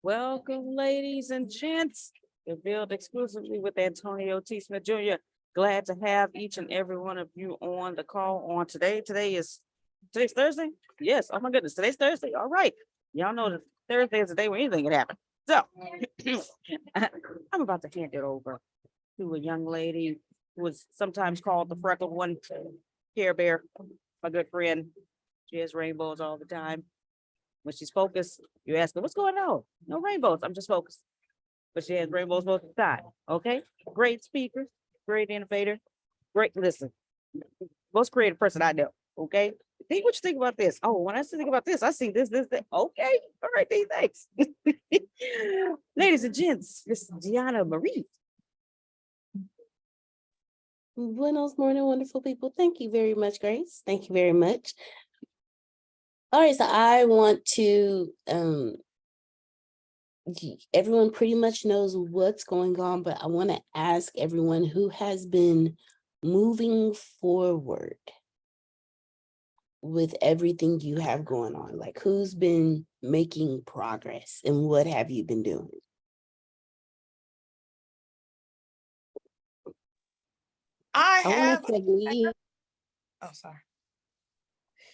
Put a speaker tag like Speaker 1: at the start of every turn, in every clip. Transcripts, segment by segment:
Speaker 1: Welcome, ladies and gents. Revealed exclusively with Antonio T. Smith Jr. Glad to have each and every one of you on the call on today. Today's Thursday? Yes. Oh my goodness. Today's Thursday. All right. Y'all know that Thursday is the day where anything can happen. So I'm about to hand it over to a young lady who is sometimes called the freckled one, Care Bear, my good friend. She has rainbows all the time. When she's focused, you ask her, what's going on? No rainbows. I'm just focused. But she has rainbows most of the time. Okay. Great speaker, great innovator, great listen. Most creative person I know. Okay. Think what you think about this. Oh, when I think about this, I see this. Okay. All right, thanks. Ladies and gents, this is Deanna Marie.
Speaker 2: Buenos morning, wonderful people. Thank you very much, Grace. Thank you very much. All right, so I want to, everyone pretty much knows what's going on, but I want to ask everyone who has been moving forward with everything you have going on, like who's been making progress and what have you been doing?
Speaker 3: I have.
Speaker 2: Oh, sorry.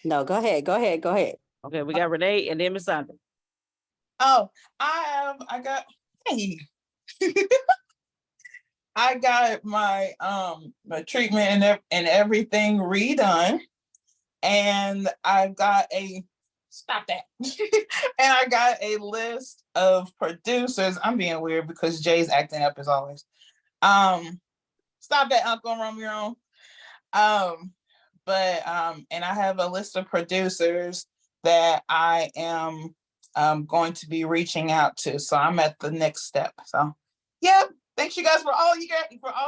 Speaker 2: No, go ahead.
Speaker 1: Okay, we got Renee and then Miss Sandra.
Speaker 3: Oh, I got, hey. I got my treatment and everything redone. And I've got stop that. And I got a list of producers. I'm being weird because Jay's acting up as always. Stop that, Uncle Romeo. And I have a list of producers that I am going to be reaching out to. So I'm at the next step. So yeah, thanks you guys for all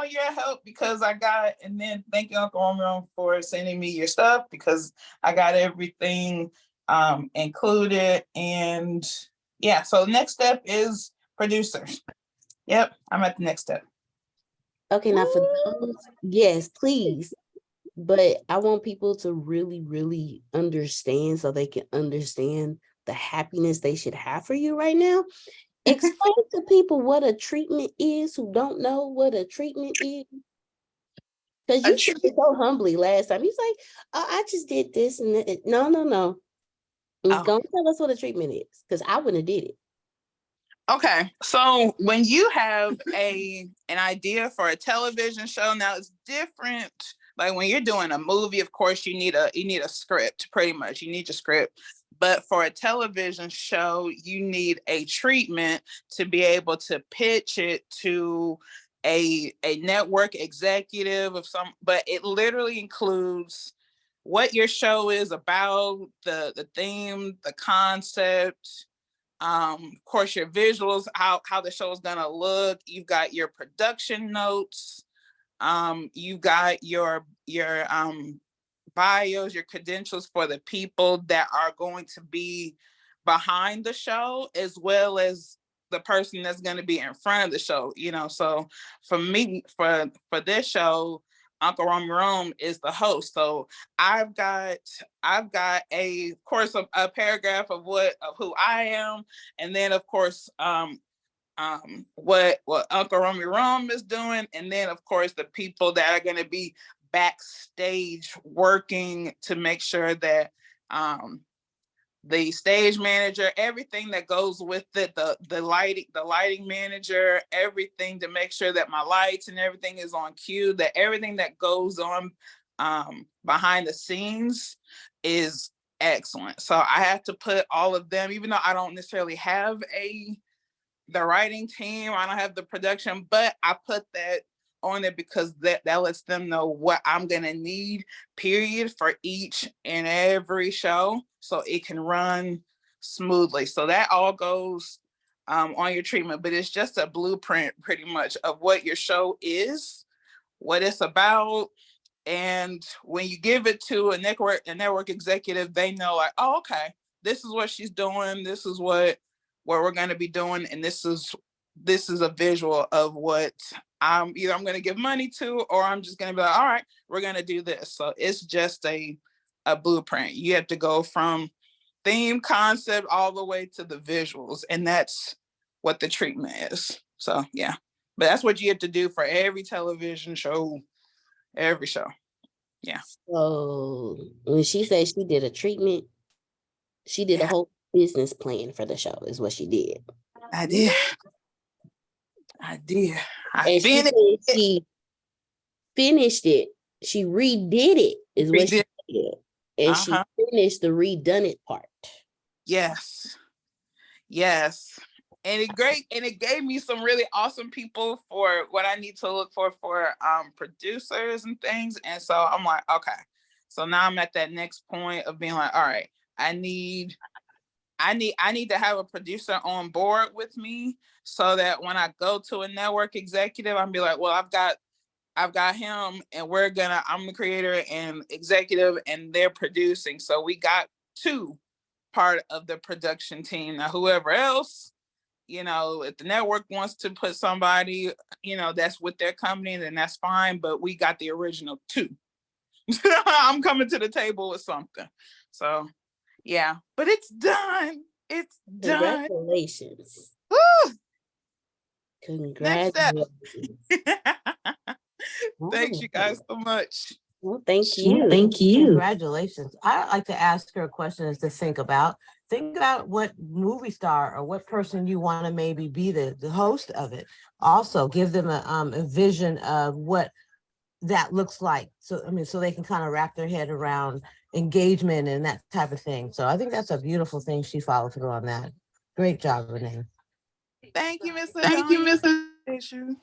Speaker 3: your help because I got, and then thank you, Uncle Romeo, for sending me your stuff because I got everything included. And yeah, so next step is producers. Yep, I'm at the next step.
Speaker 2: Okay, now for those, yes, please. But I want people to really, really understand so they can understand the happiness they should have for you right now. Explain to people what a treatment is who don't know what a treatment is. Because you said it so humbly last time. He's like, oh, I just did this and that. No. Don't tell us what a treatment is because I wouldn't have did it.
Speaker 3: Okay, so when you have an idea for a television show, now it's different. Like when you're doing a movie, of course, you need a script, pretty much. You need your script. But for a television show, you need a treatment to be able to pitch it to a network executive of some, but it literally includes what your show is about, the theme, the concept, of course your visuals, how the show is gonna look. You've got your production notes, you've got your bios, your credentials for the people that are going to be behind the show, as well as the person that's going to be in front of the show, so for me, for this show, Uncle Rome is the host. So I've got of course a paragraph of who I am, and then of course what Uncle Rome is doing, and then of course the people that are going to be backstage working to make sure that the stage manager, everything that goes with it, the lighting manager, everything to make sure that my lights and everything is on cue, that everything that goes on behind the scenes is excellent. So I have to put all of them, even though I don't necessarily have the writing team, I don't have the production, but I put that on it because that lets them know what I'm gonna need, period, for each and every show, so it can run smoothly. So that all goes on your treatment, but it's just a blueprint pretty much of what your show is, what it's about. And when you give it to a network executive, they know like, oh, okay, this is what she's doing, this is what we're going to be doing, and this is a visual of what I'm going to give money to, or I'm just going to be like, all right, we're going to do this. So it's just a blueprint. You have to go from theme, concept, all the way to the visuals, and that's what the treatment is. So yeah, but that's what you have to do for every television show, every show. Yeah.
Speaker 2: So when she said she did a treatment, she did a
Speaker 3: Yeah.
Speaker 2: whole business plan for the show, is what she did.
Speaker 3: I did. I
Speaker 2: And she
Speaker 3: finished
Speaker 2: said
Speaker 3: it.
Speaker 2: she finished it. She redid it, is what she
Speaker 3: Redid.
Speaker 2: did. And she
Speaker 3: Uh-huh.
Speaker 2: finished the redone it part.
Speaker 3: Yes. And it gave me some really awesome people for what I need to look for producers and things. And so I'm like, okay. So now I'm at that next point of being like, all right, I need to have a producer on board with me so that when I go to a network executive, I'm be like, well, I've got him and I'm the creator and executive and they're producing. So we got two part of the production team. Now, whoever else, if the network wants to put somebody, that's with their company, then that's fine. But we got the original two. I'm coming to the table with something. So yeah, but it's done. It's done.
Speaker 2: Congratulations.
Speaker 3: Woo! Next step.
Speaker 2: Congratulations.
Speaker 3: Thanks you guys so much.
Speaker 2: Well, thank
Speaker 4: Well,
Speaker 2: you.
Speaker 4: thank you. Congratulations. I like to ask her a question is to think about. Think about what movie star or what person you want to maybe be the host of it. Also, give them a vision of what that looks like. So, so they can kind of wrap their head around engagement and that type of thing. So I think that's a beautiful thing she followed through on that. Great job, Renee.
Speaker 3: Thank you, Miss
Speaker 4: Thank you, Miss.
Speaker 3: Issue.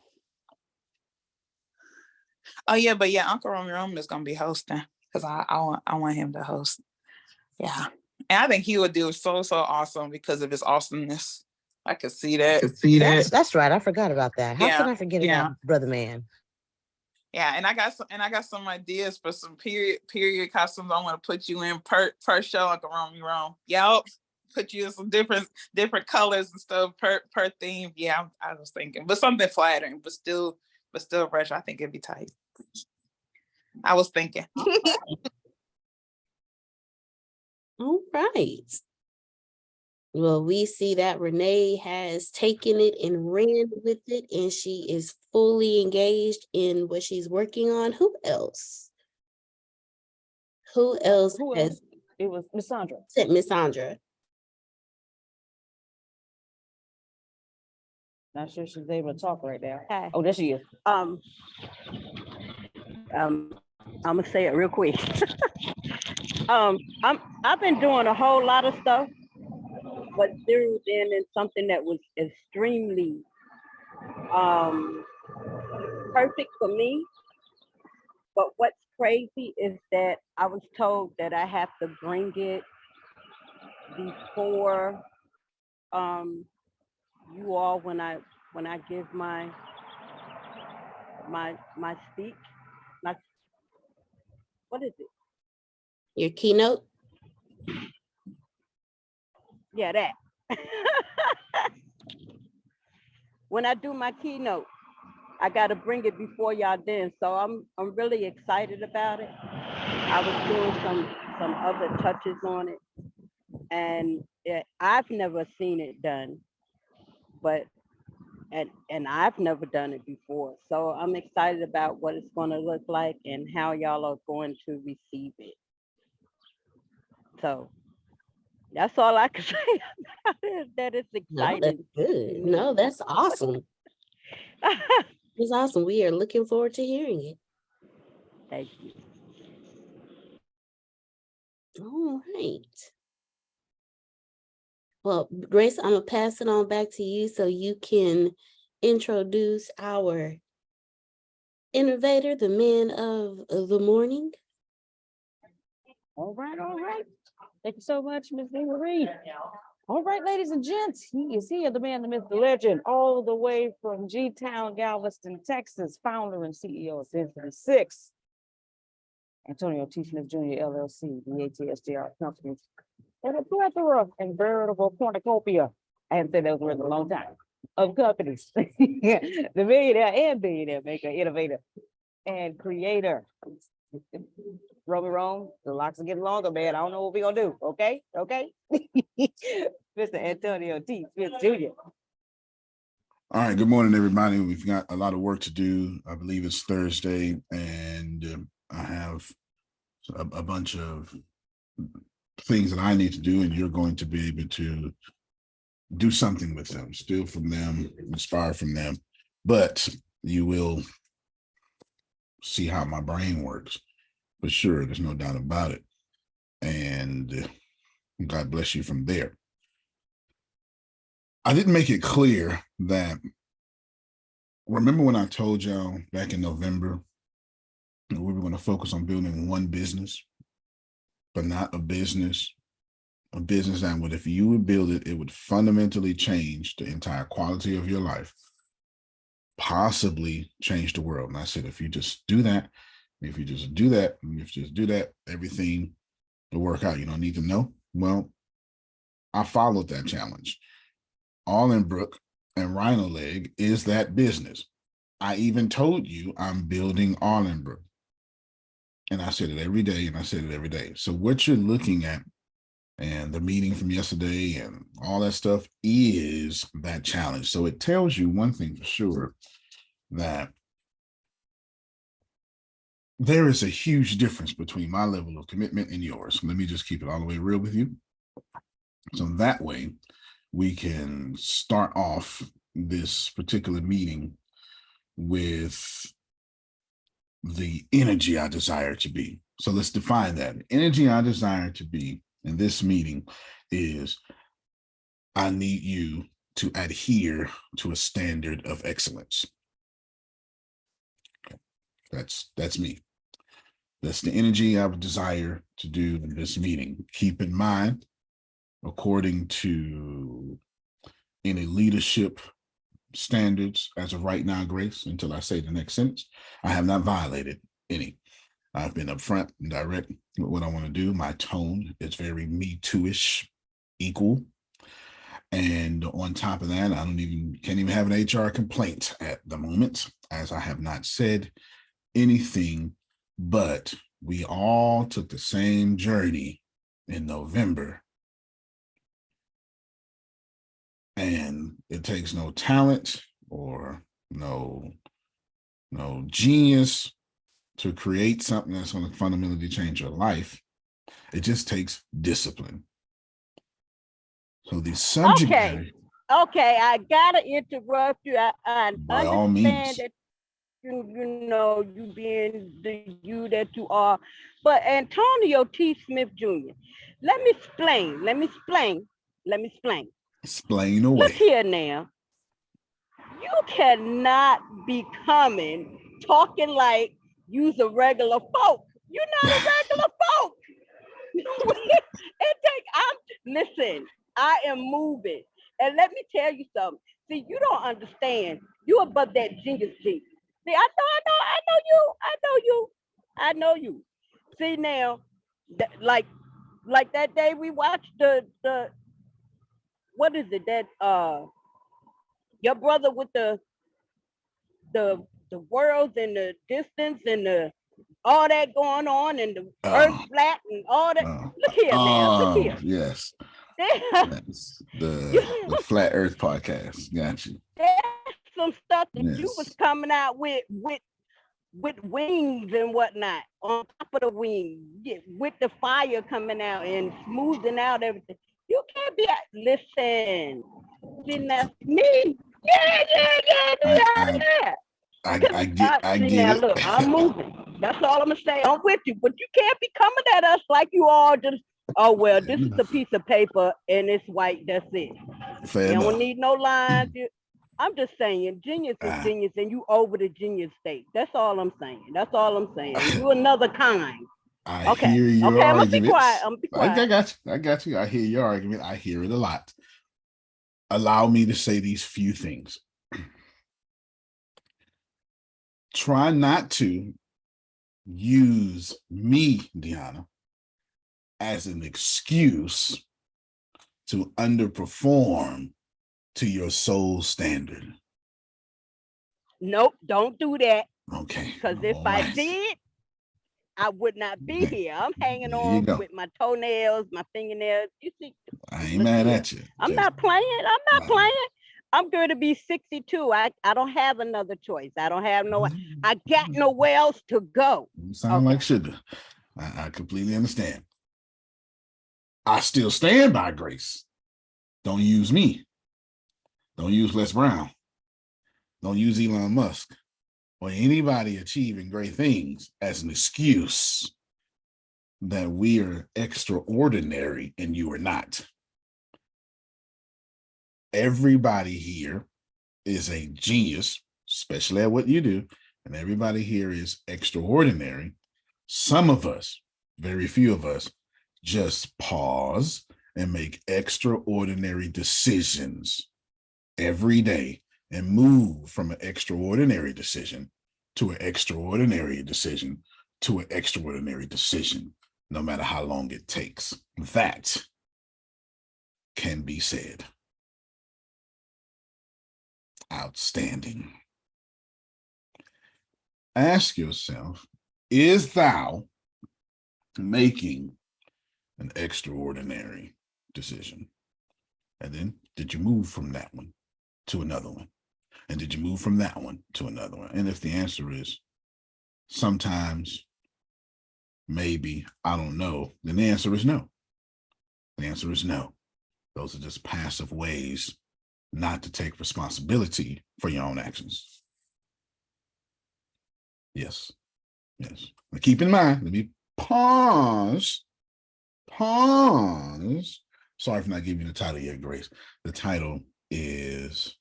Speaker 3: Oh yeah, but yeah, Uncle Rome is gonna be hosting because I want him to host. Yeah, and I think he would do so awesome because of his awesomeness. I could see that.
Speaker 4: That's right. I forgot about that. How can I forget about Brother Man?
Speaker 3: Yeah, and I got some ideas for some period costumes I want to put you in per show, Uncle Rome. Yep. Put you in some different colors and stuff per theme. Yeah, I was thinking, but something flattering, but still fresh. I think it'd be tight. I was thinking.
Speaker 2: All right. Well, we see that Renee has taken it and ran with it, and she is fully engaged in what she's working on. Who else? Who else has?
Speaker 1: It was Miss Sandra.
Speaker 2: Miss Sandra.
Speaker 1: Not sure she's able to talk right now.
Speaker 5: Hi.
Speaker 1: Oh, there she is.
Speaker 5: I'm gonna say it real quick. I've been doing a whole lot of stuff, but zeroed in something that was extremely perfect for me. But what's crazy is that I was told that I have to bring it before you all when I give my speech. What is it?
Speaker 2: Your keynote?
Speaker 5: Yeah, that. When I do my keynote, I got to bring it before y'all then. So I'm really excited about it. I was doing some other touches on it, and I've never seen it done, but and I've never done it before. So I'm excited about what it's going to look like and how y'all are going to receive it. So that's all I can say about it, that it's
Speaker 2: No, that's
Speaker 5: exciting.
Speaker 2: good. No, that's awesome. It's awesome. We are looking forward to hearing it.
Speaker 5: Thank you.
Speaker 2: All right. Well, Grace, I'm gonna pass it on back to you so you can introduce our innovator, the man of the morning.
Speaker 1: All right. Thank you so much, Miss Marie. All right, ladies and gents, he is here, the man, the myth, the legend, all the way from G-Town, Galveston, Texas, founder and CEO of Density 6. Antonio T. Smith Jr. LLC, the ATSJR company, and a plethora and veritable cornucopia. I haven't said those words in a long time. Of companies, the millionaire and billionaire maker, innovator, and creator. Rome, the locks are getting longer, man. I don't know what we're gonna do. Okay. Mr. Antonio T. Smith Jr.
Speaker 6: All right, good morning, everybody. We've got a lot of work to do. I believe it's Thursday, and I have a bunch of things that I need to do, and you're going to be able to do something with them, steal from them, inspire from them, but you will see how my brain works for sure. There's no doubt about it. And God bless you from there. I didn't make it clear that, remember when I told y'all back in November that we were going to focus on building one business, but not a business that would, if you would build it, it would fundamentally change the entire quality of your life, possibly change the world. And I said, if you just do that, everything will work out. You don't need to know. Well, I followed that challenge. Allenbrook and RhinoLeg is that business. I even told you I'm building Allenbrook. And I said it every day, and I said it every day. So what you're looking at and the meeting from yesterday and all that stuff is that challenge. So it tells you one thing for sure, that there is a huge difference between my level of commitment and yours. Let me just keep it all the way real with you. So that way we can start off this particular meeting with the energy I desire to be. So let's define that. The energy I desire to be in this meeting is, I need you to adhere to a standard of excellence. That's me. That's the energy I would desire to do in this meeting. Keep in mind, according to any leadership standards as of right now, Grace, until I say the next sentence, I have not violated any. I've been upfront and direct with what I want to do. My tone is very Me Too-ish, equal. And on top of that, can't even have an HR complaint at the moment, as I have not said anything, but we all took the same journey in November. And it takes no talent or no genius to create something that's going to fundamentally change your life. It just takes discipline. So the subject matter,
Speaker 5: Okay, I gotta interrupt you. I
Speaker 6: by all means,
Speaker 5: understand that you being the you that you are, but Antonio T. Smith Jr. Let me explain.
Speaker 6: explain away.
Speaker 5: Look here now. You cannot be talking like you's a regular folk. You're not a regular folk. Listen, I am moving. And let me tell you something. See, you don't understand. You above that genius G. See, I know you. See now, like that day we watched the what is it that your brother with the worlds and the distance and the all that going on and the earth flat and all that. Look here now. Look here.
Speaker 6: Yes. That's the Flat Earth podcast. Got you.
Speaker 5: There's some stuff that you was coming out with wings and whatnot on top of the wings, with the fire coming out and smoothing out everything. You can't be listen. Didn't that's me? Yeah.
Speaker 6: I get it.
Speaker 5: Look, I'm moving. That's all I'm gonna say. I'm with you, but you can't be coming at us like you all just. Oh well, this is a piece of paper and it's white. That's it.
Speaker 6: Fair
Speaker 5: you
Speaker 6: enough.
Speaker 5: Don't need no lines. I'm just saying, genius is genius, and you over the genius state. That's all I'm saying. You another kind.
Speaker 6: I hear your argument.
Speaker 5: I'm gonna be quiet.
Speaker 6: I got you. I hear your argument. I hear it a lot. Allow me to say these few things. Try not to use me, Deanna, as an excuse to underperform to your soul standard.
Speaker 5: Nope, don't do that.
Speaker 6: Okay.
Speaker 5: Because if I did, I would not be here. I'm hanging on with my toenails, my fingernails. You see,
Speaker 6: I ain't mad at you.
Speaker 5: I'm not playing. I'm going to be 62. I don't have another choice. I don't have no, I got nowhere else to go.
Speaker 6: You sound like sugar. I completely understand. I still stand by grace. Don't use me. Don't use Les Brown. Don't use Elon Musk or anybody achieving great things as an excuse that we are extraordinary and you are not. Everybody here is a genius, especially at what you do, and everybody here is extraordinary. Some of us, very few of us, just pause and make extraordinary decisions every day and move from an extraordinary decision to an extraordinary decision to an extraordinary decision, no matter how long it takes. That can be said. Outstanding. Ask yourself, is thou making an extraordinary decision? And then did you move from that one to another one? And did you move from that one to another one? And if the answer is sometimes, maybe, I don't know, then the answer is no. The answer is no. Those are just passive ways not to take responsibility for your own actions. Yes. Yes. Now keep in mind, let me pause. Sorry for not giving you the title yet, Grace. The title is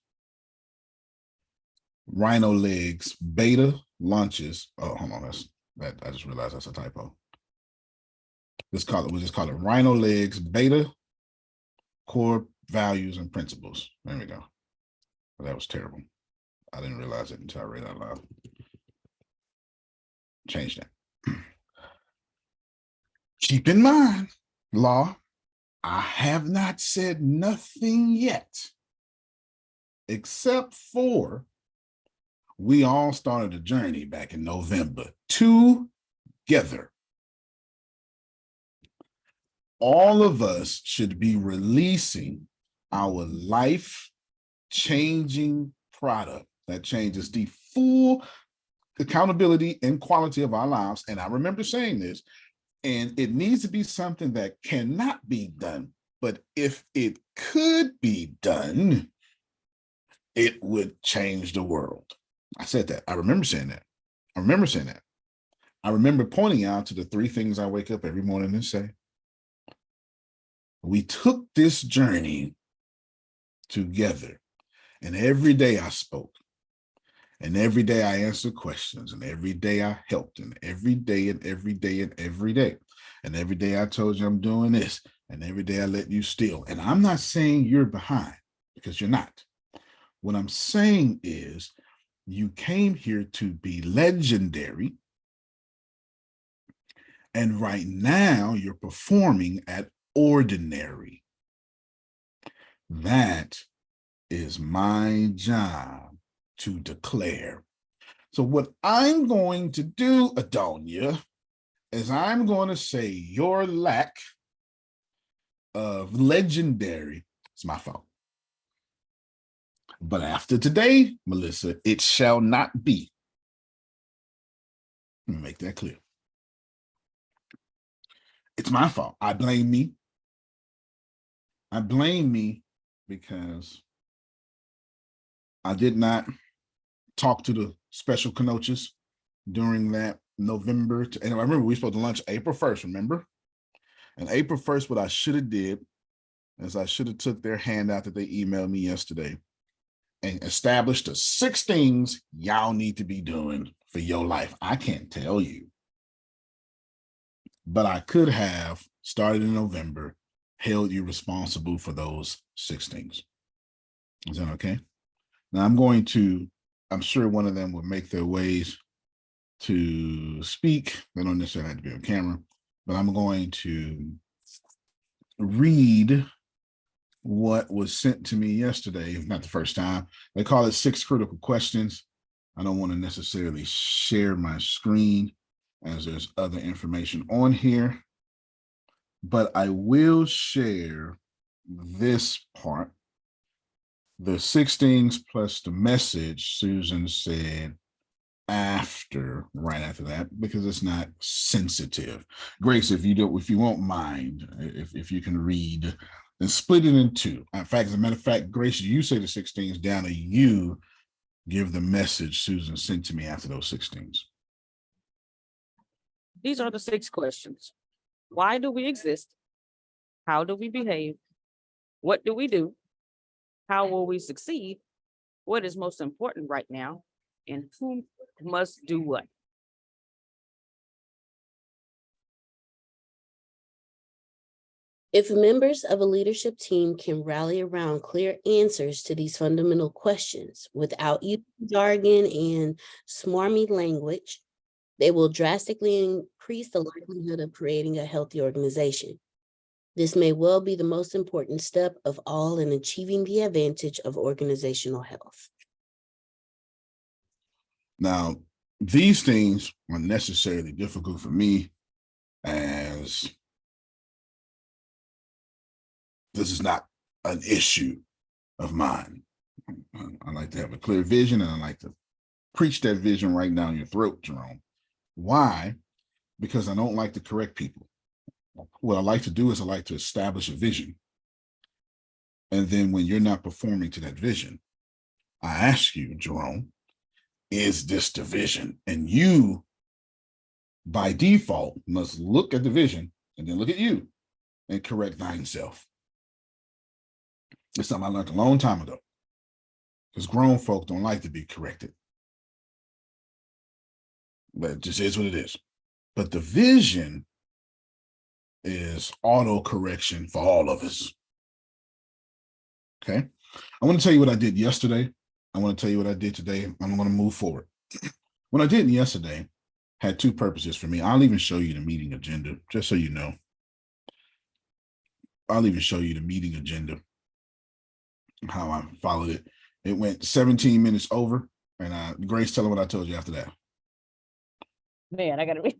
Speaker 6: RhinoLeg's beta launches. Oh, hold on. I just realized that's a typo. We'll just call it RhinoLeg's beta core values and principles. There we go. Well, that was terrible. I didn't realize it until I read it out loud. Change that. Keep in mind, Law, I have not said nothing yet, except for we all started a journey back in November together. All of us should be releasing our life-changing product that changes the full accountability and quality of our lives. And I remember saying this, and it needs to be something that cannot be done. But if it could be done, it would change the world. I said that. I remember saying that. I remember pointing out to the 3 things I wake up every morning and say. We took this journey together, and every day I spoke, and every day I answered questions, and every day I helped, and every day and every day and every day. And every day I told you I'm doing this, and every day I let you steal. And I'm not saying you're behind, because you're not. What I'm saying is you came here to be legendary, and right now you're performing at ordinary. That is my job to declare. So what I'm going to do, Adonia, is I'm going to say your lack of legendary is my fault. But after today, Melissa, it shall not be. Let me make that clear. It's my fault. I blame me. I blame me because I did not talk to the special Kenochas during that November. And I remember we were supposed to launch April 1st, remember? And April 1st, what I should have did is I should have took their handout that they emailed me yesterday and established the 6 things y'all need to be doing for your life. I can't tell you. But I could have started in November, held you responsible for those 6 things. Is that okay? Now I'm sure one of them will make their ways to speak. They don't necessarily have to be on camera, but I'm going to read what was sent to me yesterday, not the first time. They call it 6 critical questions. I don't want to necessarily share my screen as there's other information on here, but I will share this part the 6 things plus the message, Susan said right after that, because it's not sensitive. Grace, if you won't mind, if you can read and split it in 2. In fact, as a matter of fact, Grace, you say the 6 things down, and you give the message Susan sent to me after those 6 things.
Speaker 1: These are the 6 questions. Why do we exist? How do we behave? What do we do? How will we succeed? What is most important right now? And who must do what?
Speaker 2: If members of a leadership team can rally around clear answers to these fundamental questions without using jargon and smarmy language, they will drastically increase the likelihood of creating a healthy organization. This may well be the most important step of all in achieving the advantage of organizational health.
Speaker 6: Now, these things are necessarily difficult for me, as this is not an issue of mine. I like to have a clear vision, and I like to preach that vision right down your throat, Jerome. Why? Because I don't like to correct people. What I like to do is I like to establish a vision. And then when you're not performing to that vision, I ask you, Jerome, is this the vision? And you, by default, must look at the vision and then look at you and correct thyself. It's something I learned a long time ago, because grown folk don't like to be corrected. But it just is what it is. But the vision is auto correction for all of us. Okay. I want to tell you what I did yesterday. I want to tell you what I did today. I'm going to move forward. What I did yesterday had 2 purposes for me. I'll even show you the meeting agenda, just so you know. I'll even show you the meeting agenda, how I followed it. It went 17 minutes over, and Grace, tell them what I told you after that.
Speaker 1: Man, I gotta be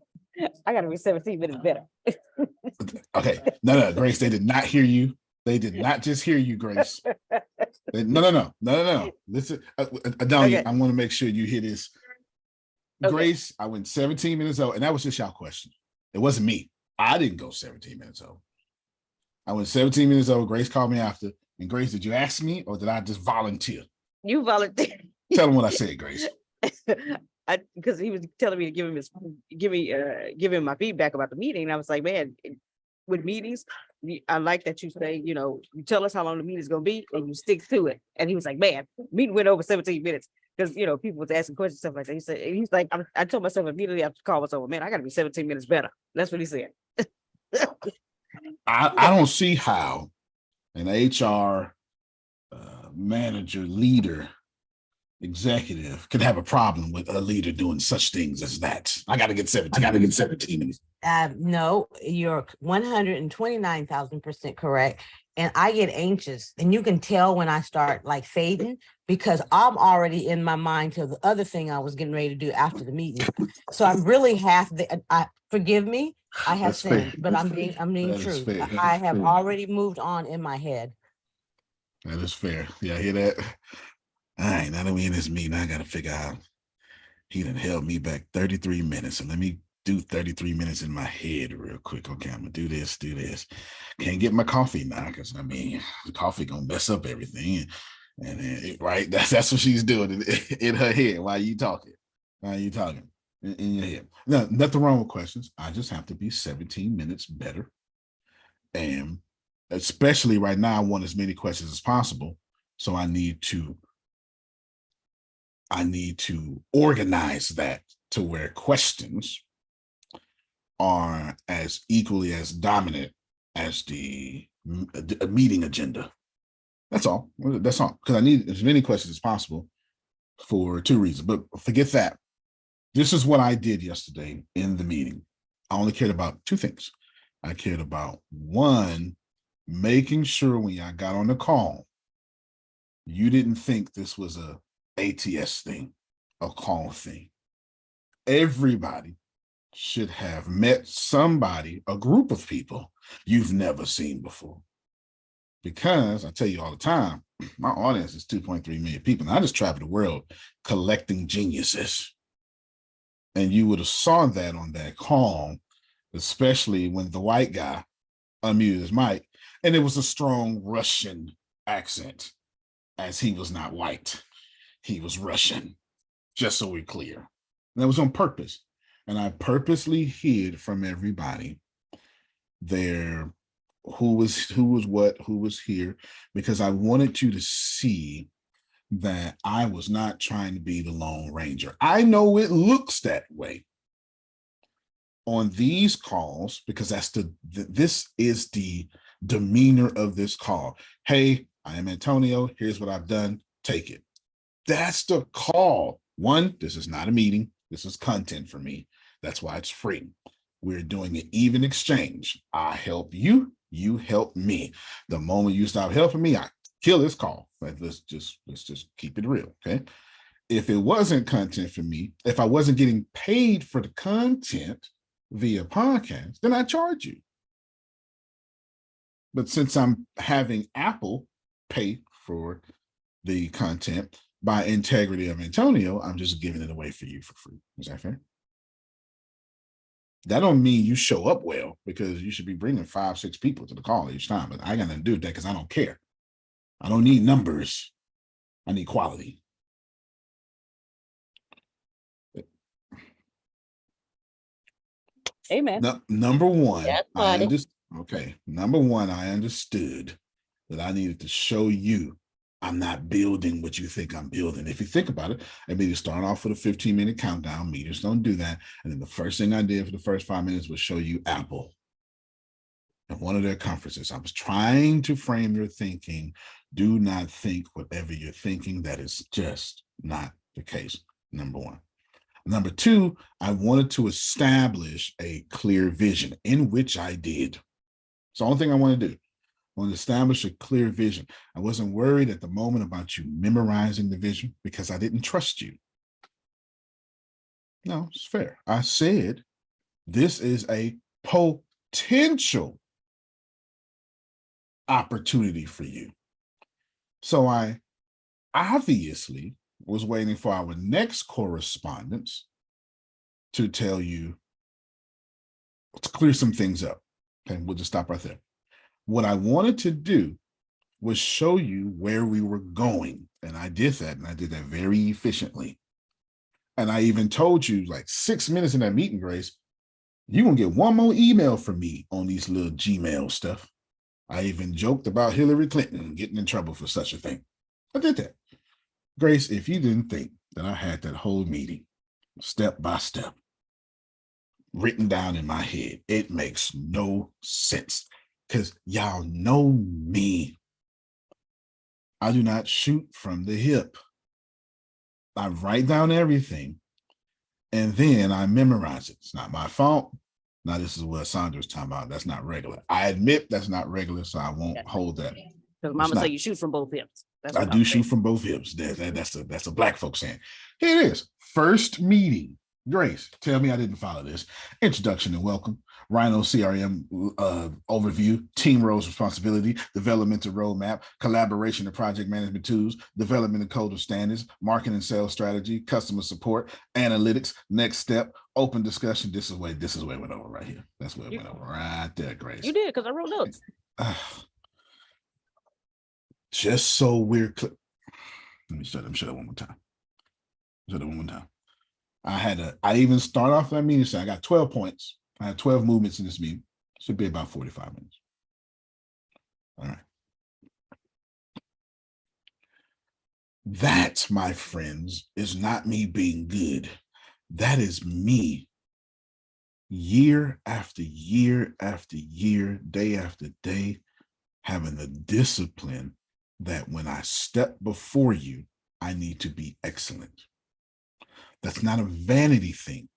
Speaker 1: 17 minutes better.
Speaker 6: Okay, no, Grace, they did not hear you. They did not just hear you, Grace. No. Listen, Adonia,
Speaker 1: Okay.
Speaker 6: I want to make sure you hear this.
Speaker 1: Okay.
Speaker 6: Grace, I went 17 minutes over, and that was just y'all question. It wasn't me. I didn't go 17 minutes over. I went 17 minutes over. Grace called me after. And Grace, did you ask me, or did I just volunteer?
Speaker 1: You volunteered.
Speaker 6: Tell them what I said, Grace.
Speaker 1: Because he was telling me to give him my feedback about the meeting. And I was like, man, with meetings, I like that you say, you tell us how long the meeting is gonna be and you stick to it. And he was like, man, meeting went over 17 minutes because people was asking questions, stuff like that. He said, and he's like, I told myself immediately after the call was over, man, I gotta be 17 minutes better. That's what he said.
Speaker 6: I don't see how an HR manager, leader, executive could have a problem with a leader doing such things as that. I got to get 17 minutes.
Speaker 4: No, you're 129,000% correct. And I get anxious, and you can tell when I start like fading, because I'm already in my mind to the other thing I was getting ready to do after the meeting. So I'm really forgive me, I have
Speaker 6: That's fair.
Speaker 4: sinned, but I'm being
Speaker 6: That is
Speaker 4: true.
Speaker 6: fair. That
Speaker 4: I
Speaker 6: is
Speaker 4: have
Speaker 6: fair.
Speaker 4: already moved on in my head.
Speaker 6: That is fair. Yeah, I hear that. All right, now that we in this meeting, I got to figure out. He done held me back 33 minutes. So let me do 33 minutes in my head real quick. Okay, I'm gonna do this. Can't get my coffee now, because the coffee gonna mess up everything. And right, that's what she's doing in her head while you talking. In your head. No, nothing wrong with questions. I just have to be 17 minutes better. And especially right now, I want as many questions as possible. So I need to organize that to where questions are as equally as dominant as the meeting agenda. That's all. Because I need as many questions as possible for 2 reasons. But forget that. This is what I did yesterday in the meeting. I only cared about 2 things. I cared about, 1, making sure when I got on the call, you didn't think this was a ATS thing, a call thing. Everybody should have met somebody, a group of people you've never seen before. because I tell you all the time, my audience is 2.3 million people. And I just travel the world collecting geniuses. And you would have saw that on that call, especially when the white guy unmuted his mic, and it was a strong Russian accent, as he was not white. He was Russian, just so we're clear. And that was on purpose. And I purposely hid from everybody their who was what, who was here, because I wanted you to see that I was not trying to be the Lone Ranger. I know it looks that way on these calls, because that's this is the demeanor of this call. Hey, I am Antonio. Here's what I've done. Take it. That's the call. One, this is not a meeting. This is content for me. That's why it's free. We're doing an even exchange. I help you, you help me. The moment you stop helping me, I kill this call. Let's just keep it real, okay? If it wasn't content for me, if I wasn't getting paid for the content via podcast, then I charge you. But since I'm having Apple pay for the content by integrity of Antonio, I'm just giving it away for you for free. Is that fair? That don't mean you show up well, because you should be bringing 5, 6 people to the call each time. But I got nothing to do with that, because I don't care. I don't need numbers. I need quality.
Speaker 1: Amen.
Speaker 6: Number one,
Speaker 2: That's
Speaker 6: I
Speaker 2: funny.
Speaker 6: understood. Okay, number one, I understood that I needed to show you I'm not building what you think I'm building. If you think about it, I made you start off with a 15-minute countdown. Meters don't do that. And then the first thing I did for the first 5 minutes was show you Apple at one of their conferences. I was trying to frame your thinking. Do not think whatever you're thinking. That is just not the case. Number one. Number two, I wanted to establish a clear vision, in which I did. It's the only thing I want to do. I want to establish a clear vision. I wasn't worried at the moment about you memorizing the vision, because I didn't trust you. No, it's fair. I said, this is a potential opportunity for you. So I obviously was waiting for our next correspondence to tell you, to clear some things up. Okay, we'll just stop right there. What I wanted to do was show you where we were going. And I did that, and I did that very efficiently. And I even told you, like 6 minutes in that meeting, Grace, you're going to get one more email from me on these little Gmail stuff. I even joked about Hillary Clinton getting in trouble for such a thing. I did that. Grace, if you didn't think that I had that whole meeting step by step written down in my head, it makes no sense, because y'all know me. I do not shoot from the hip. I write down everything, and then I memorize it. It's not my fault. Now, this is what Sandra was talking about. That's not regular. I admit that's not regular, so I won't hold that.
Speaker 1: Because Mama say you shoot from both hips. That's
Speaker 6: I
Speaker 1: what
Speaker 6: do
Speaker 1: I'm
Speaker 6: shoot
Speaker 1: saying.
Speaker 6: from both hips. That's a black folk saying. Here it is. First meeting. Grace, tell me I didn't follow this. Introduction and welcome. Rhino CRM overview, team roles, responsibility, developmental roadmap, collaboration and project management tools, development and code of standards, marketing and sales strategy, customer support, analytics, next step, open discussion. This is where it went over right here. That's where it went over right there, Grace.
Speaker 1: You did, because I wrote notes.
Speaker 6: Just so we're clear. Let me shut up one more time. Shut up one more time. I even start off that meeting saying I got 12 points. I had 12 movements in this meeting. Should be about 45 minutes. All right. That, my friends, is not me being good. That is me, year after year after year, day after day, having the discipline that when I step before you, I need to be excellent. That's not a vanity thing.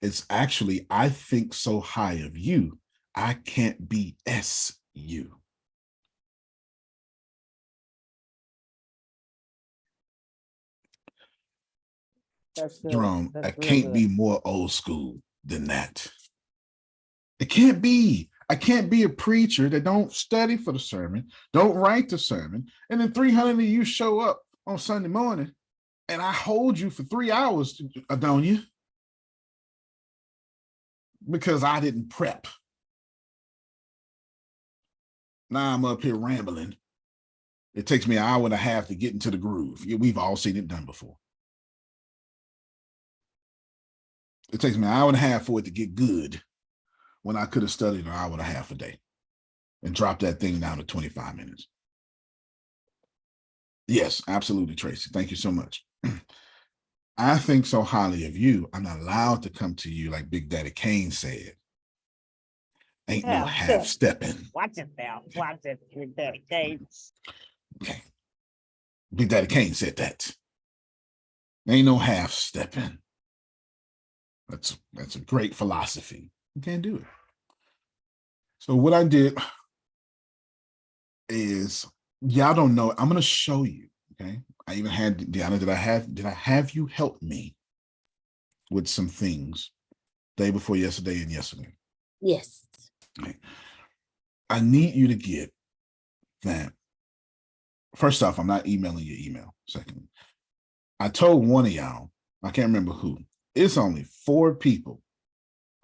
Speaker 6: It's actually, I think so high of you, I can't BS you.
Speaker 1: That's good.
Speaker 6: Jerome,
Speaker 1: That's
Speaker 6: I
Speaker 1: real
Speaker 6: can't
Speaker 1: good.
Speaker 6: be more old school than that. It can't be. I can't be a preacher that don't study for the sermon, don't write the sermon, and then 300 of you show up on Sunday morning, and I hold you for 3 hours, Adonia, because I didn't prep. Now I'm up here rambling. It takes me an hour and a half to get into the groove. We've all seen it done before. It takes me an hour and a half for it to get good when I could have studied an hour and a half a day and dropped that thing down to 25 minutes. Yes, absolutely, Tracy. Thank you so much. I think so highly of you. I'm not allowed to come to you like Big Daddy Kane said. Ain't no half stepping.
Speaker 1: Watch it now. Watch it, Big Daddy Kane.
Speaker 6: Okay. Big Daddy Kane said that. Ain't no half stepping. That's a great philosophy. You can't do it. So what I did is, y'all don't know, I'm going to show you. Okay. I even had Deanna, did I have you help me with some things day before yesterday and yesterday?
Speaker 2: Yes.
Speaker 6: Okay. I need you to get that. First off, I'm not emailing your email. Second, I told one of y'all, I can't remember who, it's only 4 people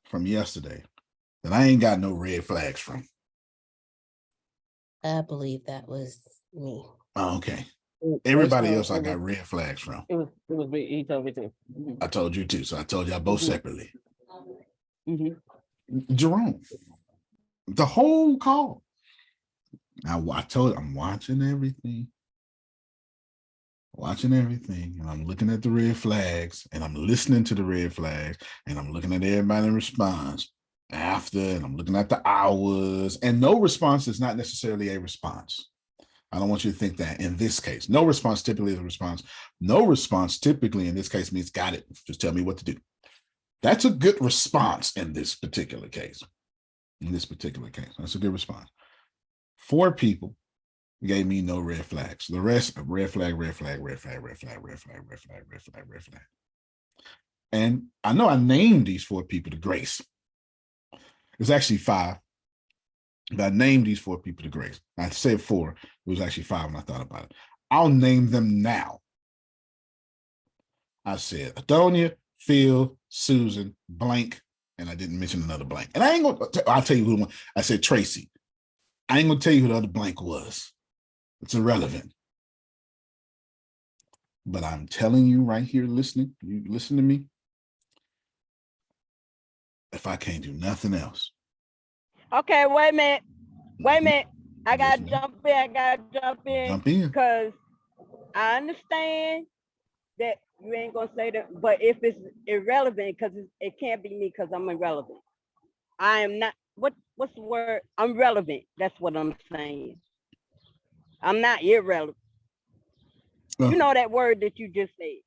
Speaker 6: from yesterday that I ain't got no red flags from.
Speaker 2: I believe that was me.
Speaker 6: Oh, okay. Everybody else I got red flags from.
Speaker 1: It was me. He told me to.
Speaker 6: I told you too. So I told y'all both separately.
Speaker 1: Mm-hmm.
Speaker 6: Jerome, the whole call. Now I told you, I'm watching everything. And I'm looking at the red flags, and I'm listening to the red flags, and I'm looking at everybody's response after, and I'm looking at the hours, and no response is not necessarily a response. I don't want you to think that in this case. No response typically is a response. No response typically in this case means got it. Just tell me what to do. That's a good response in this particular case. That's a good response. 4 people gave me no red flags. The rest, red flag. And I know I named these 4 people to grace. It's actually 5. But I named these 4 people to grace. I said 4. It was actually 5 when I thought about it. I'll name them now. I said Adonia, Phil, Susan, blank, and I didn't mention another blank. And I ain't gonna, I'll tell you who one. I said Tracy. I ain't gonna tell you who the other blank was. It's irrelevant. But I'm telling you right here, listening, you listen to me. If I can't do nothing else.
Speaker 5: Okay, wait a minute. I gotta
Speaker 6: Yes,
Speaker 5: jump in.
Speaker 6: Jump in.
Speaker 5: Because I understand that you ain't gonna say that, but if it's irrelevant, because it can't be me because I'm irrelevant. I am not, what's the word? I'm relevant. That's what I'm saying. I'm not irrelevant. You know that word that you just said.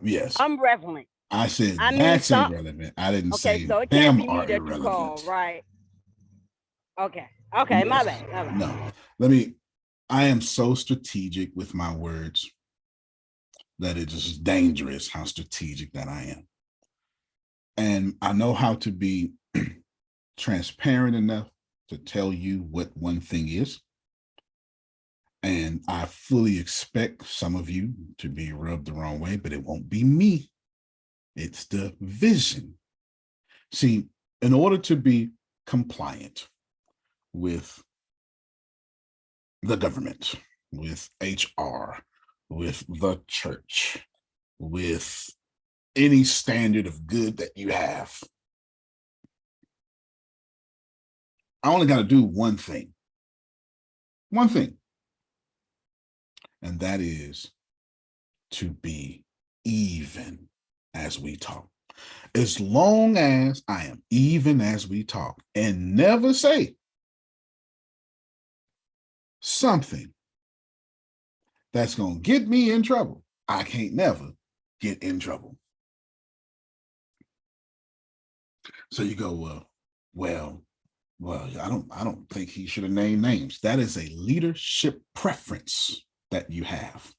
Speaker 6: Yes.
Speaker 5: I'm relevant.
Speaker 6: I said
Speaker 5: I mean,
Speaker 6: that's irrelevant. I didn't say
Speaker 5: so it can't
Speaker 6: them
Speaker 5: be me
Speaker 6: are
Speaker 5: that you call,
Speaker 6: irrelevant.
Speaker 5: right? Okay,
Speaker 6: Yes.
Speaker 5: my bad.
Speaker 6: No, I am so strategic with my words that it is dangerous how strategic that I am. And I know how to be transparent enough to tell you what one thing is. And I fully expect some of you to be rubbed the wrong way, but it won't be me. It's the vision. See, in order to be compliant with the government, with HR, with the church, with any standard of good that you have, I only got to do one thing. And that is to be even as we talk. As long as I am even as we talk, and never say something that's going to get me in trouble, I can't never get in trouble. So you go, well, I don't think he should have named names. That is a leadership preference that you have.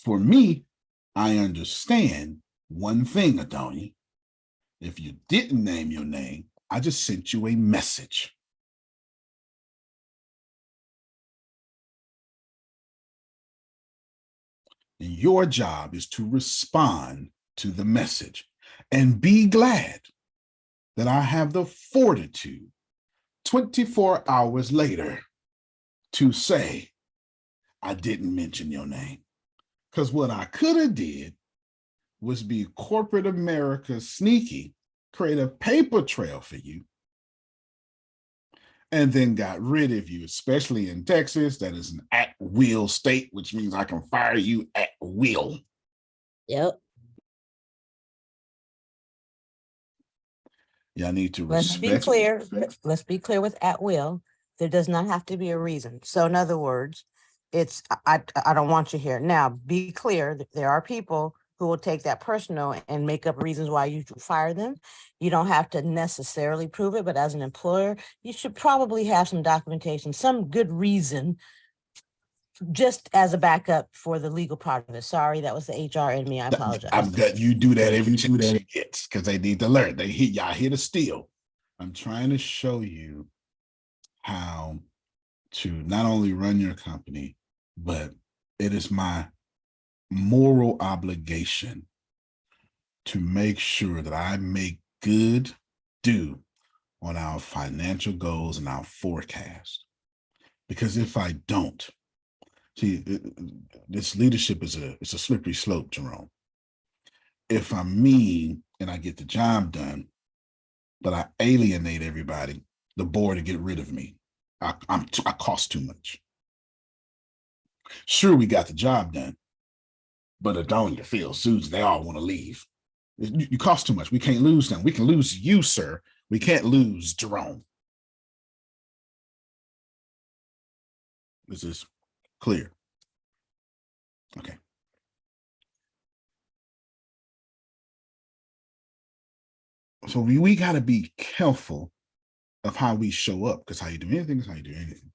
Speaker 6: For me, I understand one thing, Adonia. If you didn't name your name, I just sent you a message. And your job is to respond to the message and be glad that I have the fortitude 24 hours later to say, I didn't mention your name. Because what I could have did was be corporate America sneaky, create a paper trail for you, and then got rid of you, especially in Texas. That is an at-will state, which means I can fire you at will.
Speaker 2: Yep.
Speaker 6: Y'all need to
Speaker 4: Let's be
Speaker 6: respect.
Speaker 4: clear. Let's be clear with at will. There does not have to be a reason. So in other words, it's I don't want you here. Now, be clear that there are people who will take that personal and make up reasons why you should fire them. You don't have to necessarily prove it, but as an employer, you should probably have some documentation, some good reason, just as a backup for the legal part of it. Sorry, that was the HR in me. I apologize.
Speaker 6: I've got you do that every chance she gets because they need to learn. They hit y'all here to steal. I'm trying to show you how to not only run your company, but it is my moral obligation to make sure that I make good due on our financial goals and our forecast. Because if I don't, see, this leadership is a slippery slope, Jerome. If I'm mean and I get the job done, but I alienate everybody, the board to get rid of me. I cost too much. Sure, we got the job done, but Adonia, Phil, Susan, they all want to leave. You cost too much. We can't lose them. We can lose you, sir. We can't lose Jerome. This is clear. Okay. So we got to be careful of how we show up, because how you do anything is how you do anything.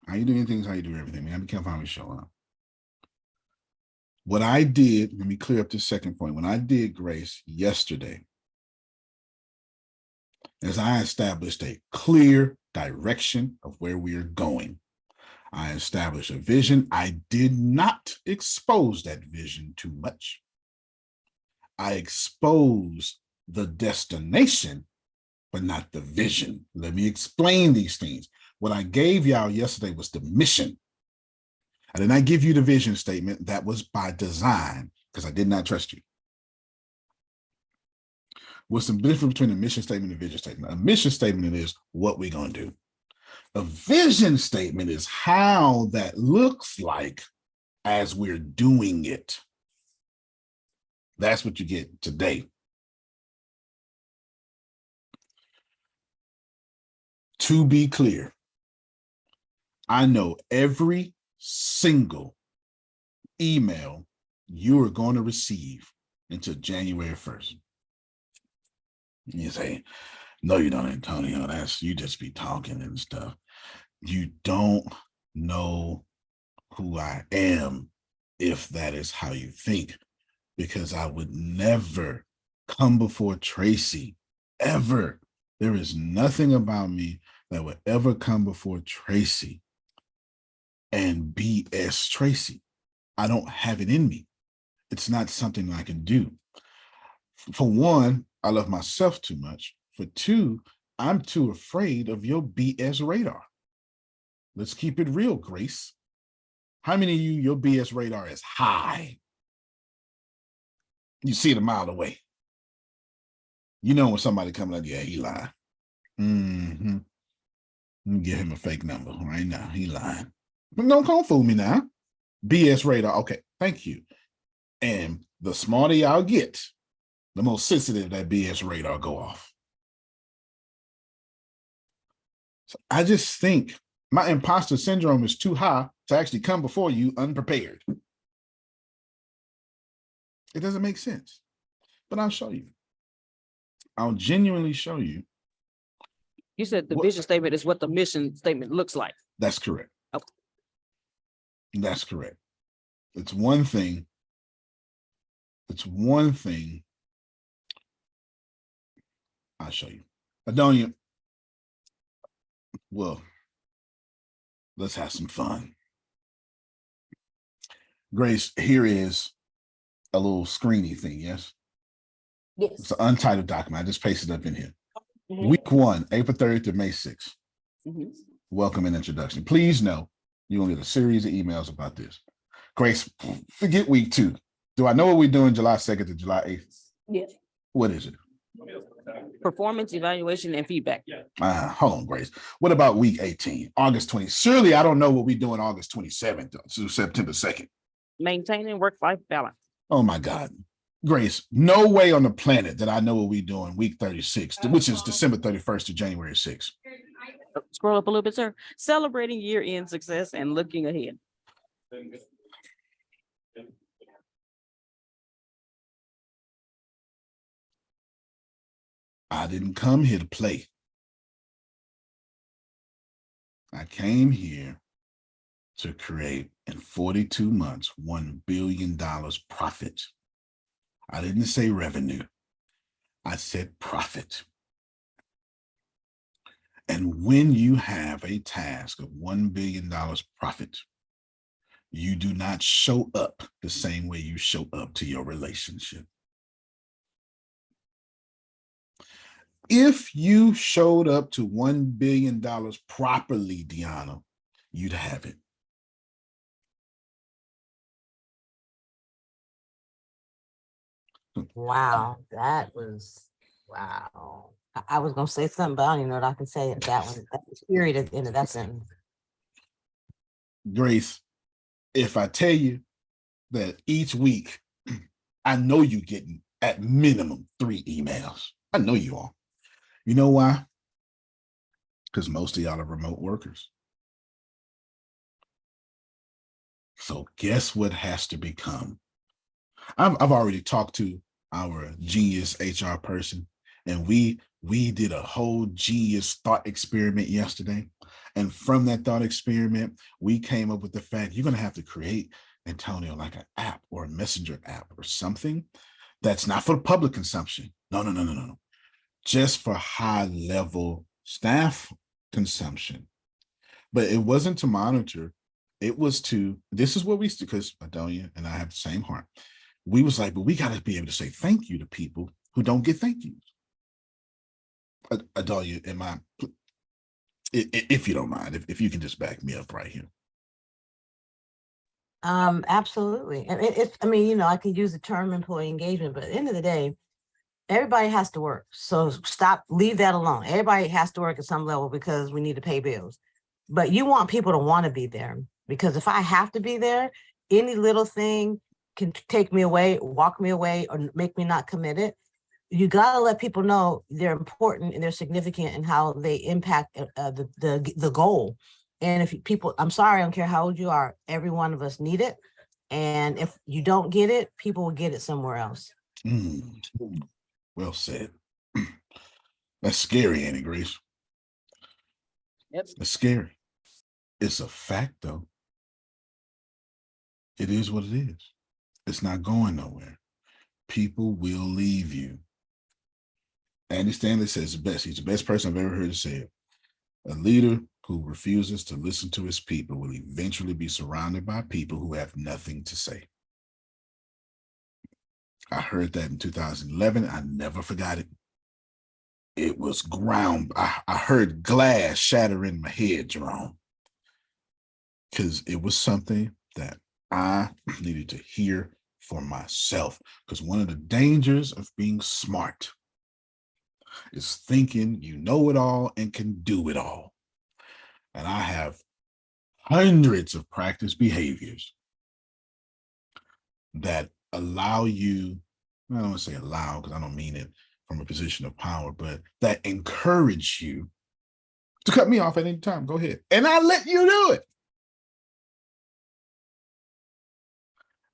Speaker 6: How you do anything is how you do everything. We got to be careful how we show up. What I did, let me clear up this second point. When I did Grace yesterday, as I established a clear direction of where we are going, I established a vision. I did not expose that vision too much. I exposed the destination, but not the vision. Let me explain these things. What I gave y'all yesterday was the mission. I did not give you the vision statement. That was by design because I did not trust you. What's the difference between a mission statement and a vision statement? A mission statement is what we're going to do. A vision statement is how that looks like as we're doing it. That's what you get today. To be clear, I know every single email you are going to receive until January 1st. You say, no, you don't, Antonio. That's you just be talking and stuff. You don't know who I am if that is how you think, because I would never come before Tracy, ever. There is nothing about me that would ever come before Tracy and BS Tracy. I don't have it in me. It's not something I can do. For one, I love myself too much. For two, I'm too afraid of your BS radar. Let's keep it real, Grace. How many of you, your BS radar is high? You see it a mile away. You know when somebody coming up, yeah, he lied. Mm-hmm. Let me give him a fake number right now. He lying. But don't fool me now. BS radar. Okay, thank you. And the smarter y'all get, the more sensitive that BS radar go off. So I just think my imposter syndrome is too high to actually come before you unprepared. It doesn't make sense. But I'll show you. I'll genuinely show you.
Speaker 1: You said the vision statement is what the mission statement looks like.
Speaker 6: That's correct.
Speaker 1: Okay.
Speaker 6: That's correct. It's one thing. It's one thing. I'll show you. Adonia, well, let's have some fun. Grace, here is a little screeny thing, yes? It's
Speaker 2: Yes.
Speaker 6: an untitled document. I just pasted it up in here.
Speaker 1: Mhm.
Speaker 6: Week 1, April 30th to May 6th.
Speaker 1: Mhm.
Speaker 6: Welcome and introduction. Please know you're going to get a series of emails about this. Grace, forget week 2. Do I know what we're doing July 2nd to July 8th?
Speaker 2: Yes.
Speaker 6: What is it?
Speaker 1: Performance evaluation and feedback.
Speaker 6: Hold on, Grace. What about week 18, August 20? Surely I don't know what we're doing August 27th to September 2nd.
Speaker 1: Maintaining work-life balance.
Speaker 6: Oh my God. Grace, no way on the planet that I know what we're doing week 36, which is December 31st to January 6th.
Speaker 1: Scroll up a little bit, sir. Celebrating year-end success and looking ahead.
Speaker 6: I didn't come here to play. I came here to create in 42 months, $1 billion profit. I didn't say revenue. I said profit. And when you have a task of $1 billion profit, you do not show up the same way you show up to your relationship. If you showed up to $1 billion properly, Deanna, you'd have it.
Speaker 4: Wow, that was wow. I was gonna say something, but I don't even know what I can say at that one. That was period at the end of that sentence.
Speaker 6: Grace, if I tell you that each week, I know you're getting at minimum 3 emails. I know you are. You know why? Because most of y'all are remote workers. So guess what has to become? I've already talked to our genius HR person, and we did a whole genius thought experiment yesterday. And from that thought experiment, we came up with the fact you're going to have to create, Antonio, like an app or a messenger app or something that's not for public consumption. No. Just for high level staff consumption. But it wasn't to monitor. It was to, this is what we, because Adonia and I have the same heart. We was like, but we got to be able to say thank you to people who don't get thank yous. Adonia, if you don't mind, if you can just back me up right here.
Speaker 4: Absolutely. And I mean, you know, I could use the term employee engagement, but at the end of the day, everybody has to work. So leave that alone. Everybody has to work at some level because we need to pay bills. But you want people to want to be there, because if I have to be there, any little thing can take me away, walk me away, or make me not committed. You got to let people know they're important and they're significant and how they impact the goal. And if people, I'm sorry, I don't care how old you are, every one of us need it. And if you don't get it, people will get it somewhere else.
Speaker 6: Well said. That's scary, ain't it, Grace?
Speaker 1: Yep.
Speaker 6: It's scary. It's a fact, though. It is what it is. It's not going nowhere. People will leave you. Andy Stanley says the best. He's the best person I've ever heard say it. A leader who refuses to listen to his people will eventually be surrounded by people who have nothing to say. I heard that in 2011. I never forgot it. It was ground. I heard glass shatter in my head, Jerome, because it was something that I needed to hear for myself. Because one of the dangers of being smart is thinking you know it all and can do it all. And I have hundreds of practice behaviors that allow you, I don't want to say allow because I don't mean it from a position of power, but that encourage you to cut me off at any time. Go ahead. And I let you do it.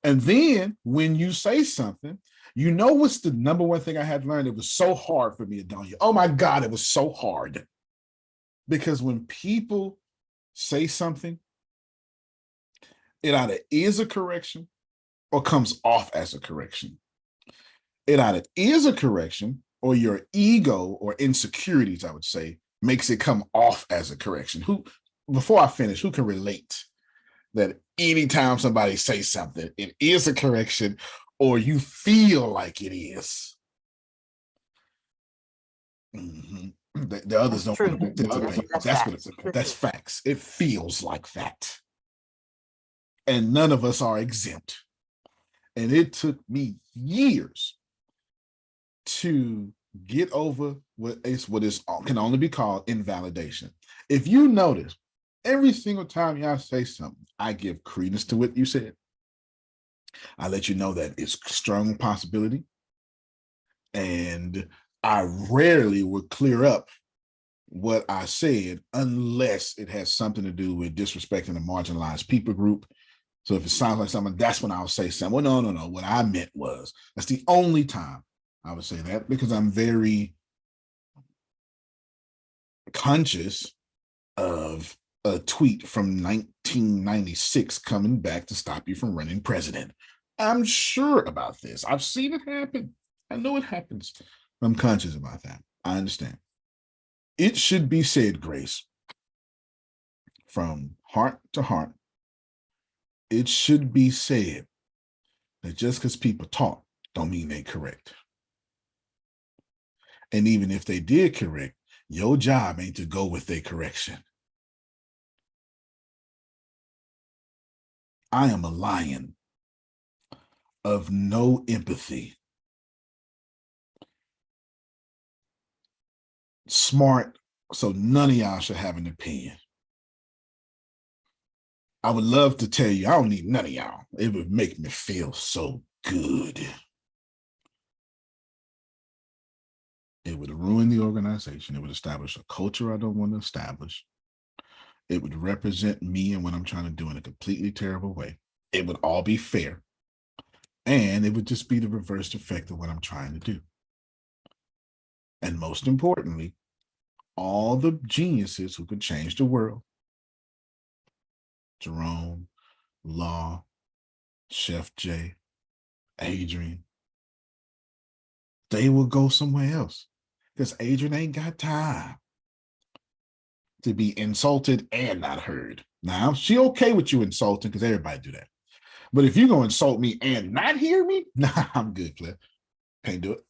Speaker 6: And then when you say something, you know what's the number one thing I had learned? It was so hard for me, Adonia. Oh my God, it was so hard. Because when people say something, it either is a correction or comes off as a correction. It either is a correction or your ego or insecurities, I would say, makes it come off as a correction. Before I finish, who can relate that anytime somebody says something, it is a correction or you feel like it is? Mm-hmm. The others
Speaker 4: That's
Speaker 6: don't want
Speaker 4: true.
Speaker 6: to participate.
Speaker 4: That's
Speaker 6: That's facts. It feels like that. And none of us are exempt. And it took me years to get over what can only be called invalidation. If you notice, every single time y'all say something, I give credence to what you said. I let you know that it's a strong possibility. And I rarely would clear up what I said unless it has something to do with disrespecting a marginalized people group. So if it sounds like something, that's when I'll say something. Well, no. What I meant was, that's the only time I would say that, because I'm very conscious of a tweet from 1996 coming back to stop you from running president. I'm sure about this. I've seen it happen. I know it happens. I'm conscious about that. I understand. It should be said, Grace, from heart to heart, it should be said that just because people talk don't mean they correct. And even if they did correct, your job ain't to go with their correction. I am a lion of no empathy. Smart, so none of y'all should have an opinion. I would love to tell you I don't need none of y'all. It would make me feel so good. It would ruin the organization. It would establish a culture I don't want to establish. It would represent me and what I'm trying to do in a completely terrible way. It would all be fair. And it would just be the reverse effect of what I'm trying to do. And most importantly, all the geniuses who could change the world, Jerome, Law, Chef Jay, Adrian, they will go somewhere else because Adrian ain't got time to be insulted and not heard. Now, she okay with you insulting because everybody do that. But if you're going to insult me and not hear me, nah, I'm good, player. Can't do it.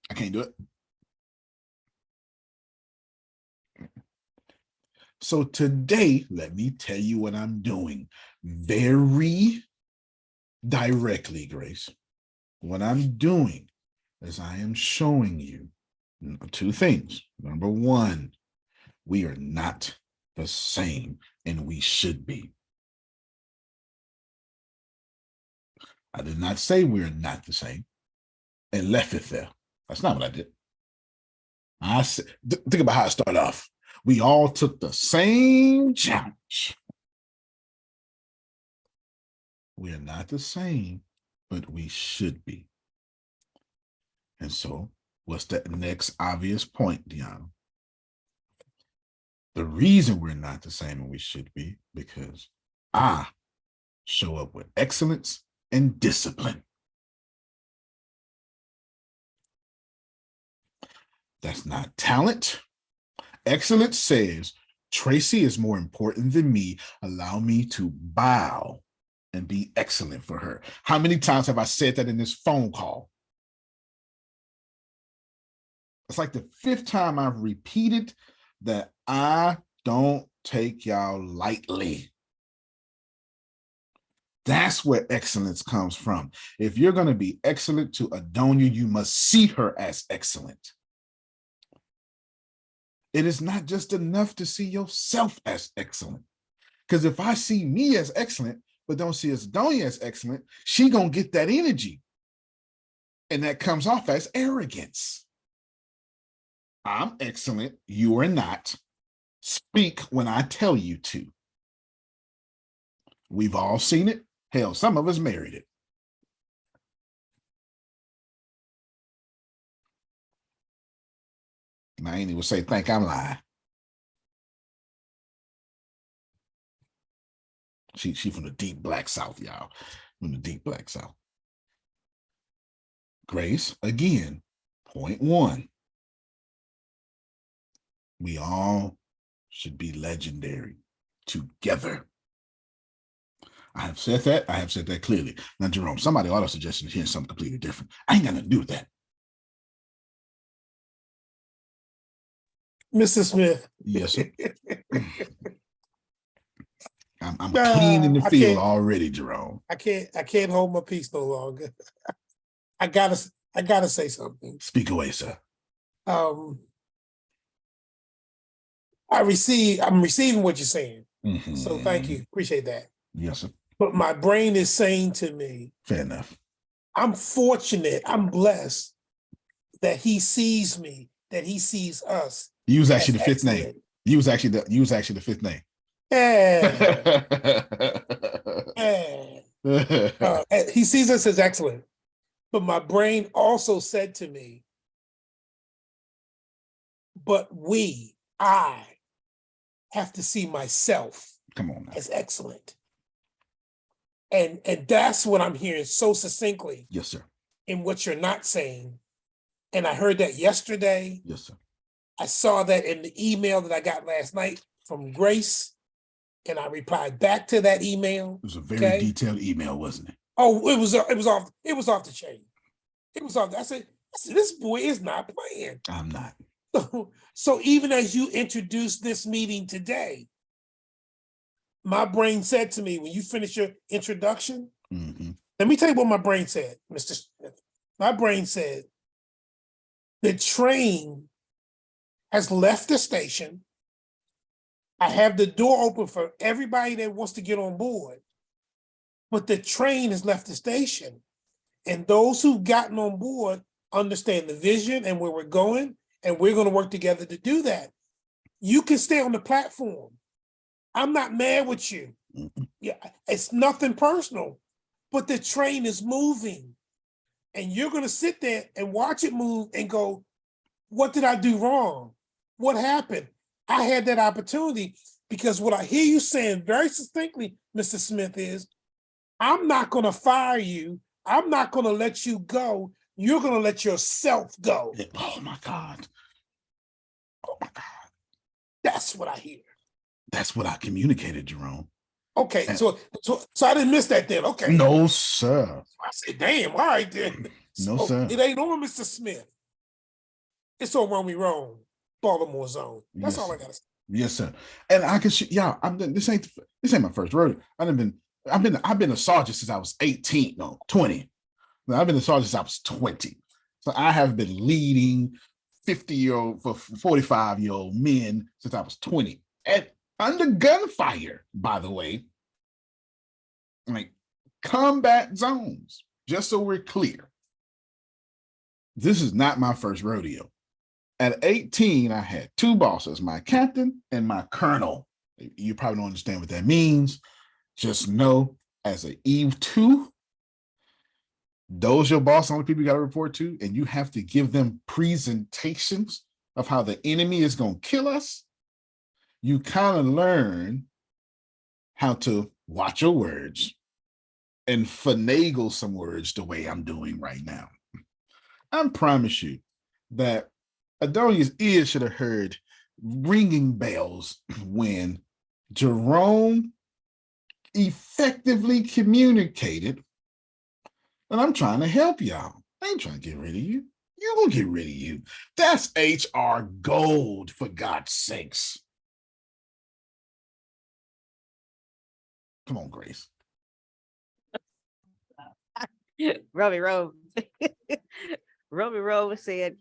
Speaker 6: I can't do it. So today, let me tell you what I'm doing very directly, Grace. What I'm doing is I am showing you two things. Number one, we are not the same, and we should be. I did not say we're not the same and left it there. That's not what I did. I said, think about how it started off. We all took the same challenge. We are not the same, but we should be. And so, what's the next obvious point, Deanna? The reason we're not the same and we should be, because I show up with excellence and discipline. That's not talent. Excellence says, Tracy is more important than me. Allow me to bow and be excellent for her. How many times have I said that in this phone call? It's like the fifth time I've repeated that I don't take y'all lightly. That's where excellence comes from. If you're going to be excellent to Adonia, you must see her as excellent. It is not just enough to see yourself as excellent. Because if I see me as excellent, but don't see Adonia as excellent, she going to get that energy. And that comes off as arrogance. I'm excellent, you are not. Speak when I tell you to. We've all seen it. Hell, some of us married it. And I ain't even say, think I'm lying. She from the deep black South, y'all. From the deep black South. Grace, again, point one. We all should be legendary together. I have said that. I have said that clearly. Now, Jerome, somebody ought to suggest hearing something completely different. I ain't got nothing to do with that.
Speaker 7: Mr. Smith.
Speaker 6: Yes, sir. I'm clean in the
Speaker 7: I
Speaker 6: field
Speaker 7: can't-
Speaker 6: already, Jerome.
Speaker 7: I can't hold my peace no longer. I gotta say something.
Speaker 6: Speak away, sir.
Speaker 7: I'm receiving what you're saying. So thank you. Appreciate that.
Speaker 6: Yes, sir.
Speaker 7: But my brain is saying to me,
Speaker 6: Fair enough.
Speaker 7: I'm fortunate, I'm blessed that he sees me, that he sees us.
Speaker 6: You was actually the
Speaker 7: as
Speaker 6: fifth name.
Speaker 7: excellent.
Speaker 6: You was actually the fifth name.
Speaker 7: Yeah. Yeah. He sees us as excellent. But my brain also said to me, but I have to see myself
Speaker 6: Come on now.
Speaker 7: as excellent. And that's what I'm hearing so succinctly
Speaker 6: Yes, sir.
Speaker 7: in what you're not saying. And I heard that yesterday.
Speaker 6: Yes, sir.
Speaker 7: I saw that in the email that I got last night from Grace. And I replied back to that email.
Speaker 6: It was a very detailed email, wasn't it?
Speaker 7: Oh, it was off the chain. It was off. I said, this boy is not playing.
Speaker 6: I'm not.
Speaker 7: So even as you introduced this meeting today, my brain said to me, when you finish your introduction, let me tell you what my brain said, Mr. Smith. My brain said, the train has left the station. I have the door open for everybody that wants to get on board, but the train has left the station. And those who've gotten on board understand the vision and where we're going, and we're going to work together to do that. You can stay on the platform. I'm not mad with you. Yeah, it's nothing personal, but the train is moving. And you're going to sit there and watch it move and go, what did I do wrong? What happened? I had that opportunity because what I hear you saying very succinctly, Mr. Smith, is I'm not going to fire you. I'm not going to let you go. You're going to let yourself go.
Speaker 6: Oh my God. Oh my God.
Speaker 7: That's what I hear.
Speaker 6: That's what I communicated, Jerome.
Speaker 7: Okay, so I didn't miss that then. Okay.
Speaker 6: No, sir.
Speaker 7: I said, damn, all right then.
Speaker 6: No,
Speaker 7: So
Speaker 6: sir.
Speaker 7: it ain't on Mr. Smith. It's on Romy Rome, Baltimore zone. That's
Speaker 6: Yes.
Speaker 7: all I gotta say.
Speaker 6: Yes, sir. And I can y'all, this ain't my first rodeo. I've been a sergeant since I was 18, no, 20. I've been a sergeant since I was 20. So I have been leading 50-year-old, 45-year-old men since I was 20. And under gunfire, by the way, like combat zones, just so we're clear. This is not my first rodeo. At 18, I had two bosses, my captain and my colonel. You probably don't understand what that means. Just know as an E2, those your boss, only people you got to report to, and you have to give them presentations of how the enemy is going to kill us. You kind of learn how to watch your words and finagle some words the way I'm doing right now. I promise you that Adonia's ears should have heard ringing bells when Jerome effectively communicated, and I'm trying to help y'all. I ain't trying to get rid of you. You're going to get rid of you. That's HR gold, for God's sakes. Come on, Grace.
Speaker 1: Robbie Rose. Robbie Rose said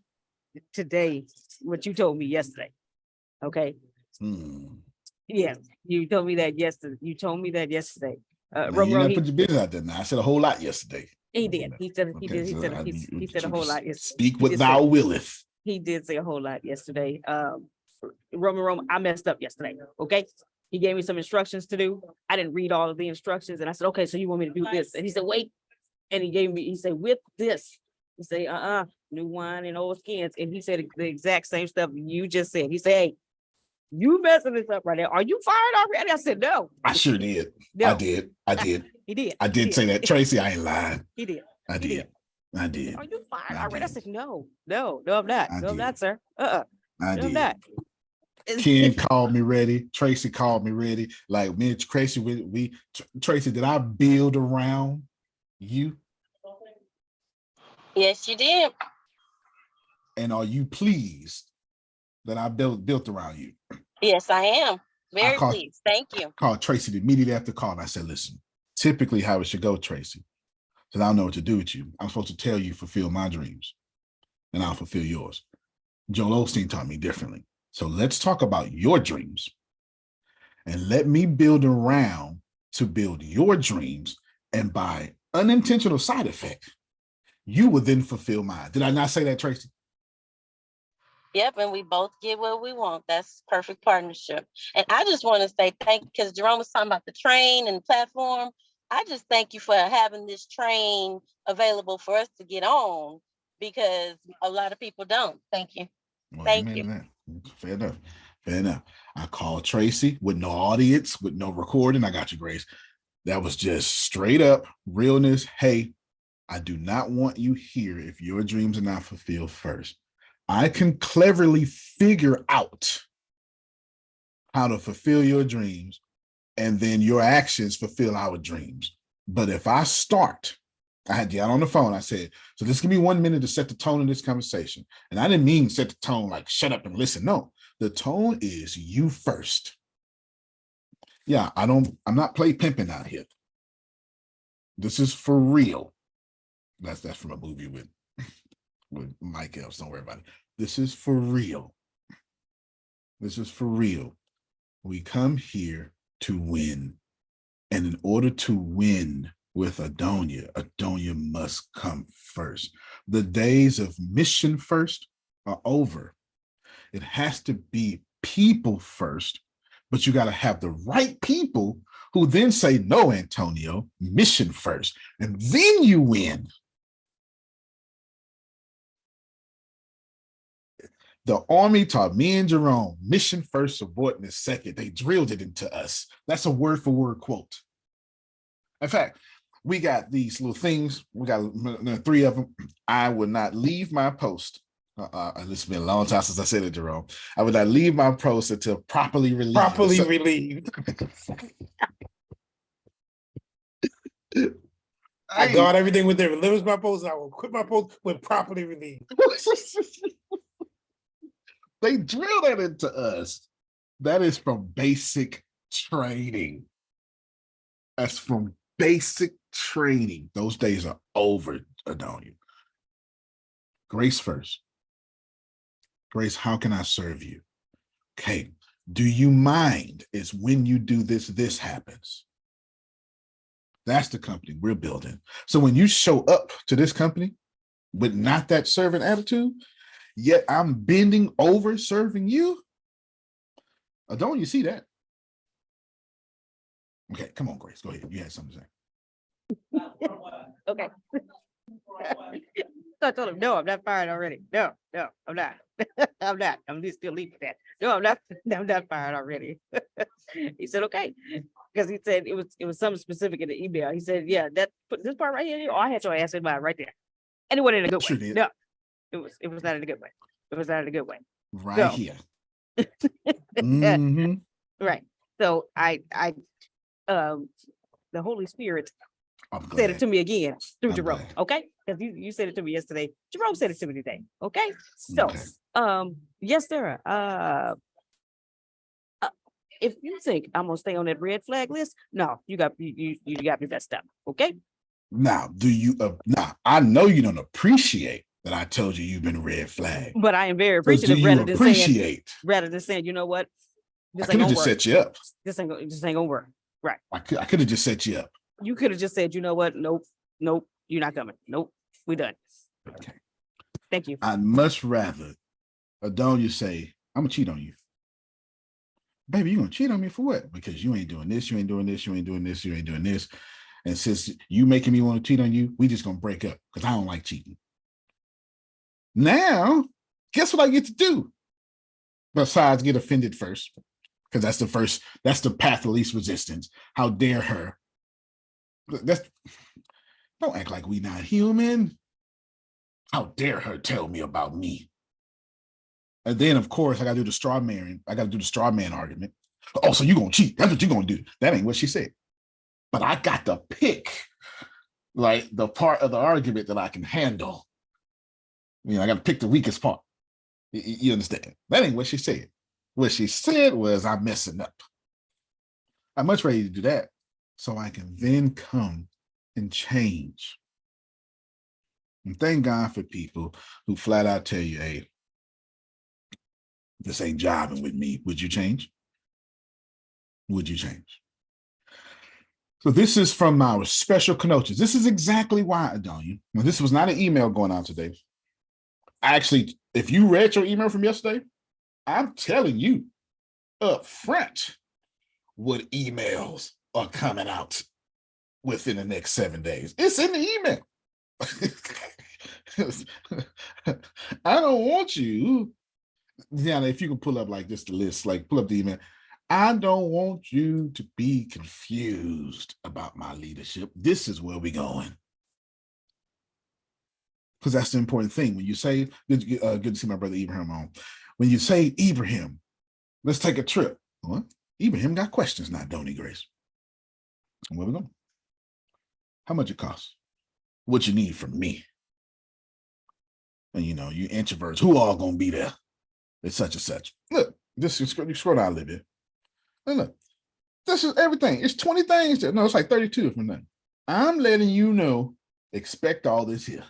Speaker 1: today what you told me yesterday. Okay. Yes, you told me that yesterday.
Speaker 6: Now, you never put your business out there. Now I said a whole lot yesterday.
Speaker 1: He did. He said a whole lot.
Speaker 6: Speak what thou willeth.
Speaker 1: He did say a whole lot yesterday. Roman, I messed up yesterday. Okay. He gave me some instructions to do. I didn't read all of the instructions. And I said, okay, so you want me to do this? And he said, wait. And he said, with this. He said, new wine and old skins. And he said the exact same stuff you just said. He said, hey, you messing this up right now. Are you fired already? I said, no.
Speaker 6: I sure did.
Speaker 1: No.
Speaker 6: I did.
Speaker 1: He did.
Speaker 6: I did say that. Tracy, I ain't lying.
Speaker 1: He did.
Speaker 6: I did. I did.
Speaker 1: Are you fired
Speaker 6: I
Speaker 1: already? I
Speaker 6: did.
Speaker 1: said, no, I'm not.
Speaker 6: I
Speaker 1: No, I'm
Speaker 6: did.
Speaker 1: not, sir.
Speaker 6: I
Speaker 1: No, I'm
Speaker 6: did.
Speaker 1: not.
Speaker 6: Ken called me ready. Tracy called me ready. Like me and Tracy, Tracy, did I build around you?
Speaker 8: Yes, you did.
Speaker 6: And are you pleased that I built around you?
Speaker 8: Yes, I am.
Speaker 6: I
Speaker 8: Very pleased. Thank you.
Speaker 6: called Tracy immediately after the call. And I said, listen, typically how it should go, Tracy, because I don't know what to do with you. I'm supposed to tell you, fulfill my dreams, and I'll fulfill yours. Joel Osteen taught me differently. So let's talk about your dreams and let me build around to build your dreams. And by unintentional side effect, you will then fulfill mine. Did I not say that, Tracy?
Speaker 8: Yep, and we both get what we want. That's perfect partnership. And I just want to say thank you, because Jerome was talking about the train and the platform. I just thank you for having this train available for us to get on, because a lot of people don't. Thank you.
Speaker 6: Well,
Speaker 8: Thank
Speaker 6: amen
Speaker 8: you.
Speaker 6: to that. Fair enough. Fair enough. I called Tracy with no audience, with no recording. I got you, Grace. That was just straight up realness. Hey, I do not want you here if your dreams are not fulfilled first. I can cleverly figure out how to fulfill your dreams, and then your actions fulfill our dreams. But if I start, I had Jan on the phone. I said, so this give me 1 minute to set the tone of this conversation. And I didn't mean set the tone like shut up and listen. No, the tone is you first. Yeah, I'm not play pimping out here. This is for real. That's from a movie with Mike Epps. Don't worry about it. This is for real. This is for real. We come here to win. And in order to win with Adonia must come first. The days of mission first are over. It has to be people first, but you got to have the right people who then say, no, Antonio, mission first. And then you win. The Army taught me and Jerome, mission first, subordinate second. They drilled it into us. That's a word for word quote. In fact, we got these little things. We got 3 of them. I would not leave my post. It's been a long time since I said it, Jerome. I would not leave my post until properly relieved.
Speaker 7: Properly relieved. I guard everything with their limits my post, and I will quit my post when properly relieved.
Speaker 6: They drill that into us. That is from basic training. That's from basic training. Those days are over, Adonia. Grace first. Grace, how can I serve you? Okay. Do you mind? Is when you do this, this happens. That's the company we're building. So when you show up to this company with not that servant attitude, yet I'm bending over serving you, don't you see that? Okay, come on, Grace. Go ahead. You had something to say.
Speaker 1: Okay. So I told him, no, I'm not fired already. No, I'm not. I'm not. I'm still leaving that. No, I'm not. I'm not fired already. He said, okay. Because he said it was something specific in the email. He said, yeah, put this part right here. Oh, I had your ass in mind right there. And it wasn't in a good
Speaker 6: Sure
Speaker 1: way.
Speaker 6: did.
Speaker 1: No, it was not in a good way. It was not in a good way.
Speaker 6: Right
Speaker 1: So-
Speaker 6: here. Mhm.
Speaker 1: Right. So the Holy Spirit
Speaker 6: I'm
Speaker 1: said it
Speaker 6: glad.
Speaker 1: to me again through
Speaker 6: I'm
Speaker 1: Jerome.
Speaker 6: glad.
Speaker 1: Okay. Because you said it to me yesterday. Jerome said it to me today. Okay. So
Speaker 6: Okay.
Speaker 1: yes, sir. If you think I'm gonna stay on that red flag list, no, you got me messed up. Okay.
Speaker 6: Now, I know you don't appreciate that I told you you've been red flag.
Speaker 1: But I am very
Speaker 6: 'Cause do
Speaker 1: appreciative
Speaker 6: you
Speaker 1: rather than saying, you know what?
Speaker 6: I
Speaker 1: This
Speaker 6: could
Speaker 1: ain't
Speaker 6: have
Speaker 1: gonna
Speaker 6: just
Speaker 1: work.
Speaker 6: set you up.
Speaker 1: This ain't gonna work. Right.
Speaker 6: I could have just set you up.
Speaker 1: You could have just said, you know what? Nope, you're not coming. Nope, we done.
Speaker 6: Okay.
Speaker 1: Thank you.
Speaker 6: I'd much rather Adonia say, I'm gonna cheat on you. Baby, you gonna cheat on me for what? Because you ain't doing this, you ain't doing this, you ain't doing this, you ain't doing this. And since you making me want to cheat on you, we just gonna break up because I don't like cheating. Now, guess what I get to do? Besides get offended first, because that's the path of least resistance. How dare her? Don't act like we not human. How dare her tell me about me? And then, of course, I got to do the straw man. I got to do the straw man argument. Oh, so you gonna cheat? That's what you gonna do. That ain't what she said. But I got to pick like the part of the argument that I can handle. I got to pick the weakest part. You understand? That ain't what she said. What she said was, I'm messing up. I'm much ready to do that so I can then come and change. And thank God for people who flat out tell you, hey, this ain't jiving with me. Would you change? Would you change? So this is from our special connotations. This is exactly why, Adonia. Now, this was not an email going out today. Actually, if you read your email from yesterday, I'm telling you up front what emails are coming out within the next 7 days. It's in the email. I don't want you. Yeah, if you can pull up like this, the list, like pull up the email. I don't want you to be confused about my leadership. This is where we're going. Because that's the important thing. When you say, good to see my brother Ibrahim on. When you say, Ibrahim, let's take a trip. What? Ibrahim got questions now, don't he, Grace? Where we going? How much it costs? What you need from me? And you introverts, who all gonna be there? It's such and such. Look, this is you scroll down a little bit. And look, this is everything. It's 20 things there. No, it's like 32 from that. I'm letting you know, expect all this here.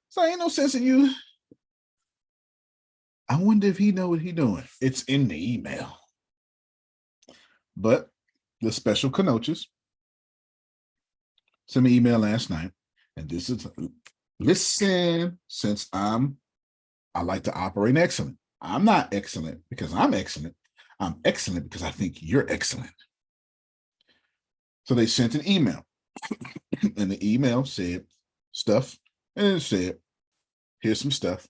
Speaker 6: So ain't no sense in you. I wonder if he know what he doing. It's in the email. But the special connotations sent me an email last night. And this is, listen, since I like to operate excellent. I'm not excellent because I'm excellent. I'm excellent because I think you're excellent. So they sent an email. And the email said stuff. And it said, here's some stuff.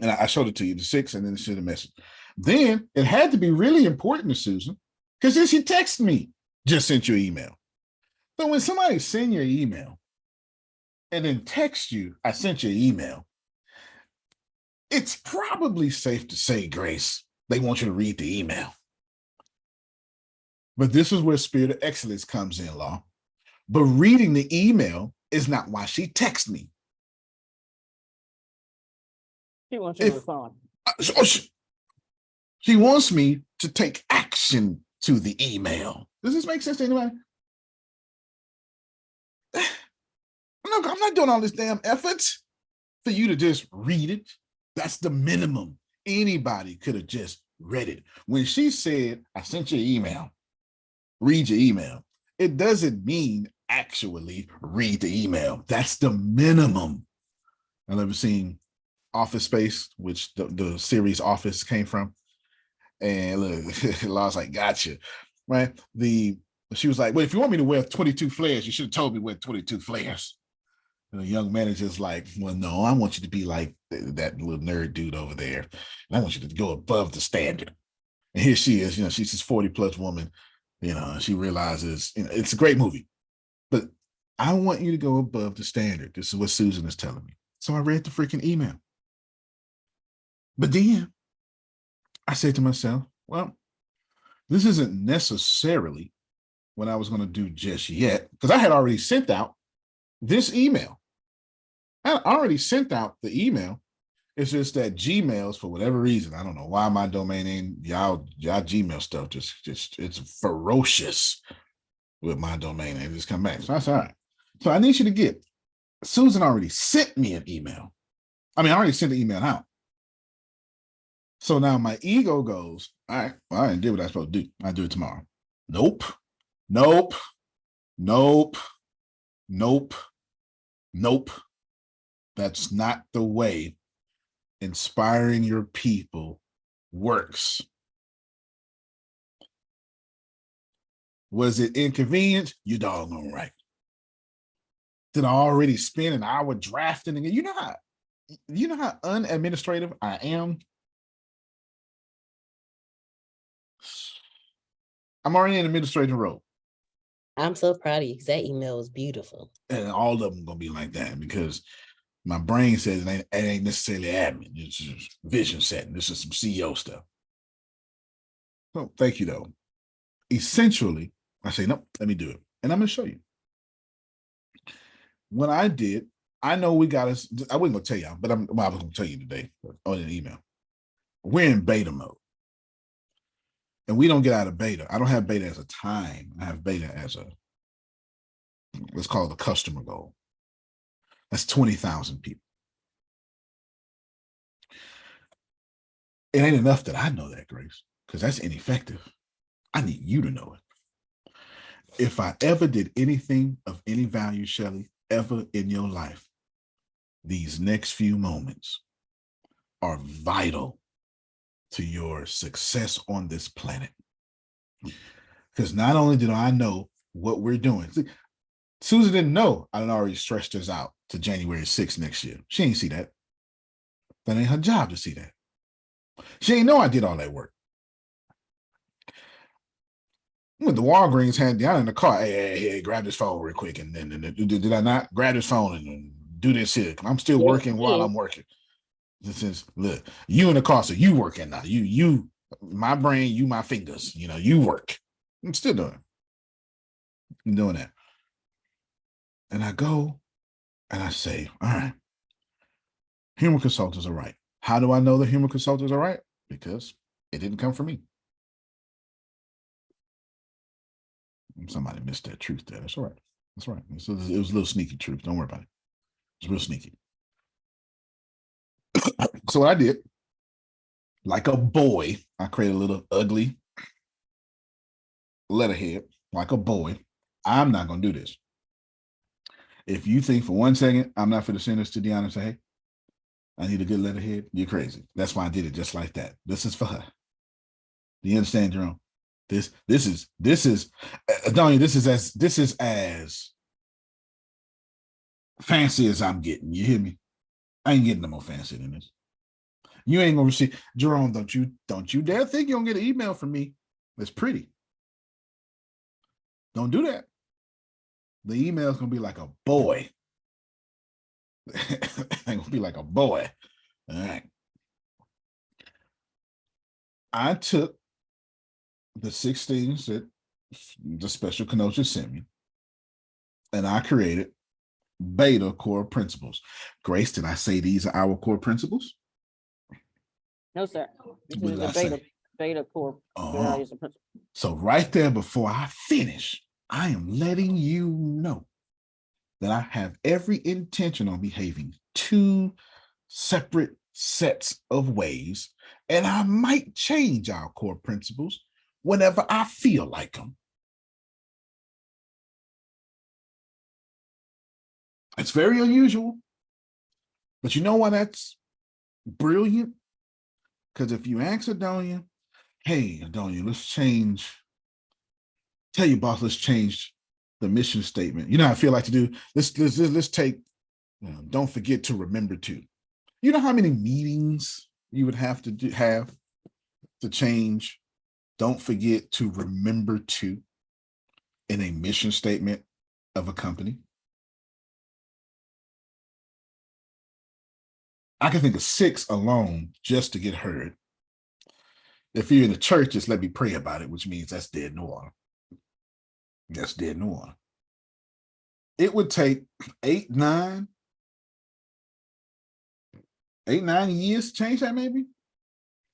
Speaker 6: And I showed it to you, the 6, and then it sent a message. Then it had to be really important to Susan because then she texted me, just sent you an email. So when somebody send you an email and then text you, I sent you an email, it's probably safe to say, Grace, they want you to read the email. But this is where spirit of excellence comes in, Law. But reading the email is not why she texted me.
Speaker 1: She wants you to respond.
Speaker 6: She wants me to take action to the email. Does this make sense to anybody? Look, I'm not doing all this damn effort for you to just read it. That's the minimum. Anybody could have just read it. When she said, I sent you an email, read your email, it doesn't mean actually read the email. That's the minimum. I've never seen Office Space, which the series Office came from. And look, Law's like, gotcha. Right? She was like, well, if you want me to wear 22 flares, you should have told me wear 22 flares. And the young manager's like, well, no, I want you to be like that little nerd dude over there. And I want you to go above the standard. And here she is, she's this 40+ woman, she realizes, it's a great movie, but I want you to go above the standard. This is what Susan is telling me. So I read the freaking email. But then I said to myself, well, this isn't necessarily what I was going to do just yet, because I had already sent out this email. I already sent out the email. It's just that Gmails, for whatever reason, I don't know why my domain name, y'all Gmail stuff just it's ferocious with my domain name. Just come back. So that's all right. So I need you to get, Susan already sent me an email. I already sent the email out. So now my ego goes, all right, well, I didn't do what I'm supposed to do. I'll do it tomorrow. Nope. That's not the way inspiring your people works. Was it inconvenient? You doggone right. Did I already spend an hour drafting? And you know how unadministrative I am? I'm already in administrative role.
Speaker 2: I'm so proud of you because that email was beautiful.
Speaker 6: And all of them gonna be like that because my brain says it ain't necessarily admin. It's just vision setting. This is some CEO stuff. So thank you though. Essentially, I say, nope, let me do it. And I'm gonna show you. When I did, I know we got us, I wasn't gonna tell y'all, but I was gonna tell you today on an email. We're in beta mode. And we don't get out of beta. I don't have beta as a time. I have beta as a, let's call it a customer goal. That's 20,000 people. It ain't enough that I know that, Grace, because that's ineffective. I need you to know it. If I ever did anything of any value, Shelley, ever in your life, these next few moments are vital to your success on this planet. Because not only did I know what we're doing, see, Susan didn't know I had already stretched us out to January 6th next year. She ain't see that. That ain't her job to see that. She ain't know I did all that work. When the Walgreens had down in the car, hey, grab this phone real quick. And then did I not grab this phone and do this here? I'm still working while I'm working. This is, look, you in the car, so you working now. You, my brain, you, my fingers, you work. I'm still doing it. I'm doing that. And I go and I say, all right, human consultants are right. How do I know the human consultants are right? Because it didn't come from me. Somebody missed that truth there. That's all right. That's right. It was a little sneaky truth. Don't worry about it. It's real sneaky. So what I did, like a boy, I created a little ugly letterhead, like a boy. I'm not going to do this. If you think for 1 second, I'm not going to send this to Deanna and say, hey, I need a good letterhead, you're crazy. That's why I did it just like that. This is for her. Do you understand, Jerome? This is Adonia, this is as fancy as I'm getting. You hear me? I ain't getting no more fancy than this. You ain't gonna receive, Jerome, don't you dare think you're gonna get an email from me that's pretty. Don't do that. The email is gonna be like a boy. It's gonna be like a boy. All right. I took the 6 things that the special Kenosha sent me, and I created beta core principles. Grace, did I say these are our core principles?
Speaker 1: No, sir. This
Speaker 6: What
Speaker 1: is
Speaker 6: did I
Speaker 1: the
Speaker 6: say?
Speaker 1: beta core.
Speaker 6: Oh. So right there before I finish, I am letting you know that I have every intention on behaving 2 separate sets of ways, and I might change our core principles whenever I feel like them. It's very unusual, but you know why that's brilliant? Because if you ask Adonia, hey, Adonia, let's change, tell your boss, let's change the mission statement. You know how I feel like to do? Let's take, don't forget to remember to. You know how many meetings you would have to change, don't forget to remember to in a mission statement of a company? I can think of 6 alone just to get heard. If you're in the church, just let me pray about it, which means that's dead in the water. That's dead in the water. It would take 8-9 years to change that, maybe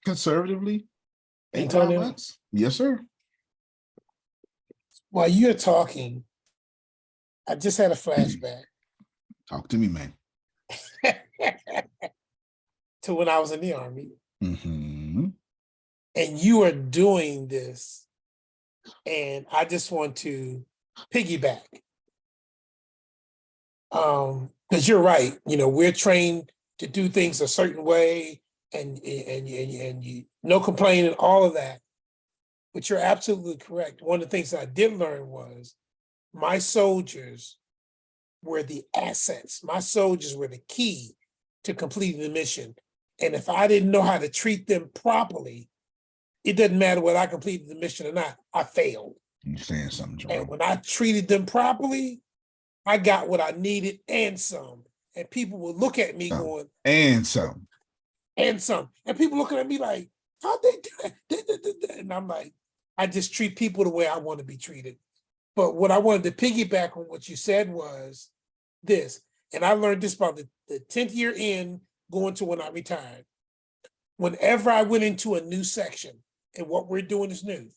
Speaker 6: conservatively. 8-9 months. Yes, sir.
Speaker 7: While you're talking, I just had a flashback.
Speaker 6: Talk to me, man.
Speaker 7: To when I was in the Army.
Speaker 6: Mm-hmm.
Speaker 7: And you are doing this. And I just want to piggyback. Because you're right. We're trained to do things a certain way and you no complaining, all of that. But you're absolutely correct. One of the things that I did learn was my soldiers were the assets. My soldiers were the key to completing the mission. And if I didn't know how to treat them properly, it doesn't matter whether I completed the mission or not, I failed.
Speaker 6: You saying something,
Speaker 7: And
Speaker 6: Jerome?
Speaker 7: when I treated them properly, I got what I needed and some. And people would look at me going,
Speaker 6: And some.
Speaker 7: and some. And people looking at me like, how'd they do that? And I'm like, I just treat people the way I want to be treated. But what I wanted to piggyback on what you said was this, and I learned this about the 10th year in going to when I retired. Whenever I went into a new section and what we're doing is new,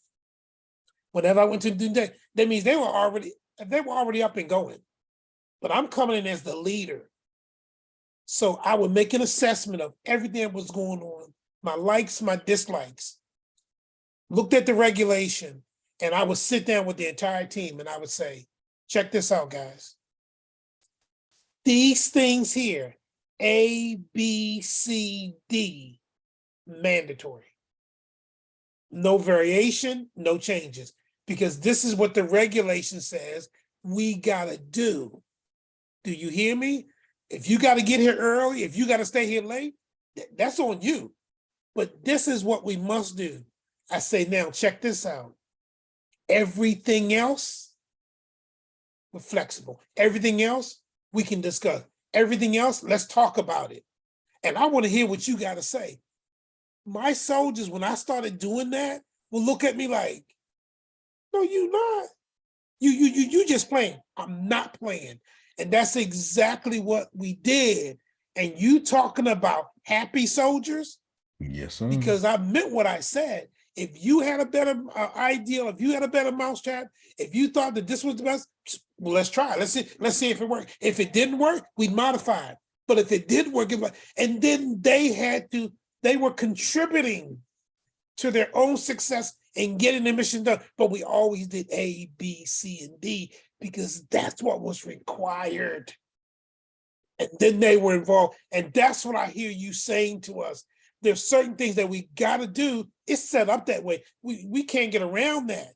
Speaker 7: whenever I went to do that means they were already up and going. But I'm coming in as the leader. So I would make an assessment of everything that was going on, my likes, my dislikes, looked at the regulation, and I would sit down with the entire team and I would say, check this out, guys. These things here, A, B, C, D, mandatory. No variation, no changes, because this is what the regulation says we gotta do. Do you hear me? If you gotta get here early, if you gotta stay here late, that's on you. But this is what we must do. I say, now check this out. Everything else, we're flexible. Everything else, we can discuss. Everything else, let's talk about it. And I want to hear what you got to say. My soldiers, when I started doing that, will look at me like, no, you not. You just playing. I'm not playing. And that's exactly what we did. And you talking about happy soldiers?
Speaker 6: Yes, sir.
Speaker 7: Because I meant what I said. If you had a better ideal, if you had a better mousetrap, if you thought that this was the best, well, let's try it. Let's see if it worked. If it didn't work, we'd modify it. But if it did work, and then they were contributing to their own success and getting the mission done. But we always did A, B, C, and D because that's what was required. And then they were involved. And that's what I hear you saying to us. There's certain things that we got to do. It's set up that way. We can't get around that.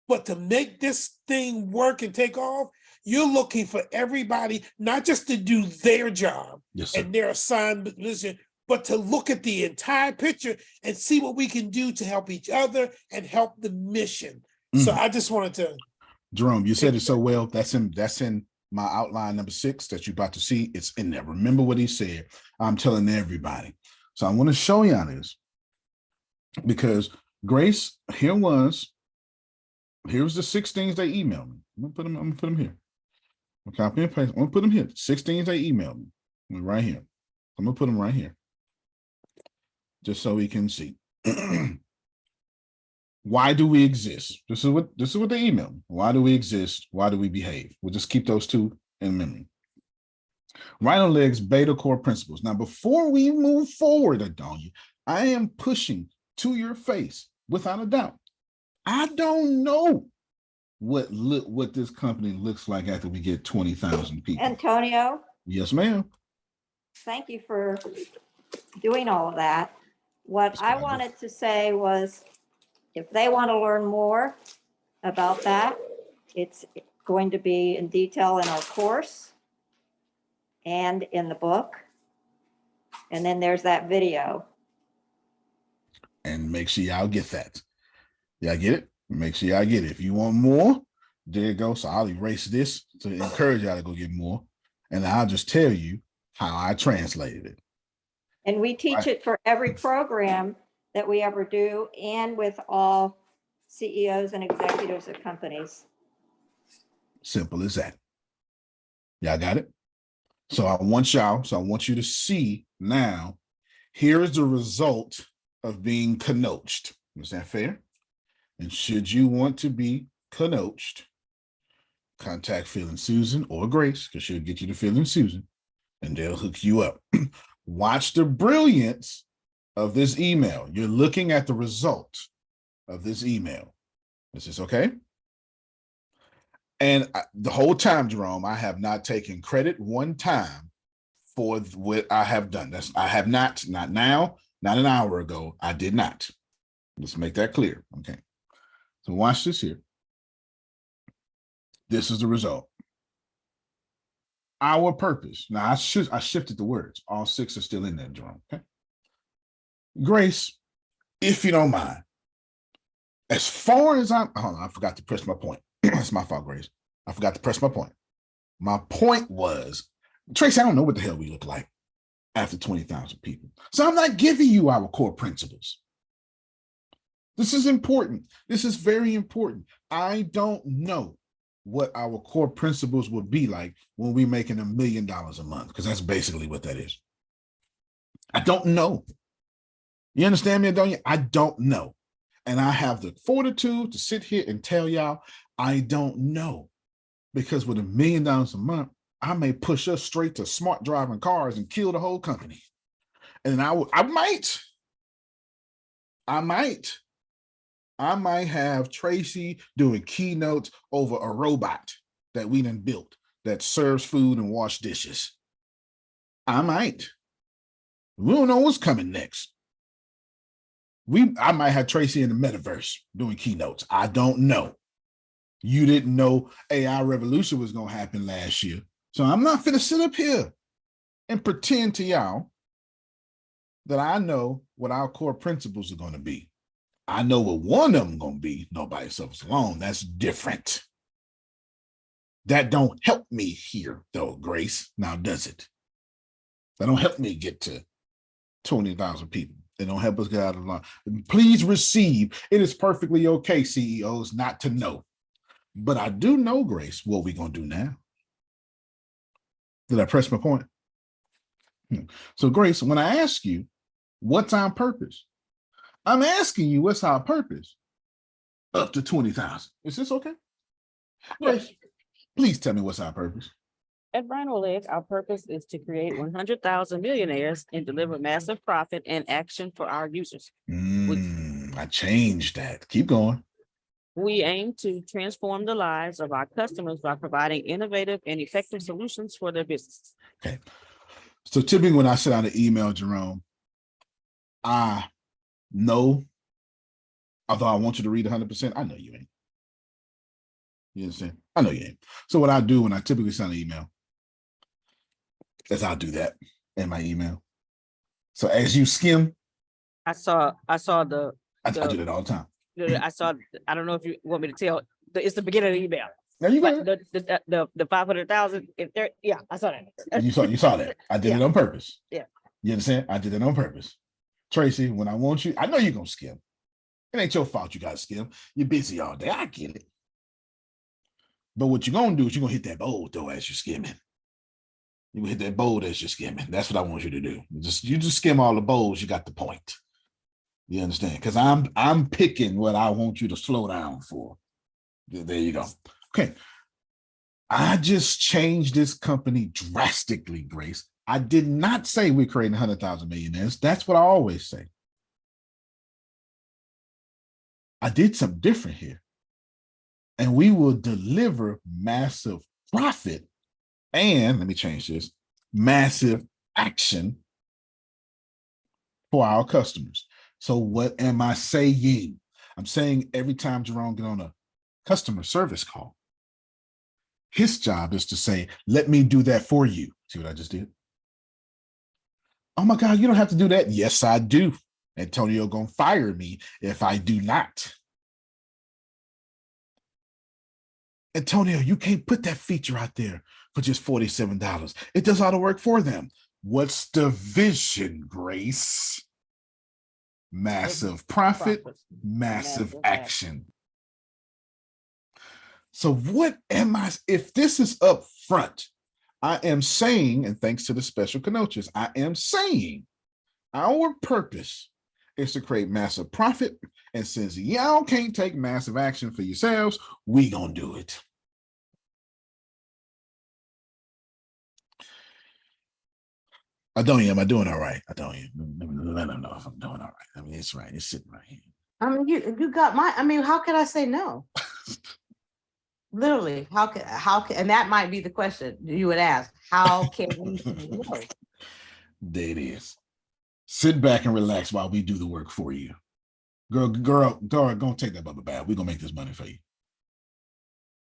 Speaker 7: But to make this thing work and take off, you're looking for everybody, not just to do their job and their assigned position, but to look at the entire picture and see what we can do to help each other and help the mission. So I just wanted to.
Speaker 6: Jerome, you said it so well. That's in my outline number 6 that you're about to see. It's in there. Remember what he said. I'm telling everybody. So I want to show y'all this because Grace, here was the 6 things they emailed me. I'm gonna put them here. Okay, copy and paste. I'm gonna put them here. 6 things they emailed me right here. I'm gonna put them right here, just so we can see. Why do we exist? This is what they emailed me. Why do we exist? Why do we behave? We'll just keep those 2 in memory. RhinoLeg's beta core principles. Now, before we move forward, Adonia, I am pushing to your face without a doubt. I don't know what this company looks like after we get 20,000 people.
Speaker 9: Antonio,
Speaker 6: Yes, ma'am.
Speaker 9: thank you for doing all of that. What I wanted to say was, if they want to learn more about that, it's going to be in detail in our course and in the book. And then there's that video.
Speaker 6: And make sure y'all get that. Y'all get it? Make sure y'all get it. If you want more, there you go. So I'll erase this to encourage y'all to go get more. And I'll just tell you how I translated it.
Speaker 9: And we teach it for every program that we ever do and with all CEOs and executives of companies.
Speaker 6: Simple as that. Y'all got it? So I want you to see now, here is the result of being coached. Is that fair? And should you want to be coached, contact Phil and Susan or Grace, because she'll get you to Phil and Susan, and they'll hook you up. Watch the brilliance of this email. You're looking at the result of this email. Is this okay? And the whole time, Jerome, I have not taken credit one time for what I have done. I have not now, not an hour ago. I did not. Let's make that clear. Okay. So watch this here. This is the result. Our purpose. Now I shifted the words. All 6 are still in there, Jerome. Okay. Grace, if you don't mind, as far as hold on, I forgot to press my point. That's my fault, Grace. I forgot to press my point. My point was, Tracy, I don't know what the hell we look like after 20,000 people. So I'm not giving you our core principles. This is important. This is very important. I don't know what our core principles would be like when we're making $1 million a month, because that's basically what that is. I don't know. You understand me, don't you? I don't know. And I have the fortitude to sit here and tell y'all, I don't know. Because with $1 million a month, I may push us straight to smart driving cars and kill the whole company. And I might have Tracy doing keynotes over a robot that we done built that serves food and wash dishes. I might. We don't know what's coming next. I might have Tracy in the metaverse doing keynotes. I don't know. You didn't know AI revolution was going to happen last year. So I'm not going to sit up here and pretend to y'all that I know what our core principles are going to be. I know what one of them going to be. Nobody suffers alone. That's different. That don't help me here, though, Grace. Now, does it? That don't help me get to 20,000 people. They don't help us get out of line. Please receive. It is perfectly okay, CEOs, not to know. But I do know, Grace, what we're going to do now. Did I press my point? So, Grace, when I ask you, what's our purpose? I'm asking you, what's our purpose? Up to 20,000. Is this okay? Grace, please tell me what's our purpose.
Speaker 1: At RhinoLeg's, our purpose is to create 100,000 millionaires and deliver massive profit and action for our users.
Speaker 6: I changed that. Keep going.
Speaker 1: We aim to transform the lives of our customers by providing innovative and effective solutions for their businesses.
Speaker 6: Okay. So typically when I send out an email, Jerome, I know, although I want you to read 100%, I know you ain't. You understand? I know you ain't. So what I do when I typically send an email is I'll do that in my email. So as you skim,
Speaker 1: I saw
Speaker 6: I do that all the time.
Speaker 1: I don't know if you want me to tell, it's the beginning of the email.
Speaker 6: Now you got
Speaker 1: But the 500,000, if there, yeah, I saw that.
Speaker 6: You saw that. I did it on purpose.
Speaker 1: Yeah.
Speaker 6: You understand? I did it on purpose. Tracy, when I want you, I know you're gonna skim. It ain't your fault you gotta skim. You're busy all day. I get it. But what you're gonna do is you're gonna hit that bold though as you're skimming. You hit that bold as you're skimming. That's what I want you to do. You just skim all the bolds, you got the point. You understand? Because I'm picking what I want you to slow down for. There you go. Okay. I just changed this company drastically, Grace. I did not say we're creating 100,000 millionaires. That's what I always say. I did something different here. And we will deliver massive profit and, let me change this, massive action for our customers. So what am I saying? I'm saying every time Jerome get on a customer service call, his job is to say, let me do that for you. See what I just did? Oh my God, you don't have to do that. Yes, I do. Antonio gonna fire me if I do not. Antonio, you can't put that feature out there for just $47. It does all the work for them. What's the vision, Grace? Massive profit, massive action. So what am I, if this is up front, I am saying, and thanks to the special connotes, I am saying our purpose is to create massive profit. And since y'all can't take massive action for yourselves, we gonna do it. Am I doing all right? Let them know if I'm doing all right. I mean, it's right. It's sitting right here.
Speaker 4: I mean, you got how could I say no? Literally, how can, and that might be the question you would ask. How can we say no?
Speaker 6: There it is. Sit back and relax while we do the work for you. Girl, go take that bubble bath. We're gonna make this money for you.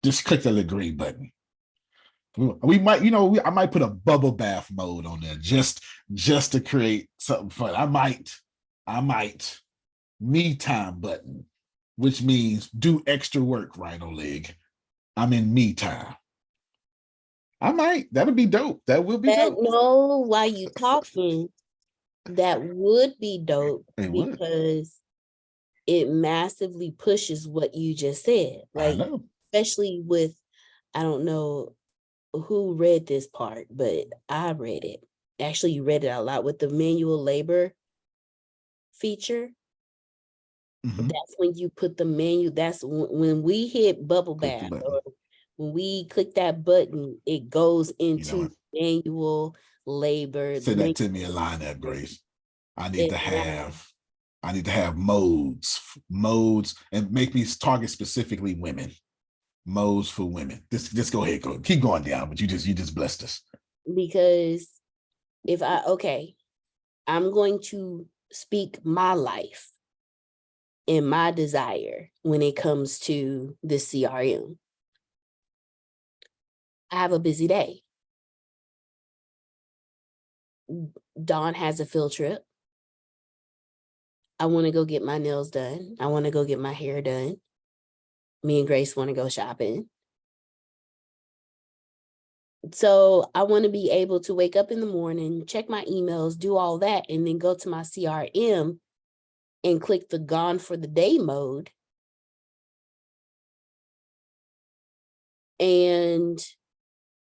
Speaker 6: Just click the little green button. We might, I might put a bubble bath mode on there just to create something fun. I might me time button. which means do extra work, RhinoLeg. I'm in me time. I might. That'll be dope. That will be dope.
Speaker 2: No, while you talking, that would be dope
Speaker 6: It would.
Speaker 2: because it massively pushes what you just said.
Speaker 6: I
Speaker 2: Like,
Speaker 6: know.
Speaker 2: especially with, I don't know who read this part, but I read it. Actually, you read it out loud with the manual labor feature.
Speaker 6: Mhm.
Speaker 2: That's when you put the menu. That's when we hit bubble
Speaker 6: Click the
Speaker 2: bath,
Speaker 6: button.
Speaker 2: or when we click that button, it goes
Speaker 6: You know
Speaker 2: into
Speaker 6: what?
Speaker 2: manual labor.
Speaker 6: Say that to me a line up, Grace. I need to have modes, and make me target specifically women. Modes for women. Just go ahead, keep going down. But you just blessed us.
Speaker 2: Because I'm going to speak my life and my desire when it comes to this CRM. I have a busy day. Dawn has a field trip. I want to go get my nails done. I want to go get my hair done. Me and Grace want to go shopping. So I want to be able to wake up in the morning, check my emails, do all that, and then go to my CRM and click the gone for the day mode. And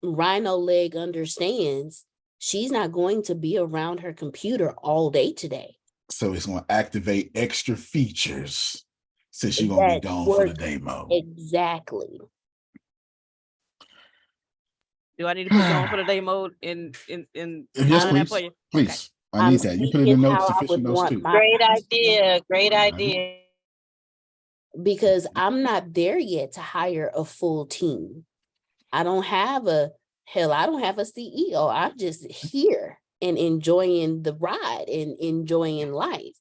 Speaker 2: RhinoLeg understands she's not going to be around her computer all day today.
Speaker 6: So it's going to activate extra features since you're going to be gone for the day mode.
Speaker 2: Exactly.
Speaker 1: Do I need to put you on for the day mode in
Speaker 6: Yes,
Speaker 1: doing that for
Speaker 6: please.
Speaker 1: you?
Speaker 6: Please.
Speaker 1: Okay.
Speaker 6: I need that. You put it in the notes, official notes too.
Speaker 8: Great idea. Great idea.
Speaker 2: Because I'm not there yet to hire a full team. I don't have a CEO. I'm just here and enjoying the ride and enjoying life.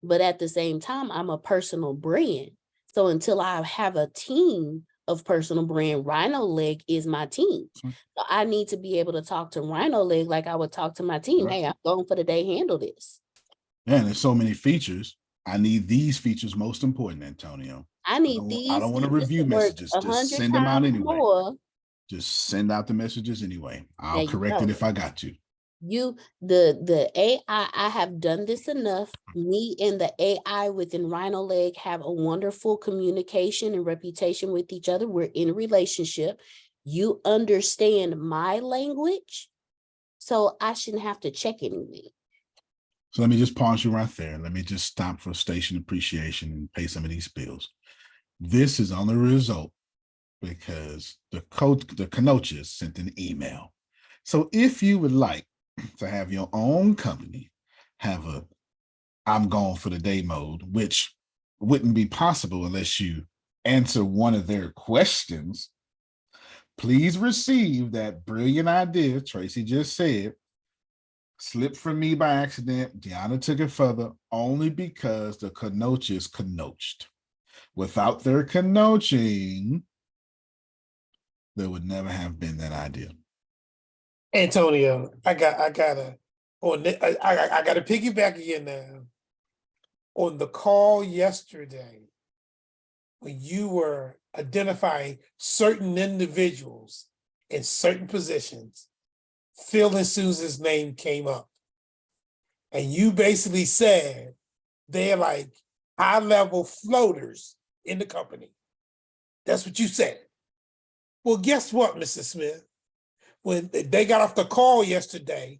Speaker 2: But at the same time, I'm a personal brand. So until I have a team of personal brand, RhinoLeg is my team. So I need to be able to talk to RhinoLeg like I would talk to my team. Hey, I'm going for the day, handle this.
Speaker 6: Yeah, and there's so many features. I need these features most important, Antonio.
Speaker 2: I need these.
Speaker 6: I don't want to review messages. Just send them out anyway. Just send out the messages anyway. I'll correct it if I got to.
Speaker 2: The AI, I have done this enough. Me and the AI within RhinoLeg have a wonderful communication and reputation with each other. We're in a relationship. You understand my language, so I shouldn't have to check anything.
Speaker 6: So let me just pause you right there. Let me just stop for station appreciation and pay some of these bills. This is only a result because the Kanochas sent an email. So if you would like to have your own company have a I'm gone for the day mode, which wouldn't be possible unless you answer one of their questions, please receive that brilliant idea Tracy just said. Slipped from me by accident. Deanna took it further only because the Kanochas conoched. Without their canoching, there would never have been that idea.
Speaker 7: Antonio, I gotta piggyback again now. On the call yesterday, when you were identifying certain individuals in certain positions, Phil and Susan's name came up. And you basically said they're like high-level floaters in the company. That's what you said. Well, guess what, Mr. Smith? When they got off the call yesterday,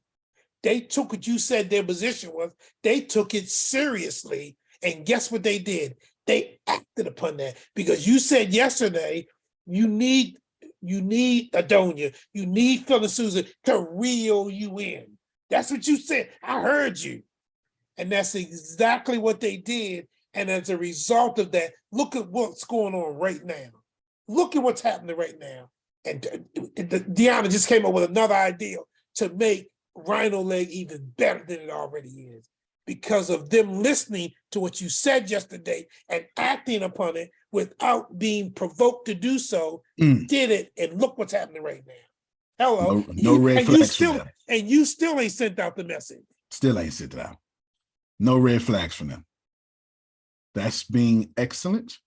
Speaker 7: they took what you said their position was, they took it seriously. And guess what they did? They acted upon that because you said yesterday, you need Adonia, you need Phil and Susan to reel you in. That's what you said. I heard you. And that's exactly what they did. And as a result of that, look at what's going on right now. Look at what's happening right now. And Deanna just came up with another idea to make RhinoLeg even better than it already is because of them listening to what you said yesterday and acting upon it without being provoked to do so, did it, and look what's happening right now. Hello.
Speaker 6: No red flags for them.
Speaker 7: And you still ain't sent out the message.
Speaker 6: Still ain't sent it out. No red flags for them. That's being excellent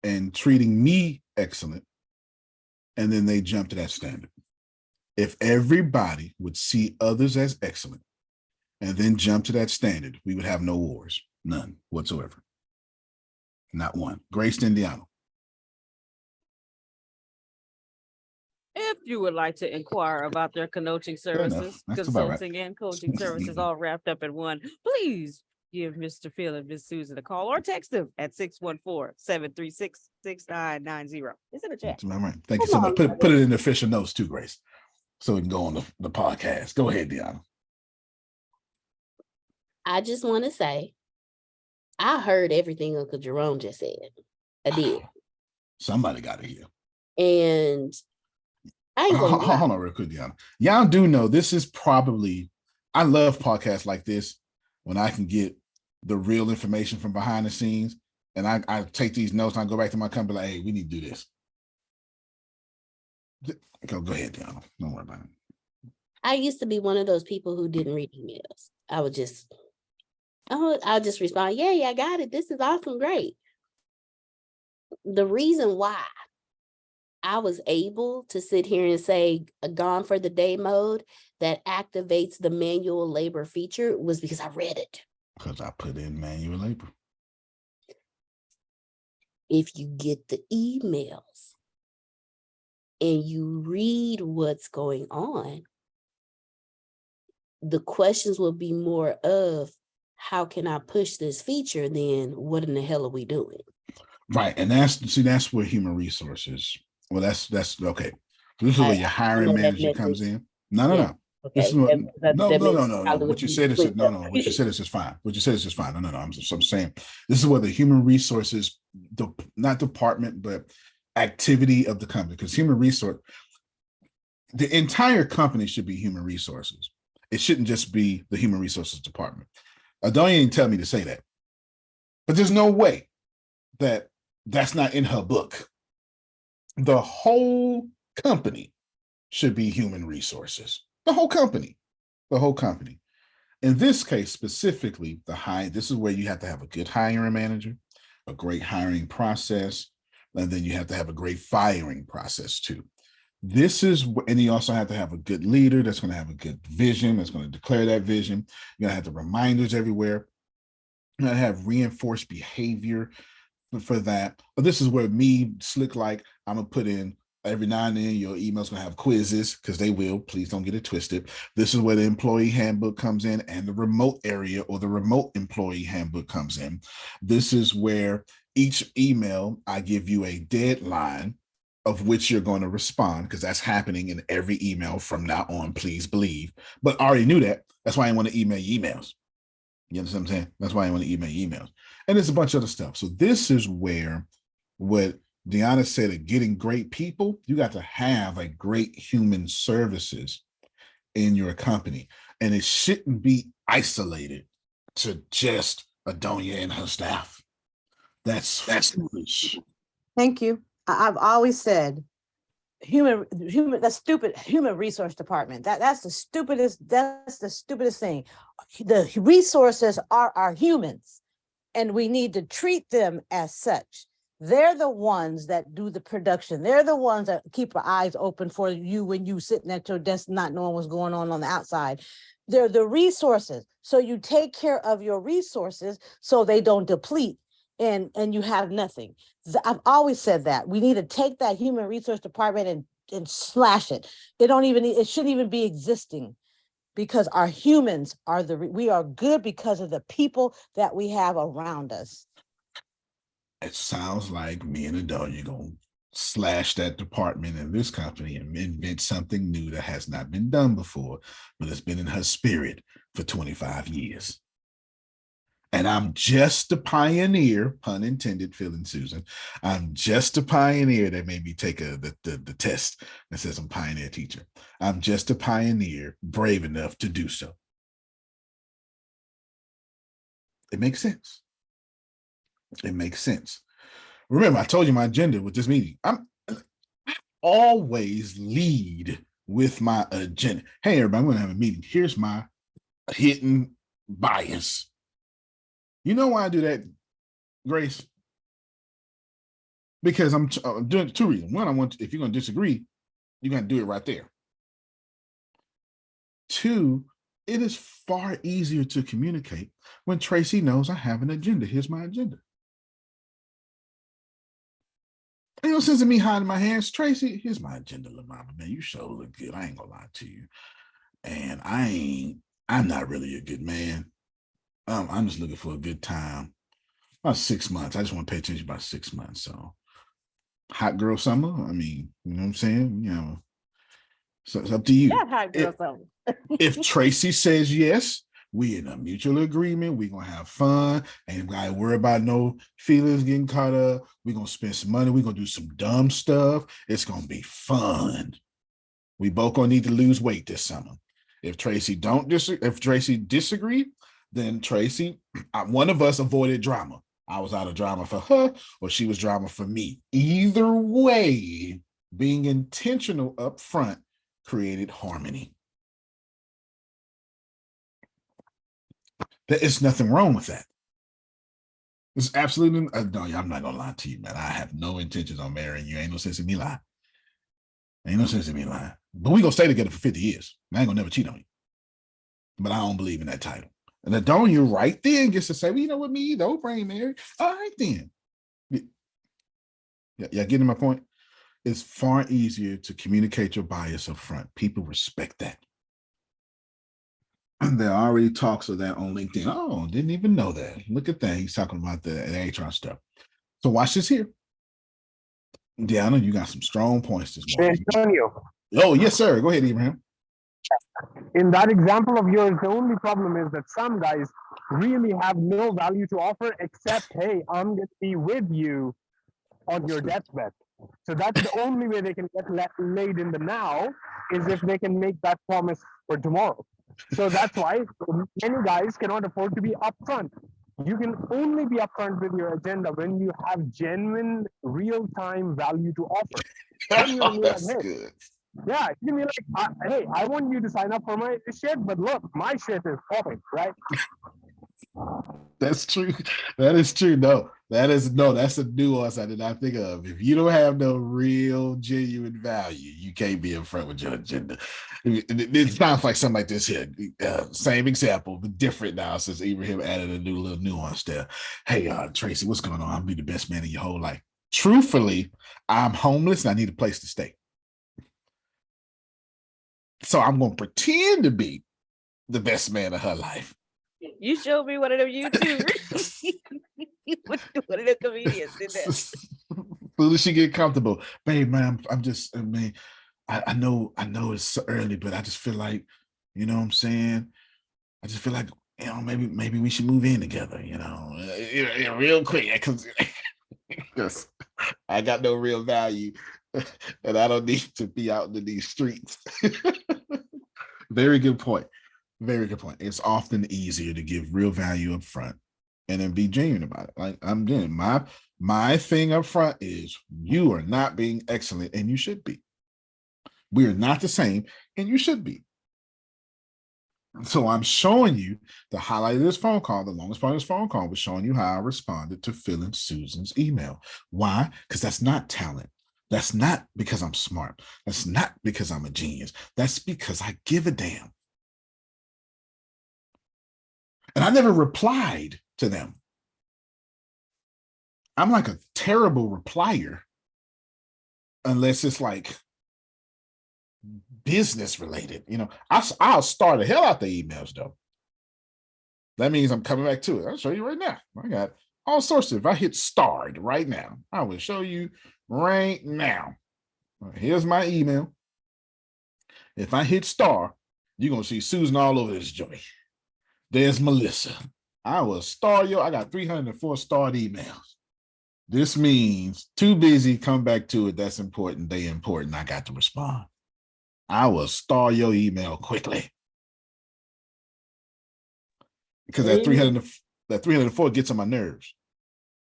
Speaker 6: and treating me excellent. And then they jump to that standard. If everybody would see others as excellent and then jump to that standard, we would have no wars, none whatsoever. Not one. Grace to Indiana.
Speaker 1: If you would like to inquire about their coaching
Speaker 6: enough.
Speaker 1: services,
Speaker 6: That's about right.
Speaker 1: consulting and coaching services all wrapped up in one, please give Mr. Phil and Miss Susan a call or text them at 614-736-6990. It's in the chat.
Speaker 6: That's about right. Thank you so much. Put it in the official notes too, Grace, so we can go on the podcast. Go ahead, Deanna.
Speaker 2: I just want to say, I heard everything Uncle Jerome just said. I did.
Speaker 6: Somebody got to hear.
Speaker 2: And I ain't gonna lie.
Speaker 6: Hold on real quick, Deanna. Y'all do know this is probably, I love podcasts like this when I can get the real information from behind the scenes. And I take these notes and I go back to my company like, hey, we need to do this. Go ahead, Deanna. Don't worry about it.
Speaker 2: I used to be one of those people who didn't read emails. I'll just respond, yeah, I got it. This is awesome, great. The reason why I was able to sit here and say gone for the day mode that activates the manual labor feature was because I read it.
Speaker 6: Because I put in manual labor.
Speaker 2: If you get the emails and you read what's going on, the questions will be more of how can I push this feature than what in the hell are we doing?
Speaker 6: Right. And that's where human resources. Well, that's okay. So this is where your hiring manager comes in. No.
Speaker 2: Okay.
Speaker 6: This is what, no.
Speaker 2: probably
Speaker 6: What you said is no. What you said is just fine. What you said is just fine. No. I'm saying this is where the human resources, not department, but activity of the company. Because human resource, the entire company should be human resources. It shouldn't just be the human resources department. Don't even tell me to say that. But there's no way that that's not in her book. The whole company should be human resources. The whole company. In this case, specifically, this is where you have to have a good hiring manager, a great hiring process, and then you have to have a great firing process too. And you also have to have a good leader that's going to have a good vision, that's going to declare that vision. You're going to have the reminders everywhere. You're going to have reinforced behavior for that. But this is where me, slick like, I'm going to put in every now and then your email's going to have quizzes, because they will. Please don't get it twisted. This is where the employee handbook comes in, and the remote area or the remote employee handbook comes in. This is where each email, I give you a deadline of which you're going to respond, because that's happening in every email from now on, please believe. But I already knew that. That's why I want to email you emails. You understand what I'm saying? That's why I want to email you emails. And there's a bunch of other stuff. So this is where what Deanna said, of getting great people, you got to have a great human services in your company. And it shouldn't be isolated to just Adonia and her staff. That's foolish.
Speaker 4: Thank you. I've always said that's stupid human resource department. That's the stupidest thing. The resources are our humans, and we need to treat them as such. They're the ones that do the production. They're the ones that keep our eyes open for you when you sitting at your desk not knowing what's going on the outside. They're the resources. So you take care of your resources so they don't deplete and you have nothing. I've always said that we need to take that human resource department and slash it. It shouldn't even be existing, because our humans we are good because of the people that we have around us.
Speaker 6: It sounds like me and Adonia going to slash that department in this company and invent something new that has not been done before, but it's been in her spirit for 25 years. And I'm just a pioneer, pun intended, Phil and Susan. I'm just a pioneer. That made me take the test that says I'm pioneer teacher. I'm just a pioneer, brave enough to do so. It makes sense. It makes sense. Remember, I told you my agenda with this meeting. I always lead with my agenda. Hey, everybody, I'm going to have a meeting. Here's my hidden bias. You know why I do that, Grace? Because I'm doing 2 reasons. One, I want, if you're going to disagree, you're going to do it right there. 2, it is far easier to communicate when Tracy knows I have an agenda. Here's my agenda. Ain't no sense in me hiding my hands. Tracy, here's my agenda, little mama. Man, you sure look good. I ain't gonna lie to you. And I'm not really a good man. I'm just looking for a good time. About 6 months. I just want to pay attention about 6 months. So hot girl summer. I mean, you know what I'm saying? You know, so it's up to you.
Speaker 1: Yeah, hot girl summer.
Speaker 6: If Tracy says yes, we in a mutual agreement. We're gonna have fun. Ain't gotta worry about no feelings getting caught up. We're gonna spend some money. We're gonna do some dumb stuff. It's gonna be fun. We both gonna need to lose weight this summer. If Tracy disagree, then Tracy, one of us avoided drama. I was out of drama for her, or she was drama for me. Either way, being intentional up front created harmony. There is nothing wrong with that. There's absolutely no, I'm not gonna lie to you, man. I have no intentions on marrying you. Ain't no sense in me lying. Ain't no sense in me lying. But we gonna stay together for 50 years. I ain't gonna never cheat on you. But I don't believe in that title. And Adonia right then gets to say, well, you know what, me either. Oprah ain't married. All right then. Yeah, getting my point? It's far easier to communicate your bias up front. People respect that. And there are already talks of that on LinkedIn. Oh, didn't even know that. Look at that. He's talking about the HR stuff. So watch this here. Deanna, you got some strong points this morning.
Speaker 10: Antonio,
Speaker 6: Oh, yes, sir. Go ahead, Ibrahim.
Speaker 10: in that example of yours, the only problem is that some guys really have no value to offer except, hey, I'm going to be with you on your deathbed. So that's the only way they can get laid in the now, is if they can make that promise for tomorrow. So that's why many guys cannot afford to be upfront. You can only be upfront with your agenda when you have genuine, real-time value to offer. Then you'll be like,
Speaker 6: That's
Speaker 10: hey,
Speaker 6: good.
Speaker 10: yeah, you can be like, hey, I want you to sign up for my shit, but look, my shit is popping, right?
Speaker 6: That's true. That is true. No, that's a nuance I did not think of. If you don't have no real, genuine value, you can't be upfront with your agenda. It sounds like something like this here. Same example, but different now, since Ibrahim added a new little nuance there. Hey, Tracy, what's going on? I'll be the best man in your whole life. Truthfully, I'm homeless and I need a place to stay. So I'm going to pretend to be the best man of her life.
Speaker 1: You showed me one of them YouTubers. One of the comedians did that.
Speaker 6: As soon as she get comfortable, babe, man, I know it's so early, but I just feel like, you know what I'm saying? I just feel like, you know, maybe we should move in together, you know, real quick, because I got no real value and I don't need to be out in these streets. Very good point. Very good point. It's often easier to give real value up front and then be genuine about it. Like I'm doing my thing up front is you are not being excellent and you should be. We are not the same and you should be. So I'm showing you the highlight of this phone call. The longest part of this phone call was showing you how I responded to Phil and Susan's email. Why? Because that's not talent. That's not because I'm smart. That's not because I'm a genius. That's because I give a damn. And I never replied to them. I'm like a terrible replier unless it's like business related. You know, I'll star the hell out the emails though. That means I'm coming back to it. I'll show you right now. I got all sorts of, if I hit starred right now, I will show you right now. Here's my email. If I hit star, you're going to see Susan all over this joint. There's Melissa. I will star I got 304 starred emails. This means too busy, come back to it. That's important. They important. I got to respond. I will star your email quickly. Because that 304 gets on my nerves.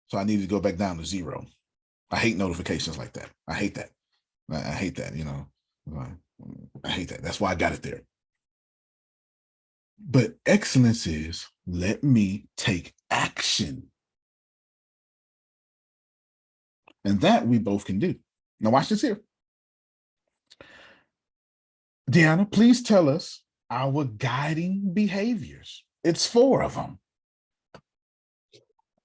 Speaker 6: So I need to go back down to 0. I hate notifications like that. I hate that. I hate that, you know. I hate that. That's why I got it there. But excellence is, let me take action And that we both can do. Now watch this here. Deanna, please tell us our guiding behaviors. It's 4 of them.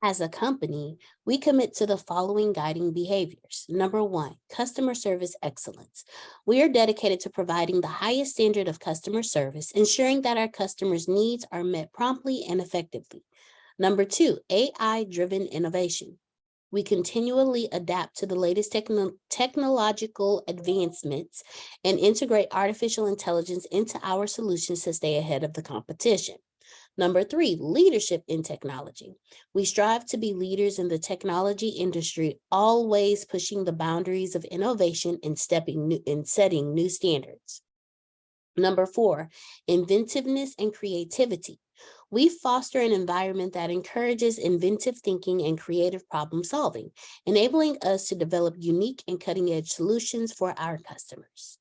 Speaker 2: As a company, we commit to the following guiding behaviors. Number 1, customer service excellence. We are dedicated to providing the highest standard of customer service, ensuring that our customers' needs are met promptly and effectively. Number 2, AI-driven innovation. We continually adapt to the latest technological advancements and integrate artificial intelligence into our solutions to stay ahead of the competition. Number 3, leadership in technology. We strive to be leaders in the technology industry, always pushing the boundaries of innovation and setting new standards. Number 4, inventiveness and creativity. We foster an environment that encourages inventive thinking and creative problem solving, enabling us to develop unique and cutting-edge solutions for our customers.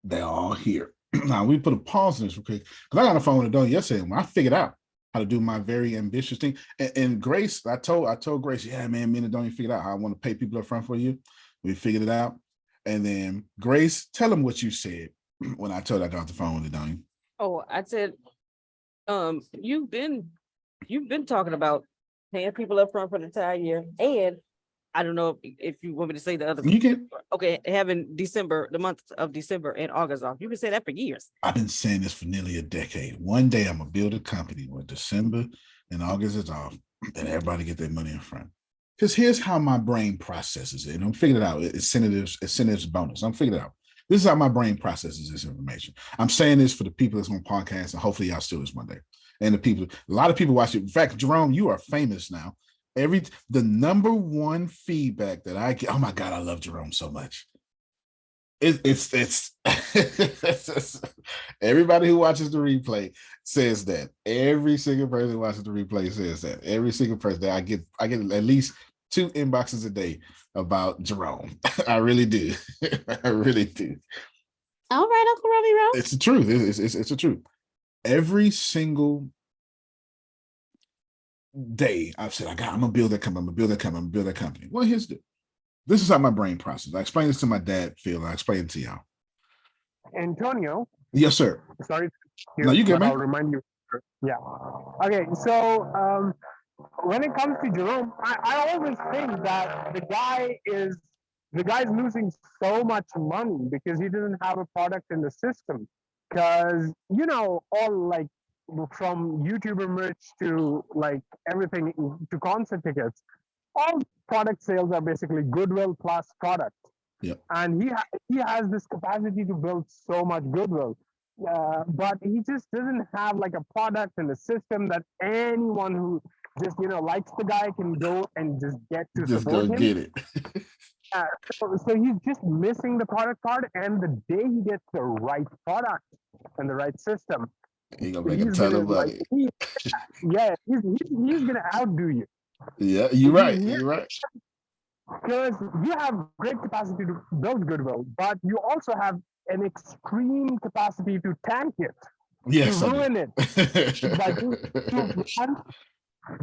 Speaker 6: They're all here. Now we put a pause in this real quick because I got on the phone with Adon yesterday when I figured out how to do my very ambitious thing. And Grace, I told Grace, yeah, man, me and Adon figured out how I want to pay people up front for you. We figured it out. And then Grace, tell them what you said when I told her I got off the phone with Adon.
Speaker 1: Oh, I said, you've been talking about paying people up front for the entire year, and I don't know if you want me to say the other.
Speaker 6: You can.
Speaker 1: Okay, having the month of December and August off. You can say that for years.
Speaker 6: I've been saying this for nearly a decade. One day I'm gonna build a company where December and August is off, and everybody get their money in front. Because here's how my brain processes it. And I'm figuring it out. Incentives bonus. I'm figuring it out. This is how my brain processes this information. I'm saying this for the people that's on podcasts, and hopefully y'all still this one day. And a lot of people watch it. In fact, Jerome, you are famous now. The number one feedback that I get, oh my God, I love Jerome so much. It's everybody who watches the replay says that. Every single person who watches the replay says that. Every single person that I get at least 2 inboxes a day about Jerome. I really do. I really do.
Speaker 2: All right, Uncle Robbie Rose.
Speaker 6: It's the truth. It's the truth. Every single day I've said, I'm gonna build that company, I'm gonna build that company. Well, this is how my brain processes. I explained this to my dad, Phil. I explained it to y'all.
Speaker 10: Antonio.
Speaker 6: Yes, sir.
Speaker 10: Sorry.
Speaker 6: No, you good, man.
Speaker 10: I'll remind you. Yeah. Okay. So when it comes to Jerome, I always think that the guy's losing so much money because he doesn't have a product in the system. Because all like from YouTuber merch to like everything to concert tickets, all product sales are basically goodwill plus product.
Speaker 6: Yep.
Speaker 10: And he has this capacity to build so much goodwill, but he just doesn't have like a product in the system that anyone who just likes the guy can go and just get to
Speaker 6: just
Speaker 10: support
Speaker 6: go
Speaker 10: him.
Speaker 6: Get it.
Speaker 10: So he's just missing the product part, and the day he gets the right product and the right system,
Speaker 6: he's gonna make a ton of money.
Speaker 10: He's gonna outdo you.
Speaker 6: Yeah, you're right. You're right.
Speaker 10: Because you have great capacity to build goodwill, but you also have an extreme capacity to tank it,
Speaker 6: yes,
Speaker 10: to ruin it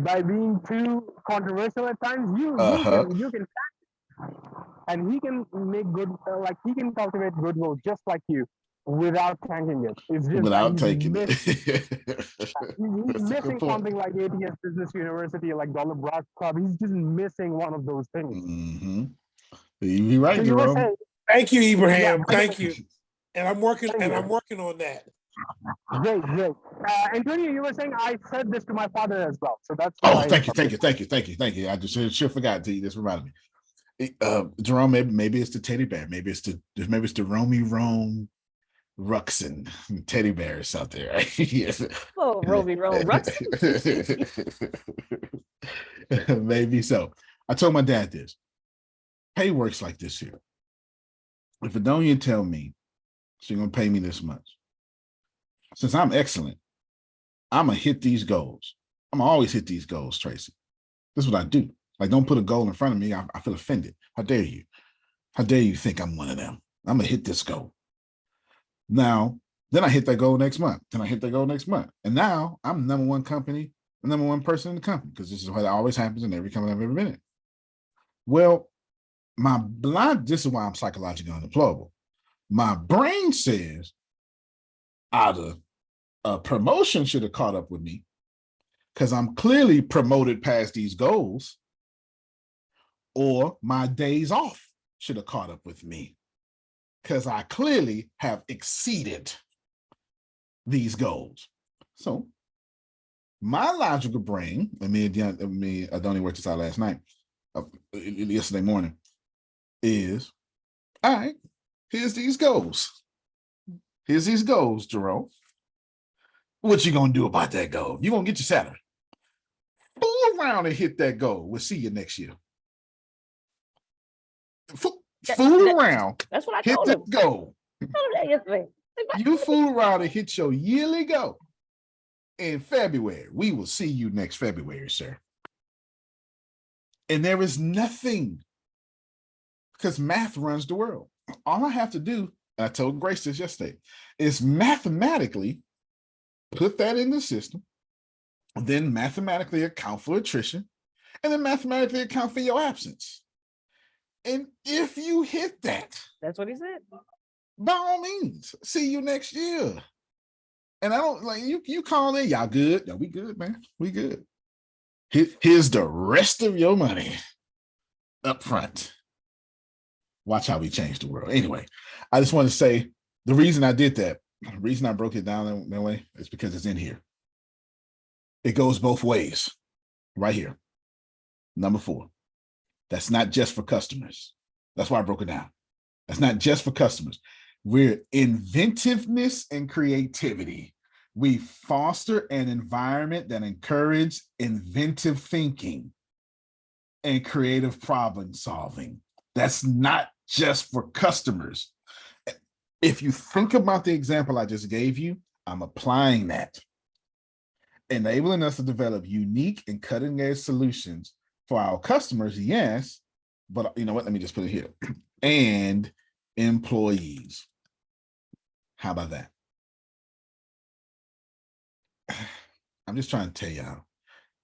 Speaker 10: by being too controversial at times. You can tank it, and he can make good, he can cultivate goodwill just like you without tanking it. It's just
Speaker 6: without taking it.
Speaker 10: He's missing something like ATS Business University, like Dollar Broad Club. He's just missing one of those things.
Speaker 6: Mm-hmm. You're right, Jerome.
Speaker 7: Thank you, Ibrahim. Thank you. And I'm working on that.
Speaker 10: Great. Antonio, you were saying I said this to my father as well. So that's
Speaker 6: thank you. I just should forgot to you. This reminded me. Jerome, maybe it's the teddy bear. Maybe it's the Romy Rome Ruxin teddy bears out there. Right? Yes.
Speaker 1: Oh, Romy Rome Ruxin.
Speaker 6: Maybe so. I told my dad this. Pay works like this here. If Adonia tell me she's gonna pay me this much, since I'm excellent, I'm gonna hit these goals. I'm gonna always hit these goals, Tracy. This is what I do. Like, don't put a goal in front of me. I feel offended. How dare you? How dare you think I'm one of them? I'm gonna hit this goal. Now, then I hit that goal next month. And now I'm number one company, the number one person in the company, because this is what always happens in every company I've ever been in. Well, my blind, this is why I'm psychologically unemployable. My brain says either a promotion should have caught up with me because I'm clearly promoted past these goals, or my days off should have caught up with me because I clearly have exceeded these goals. So my logical brain, I don't worked this out last night, yesterday morning, is, all right, here's these goals. Here's these goals, Jerome. What you gonna do about that goal? You gonna get your salary. Fool around and hit that goal. We'll see you next year. Fool around.
Speaker 1: That's what I
Speaker 6: hit
Speaker 1: told
Speaker 6: the
Speaker 1: him.
Speaker 6: goal.
Speaker 1: I told him that yesterday.
Speaker 6: You fool around and hit your yearly goal in February. We will see you next February, sir. And there is nothing, because math runs the world. All I have to do, and I told Grace this yesterday, is mathematically put that in the system, then mathematically account for attrition, and then mathematically account for your absence. And if you hit that,
Speaker 1: that's what he said.
Speaker 6: By all means, see you next year. And I don't like you call in, y'all good? Yeah, we good, man. We good. Here's the rest of your money up front. Watch how we change the world. Anyway, I just want to say the reason I did that, the reason I broke it down that way is because it's in here. It goes both ways right here. Number 4. That's not just for customers. That's why I broke it down. That's not just for customers. We're inventiveness and creativity. We foster an environment that encourages inventive thinking and creative problem solving. That's not just for customers. If you think about the example I just gave you, I'm applying that, enabling us to develop unique and cutting edge solutions for our customers. Yes, but you know what? Let me just put it here. And employees. How about that? I'm just trying to tell y'all,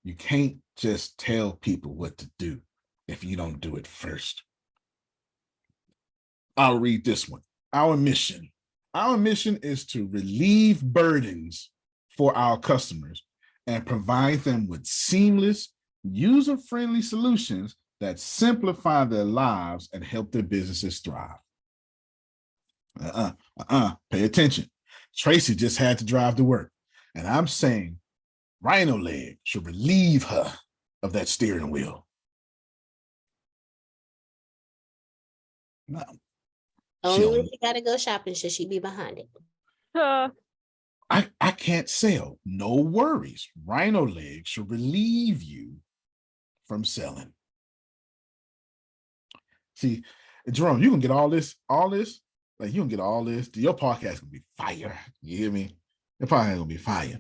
Speaker 6: you can't just tell people what to do if you don't do it first. I'll read this one. Our mission is to relieve burdens for our customers and provide them with seamless, user-friendly solutions that simplify their lives and help their businesses thrive. Pay attention. Tracy just had to drive to work, and I'm saying RhinoLeg should relieve her of that steering wheel. No.
Speaker 2: Only when she gotta go shopping should she be behind it.
Speaker 6: I can't sell. No worries. RhinoLeg should relieve you from selling. See, Jerome, you can get all this, like you can get all this. Your podcast gonna be fire. You hear me? Your podcast gonna be fire. You're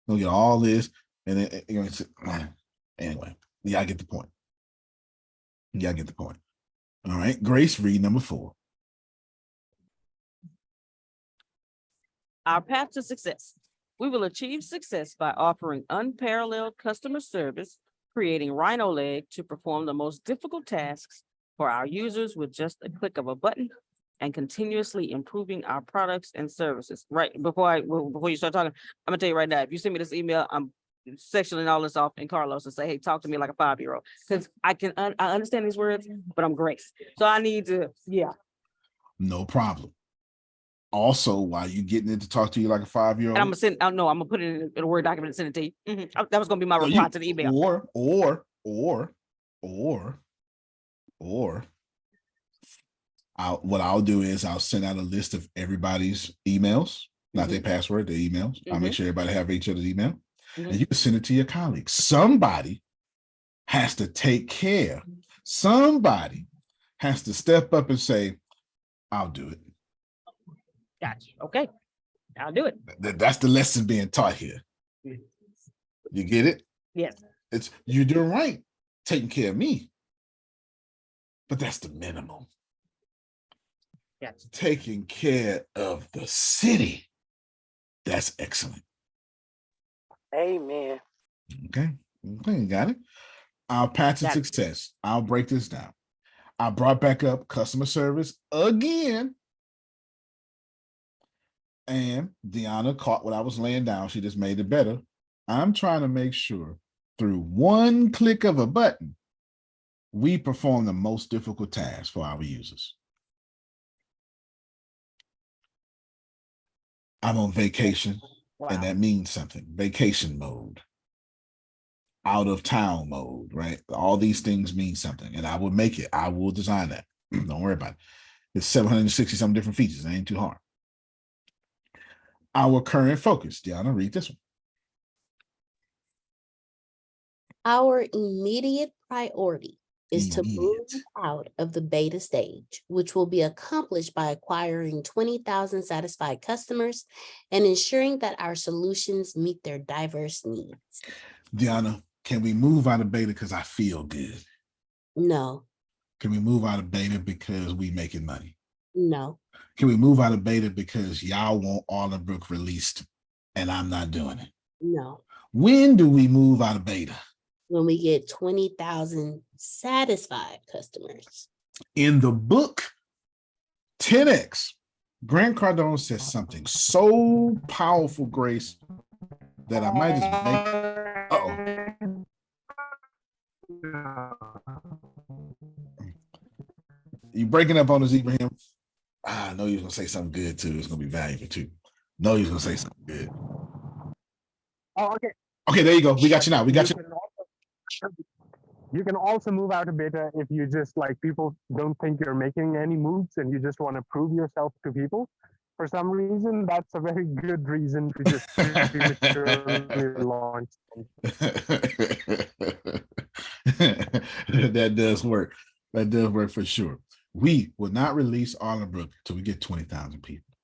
Speaker 6: gonna get all this, and then you're gonna anyway. Yeah, I get the point. Yeah, I get the point. All right, Grace, read number 4.
Speaker 1: Our path to success. We will achieve success by offering unparalleled customer service, creating RhinoLeg to perform the most difficult tasks for our users with just a click of a button, and continuously improving our products and services. Right before you start talking, I'm gonna tell you right now, if you send me this email, I'm sectioning all this off in Carlos and say, hey, talk to me like a 5-year-old. Because I understand these words, but I'm Grace. So I need to, yeah.
Speaker 6: No problem. Also, while you getting it to talk to you like a 5-year-old,
Speaker 1: And I'm gonna put it in a Word document and send it to you. That was gonna be my reply to the email.
Speaker 6: What I'll do is I'll send out a list of everybody's emails, not their password, their emails. I'll make sure everybody have each other's email, and you can send it to your colleagues. Somebody has to take care. Somebody has to step up and say, I'll do it.
Speaker 1: Gotcha. Okay. I'll do it.
Speaker 6: That's the lesson being taught here. You get it?
Speaker 1: Yes.
Speaker 6: It's you're doing right, taking care of me. But that's the minimum.
Speaker 1: Yes.
Speaker 6: Taking care of the city. That's excellent.
Speaker 5: Amen.
Speaker 6: Okay, got it. Our path to success. I'll break this down. I brought back up customer service again. And Deanna caught what I was laying down. She just made it better. I'm trying to make sure through one click of a button, we perform the most difficult task for our users. I'm on vacation, and that means something. Vacation mode, out of town mode, right? All these things mean something, and I will make it. I will design that. Don't worry about it. It's 760 some different features. It ain't too hard. Our current focus. Deanna, read this one.
Speaker 2: Our immediate priority is to move out of the beta stage, which will be accomplished by acquiring 20,000 satisfied customers and ensuring that our solutions meet their diverse needs.
Speaker 6: Deanna, can we move out of beta because I feel good?
Speaker 2: No.
Speaker 6: Can we move out of beta because we making money?
Speaker 2: No.
Speaker 6: Can we move out of beta because y'all want Arlenbrook released and I'm not doing it?
Speaker 2: No.
Speaker 6: When do we move out of beta?
Speaker 2: When we get 20,000 satisfied customers.
Speaker 6: In the book, 10X, Grant Cardone says something so powerful, Grace, that I might just make. You breaking up on us, Ibrahim? I know you're gonna say something good too. It's gonna be valuable too. No, you're gonna say something good.
Speaker 10: Oh, okay.
Speaker 6: Okay, there you go. We got you now. We got you.
Speaker 10: You can also move out of beta if you just like people don't think you're making any moves and you just want to prove yourself to people. For some reason, that's a very good reason to just prematurely launch.
Speaker 6: That does work. That does work for sure. We will not release Arlenbrook till we get 20,000 people.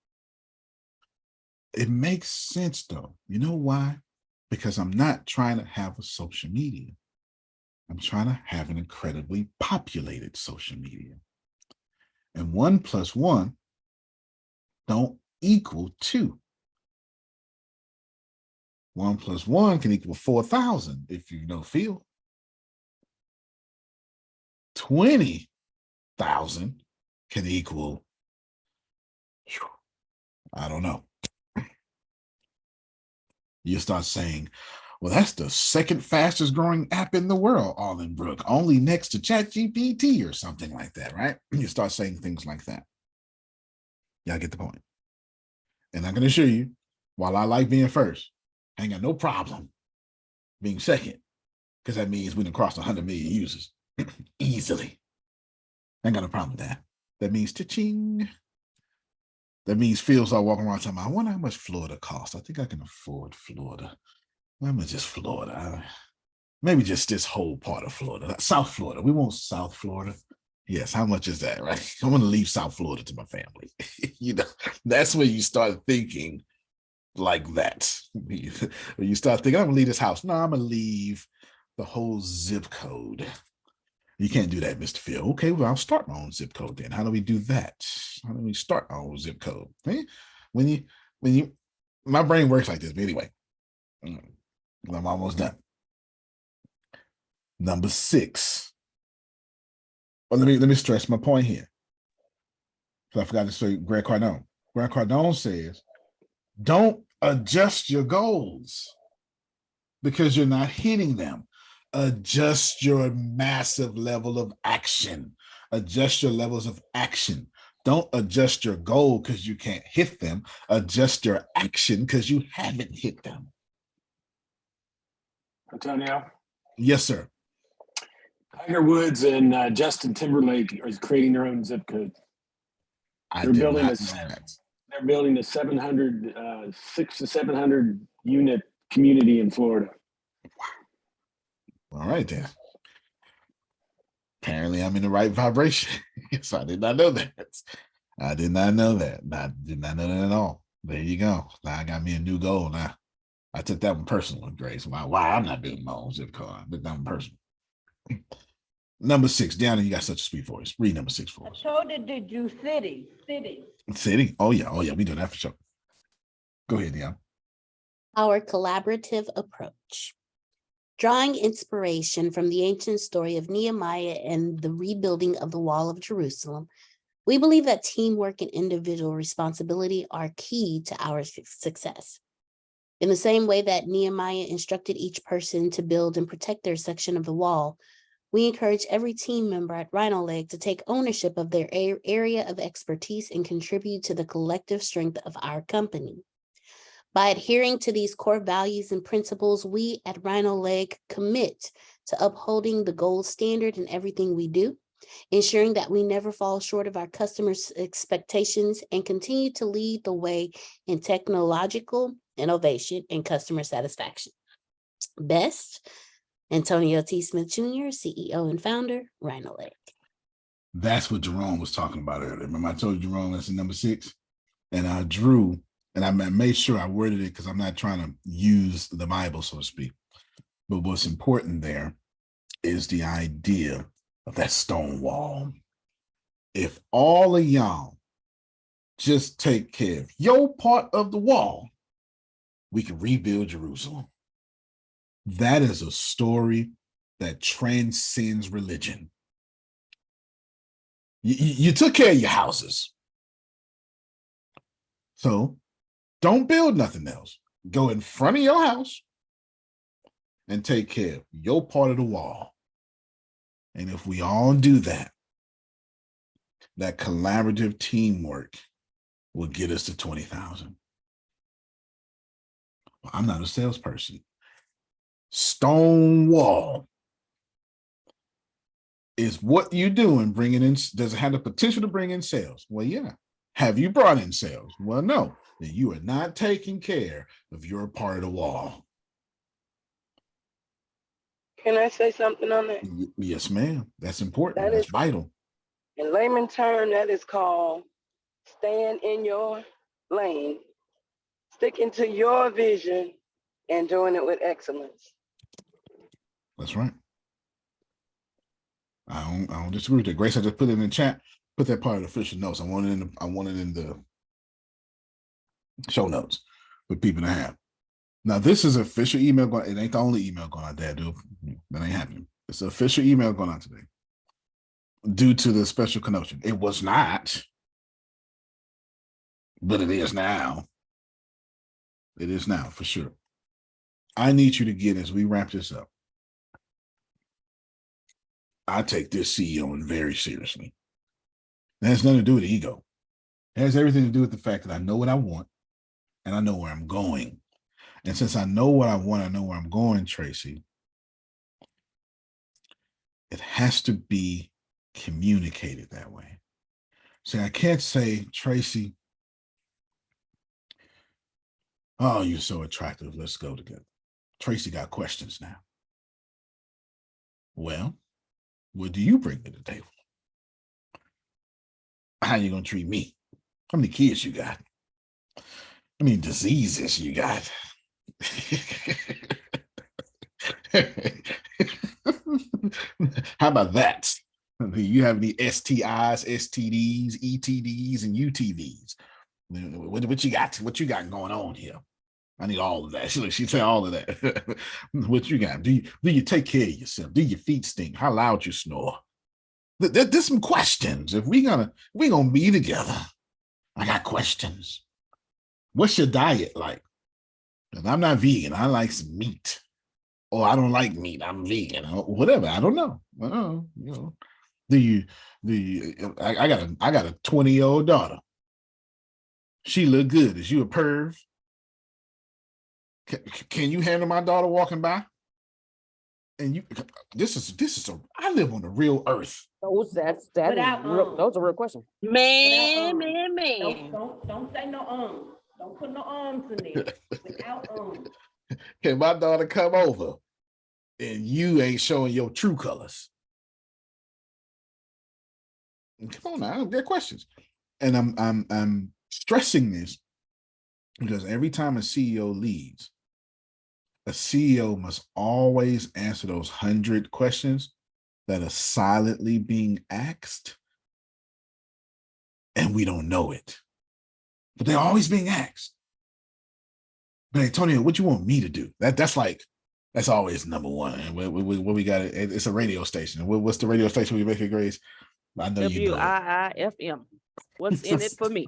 Speaker 6: It makes sense though. You know why? Because I'm not trying to have a social media. I'm trying to have an incredibly populated social media. And 1 + 1 don't equal 2. 1 + 1 can equal 4,000 if you know Phil. 20,000 can equal, I don't know. You start saying, well, that's the second fastest growing app in the world, Arlenbrook, only next to ChatGPT or something like that, right? You start saying things like that. Y'all get the point. And I can assure you, while I like being first, I ain't got no problem being second, because that means we done crossed 100 million users easily. I ain't got no problem with that. That means cha-ching. That means Phil's all walking around talking about, I wonder how much Florida costs. I think I can afford Florida. How much is Florida? Maybe just this whole part of Florida. South Florida. We want South Florida. Yes, how much is that, right? I want to leave South Florida to my family. You know, that's when you start thinking like that. When you start thinking, I'm gonna leave this house. No, I'm gonna leave the whole zip code. You can't do that, Mr. Phil. Okay, well, I'll start my own zip code then. How do we do that? How do we start our own zip code? Eh? When you, my brain works like this, but anyway, I'm almost done. Number 6. Well, let me stress my point here. So I forgot to say Grant Cardone. Grant Cardone says, don't adjust your goals because you're not hitting them. Adjust your massive level of action. Adjust your levels of action. Don't adjust your goal because you can't hit them. Adjust your action because you haven't hit them.
Speaker 11: Antonio?
Speaker 6: Yes, sir.
Speaker 11: Tiger Woods and Justin Timberlake are creating their own zip code. They're building a 700, 600 to 700 unit community in Florida.
Speaker 6: All right, then. Apparently, I'm in the right vibration. So I did not know that. I did not know that. I did not know that at all. There you go. Now I got me a new goal. Now I took that one personal, Grace. Why I'm not doing my own zip code. I took that one personal. Number 6, Deanna, you got such a sweet voice. Read number 6 for us.
Speaker 5: I told her to do city.
Speaker 6: City? Oh yeah, we do that for sure. Go ahead, Deanna.
Speaker 2: Our collaborative approach. Drawing inspiration from the ancient story of Nehemiah and the rebuilding of the wall of Jerusalem, we believe that teamwork and individual responsibility are key to our success. In the same way that Nehemiah instructed each person to build and protect their section of the wall, we encourage every team member at RhinoLeg to take ownership of their area of expertise and contribute to the collective strength of our company. By adhering to these core values and principles, we at RhinoLeg commit to upholding the gold standard in everything we do, ensuring that we never fall short of our customers' expectations, and continue to lead the way in technological innovation and customer satisfaction. Best, Antonio T. Smith Jr., CEO and founder, RhinoLeg.
Speaker 6: That's what Jerome was talking about earlier. Remember I told you, Jerome, that's the number 6? And I drew, and I made sure I worded it because I'm not trying to use the Bible, so to speak. But what's important there is the idea of that stone wall. If all of y'all just take care of your part of the wall, we can rebuild Jerusalem. That is a story that transcends religion. You took care of your houses. So don't build nothing else. Go in front of your house and take care of your part of the wall. And if we all do that, that collaborative teamwork will get us to 20,000. Well, I'm not a salesperson. Stone wall is what you do in bringing in. Does it have the potential to bring in sales? Well, yeah. Have you brought in sales? Well, no. Then you are not taking care of your part of the wall.
Speaker 12: Can I say something on that?
Speaker 6: Yes, ma'am. That's important.
Speaker 12: That
Speaker 6: That's
Speaker 12: is,
Speaker 6: vital.
Speaker 12: in layman term, that is called staying in your lane, sticking to your vision, and doing it with excellence.
Speaker 6: That's right. I don't disagree with that. Grace, I just put it in the chat. Put that part of the official notes. I want it in the show notes for people to have. Now, this is official email going. It ain't the only email going out there, dude. That ain't happening. It's an official email going out today due to the special connotation. It was not, but it is now. It is now for sure. I need you to get, as we wrap this up, I take this CEO very seriously. It has nothing to do with ego. It has everything to do with the fact that I know what I want and I know where I'm going. And since I know what I want, I know where I'm going, Tracy, it has to be communicated that way. See, I can't say, Tracy, oh, you're so attractive. Let's go together. Tracy got questions now. Well, what do you bring to the table? How you going to treat me? How many kids you got? How many diseases you got? How about that? Do you have any STIs, STDs, ETDs, and UTVs? What you got? What you got going on here? I need all of that. She said all of that. What you got? Do you take care of yourself? Do your feet stink? How loud you snore? There's some questions. If we gonna be together, I got questions. What's your diet like? Because I'm not vegan. I like some meat. Or I don't like meat. I'm vegan. Or whatever. I don't know. You know. I got a 20-year-old daughter. She look good. Is you a perv? Can you handle my daughter walking by? And I live on the real earth.
Speaker 1: Those are real questions.
Speaker 8: Man.
Speaker 5: Don't say no arms. Don't put no arms in there. Without arms.
Speaker 6: Can my daughter come over and you ain't showing your true colors? Come on now, there are questions. And I'm stressing this because every time a CEO leads, a CEO must always answer those 100 questions that are silently being asked, and we don't know it. But they're always being asked. But Antonio, what you want me to do? That's like That's always number one. And what we got? It's a radio station. What's the radio station we make it, Grace? I know you know it.
Speaker 1: WIIFM. What's in it for me?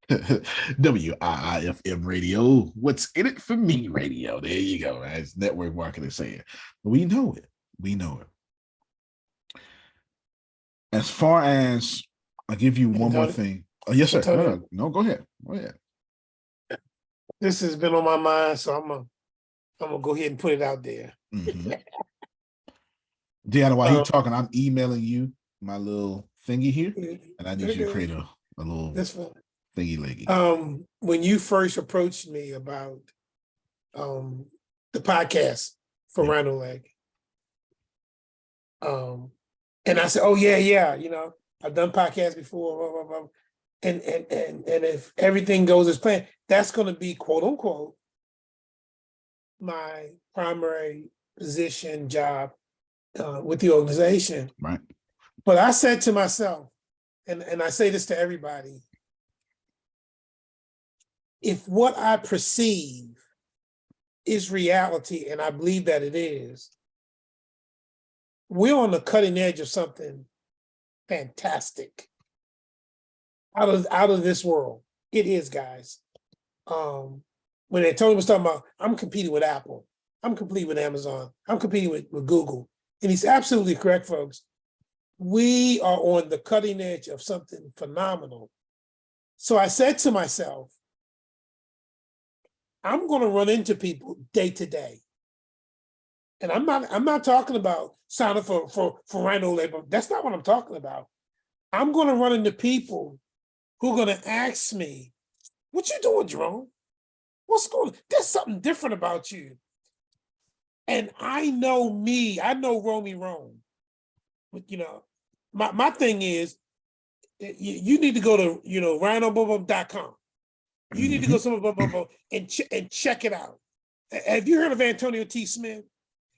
Speaker 6: WIIFM radio. What's in it for me? Radio. There you go. As network marketing saying, we know it. We know it. As far as I'll give you one more thing. Oh, yes, sir. No, go ahead. Go ahead.
Speaker 7: This has been on my mind, so I'm gonna go ahead and put it out there.
Speaker 6: Mm-hmm. Deanna, while he's talking, I'm emailing you my little thingy here, and I need you to create a little thingy leggy.
Speaker 7: When you first approached me about the podcast for RhinoLeg, and I said, "Oh yeah, you know, I've done podcasts before, blah, blah, blah. And if everything goes as planned, that's going to be quote unquote my primary position job with the organization."
Speaker 6: Right.
Speaker 7: But I said to myself, and I say this to everybody, if what I perceive is reality, and I believe that it is, we're on the cutting edge of something fantastic. Out of this world. It is, guys. When Antonio was talking about, I'm competing with Apple, I'm competing with Amazon, I'm competing with Google. And he's absolutely correct, folks. We are on the cutting edge of something phenomenal. So I said to myself, I'm going to run into people day to day. And I'm not talking about signing for RhinoLeg. That's not what I'm talking about. I'm going to run into people who are going to ask me, "What you doing, Jerome? What's going on? There's something different about you." And I know me, I know Romy Rome. But, you know, my thing is, you need to go to, you know, rhino.com. You need to go somewhere and check it out. Have you heard of Antonio T. Smith?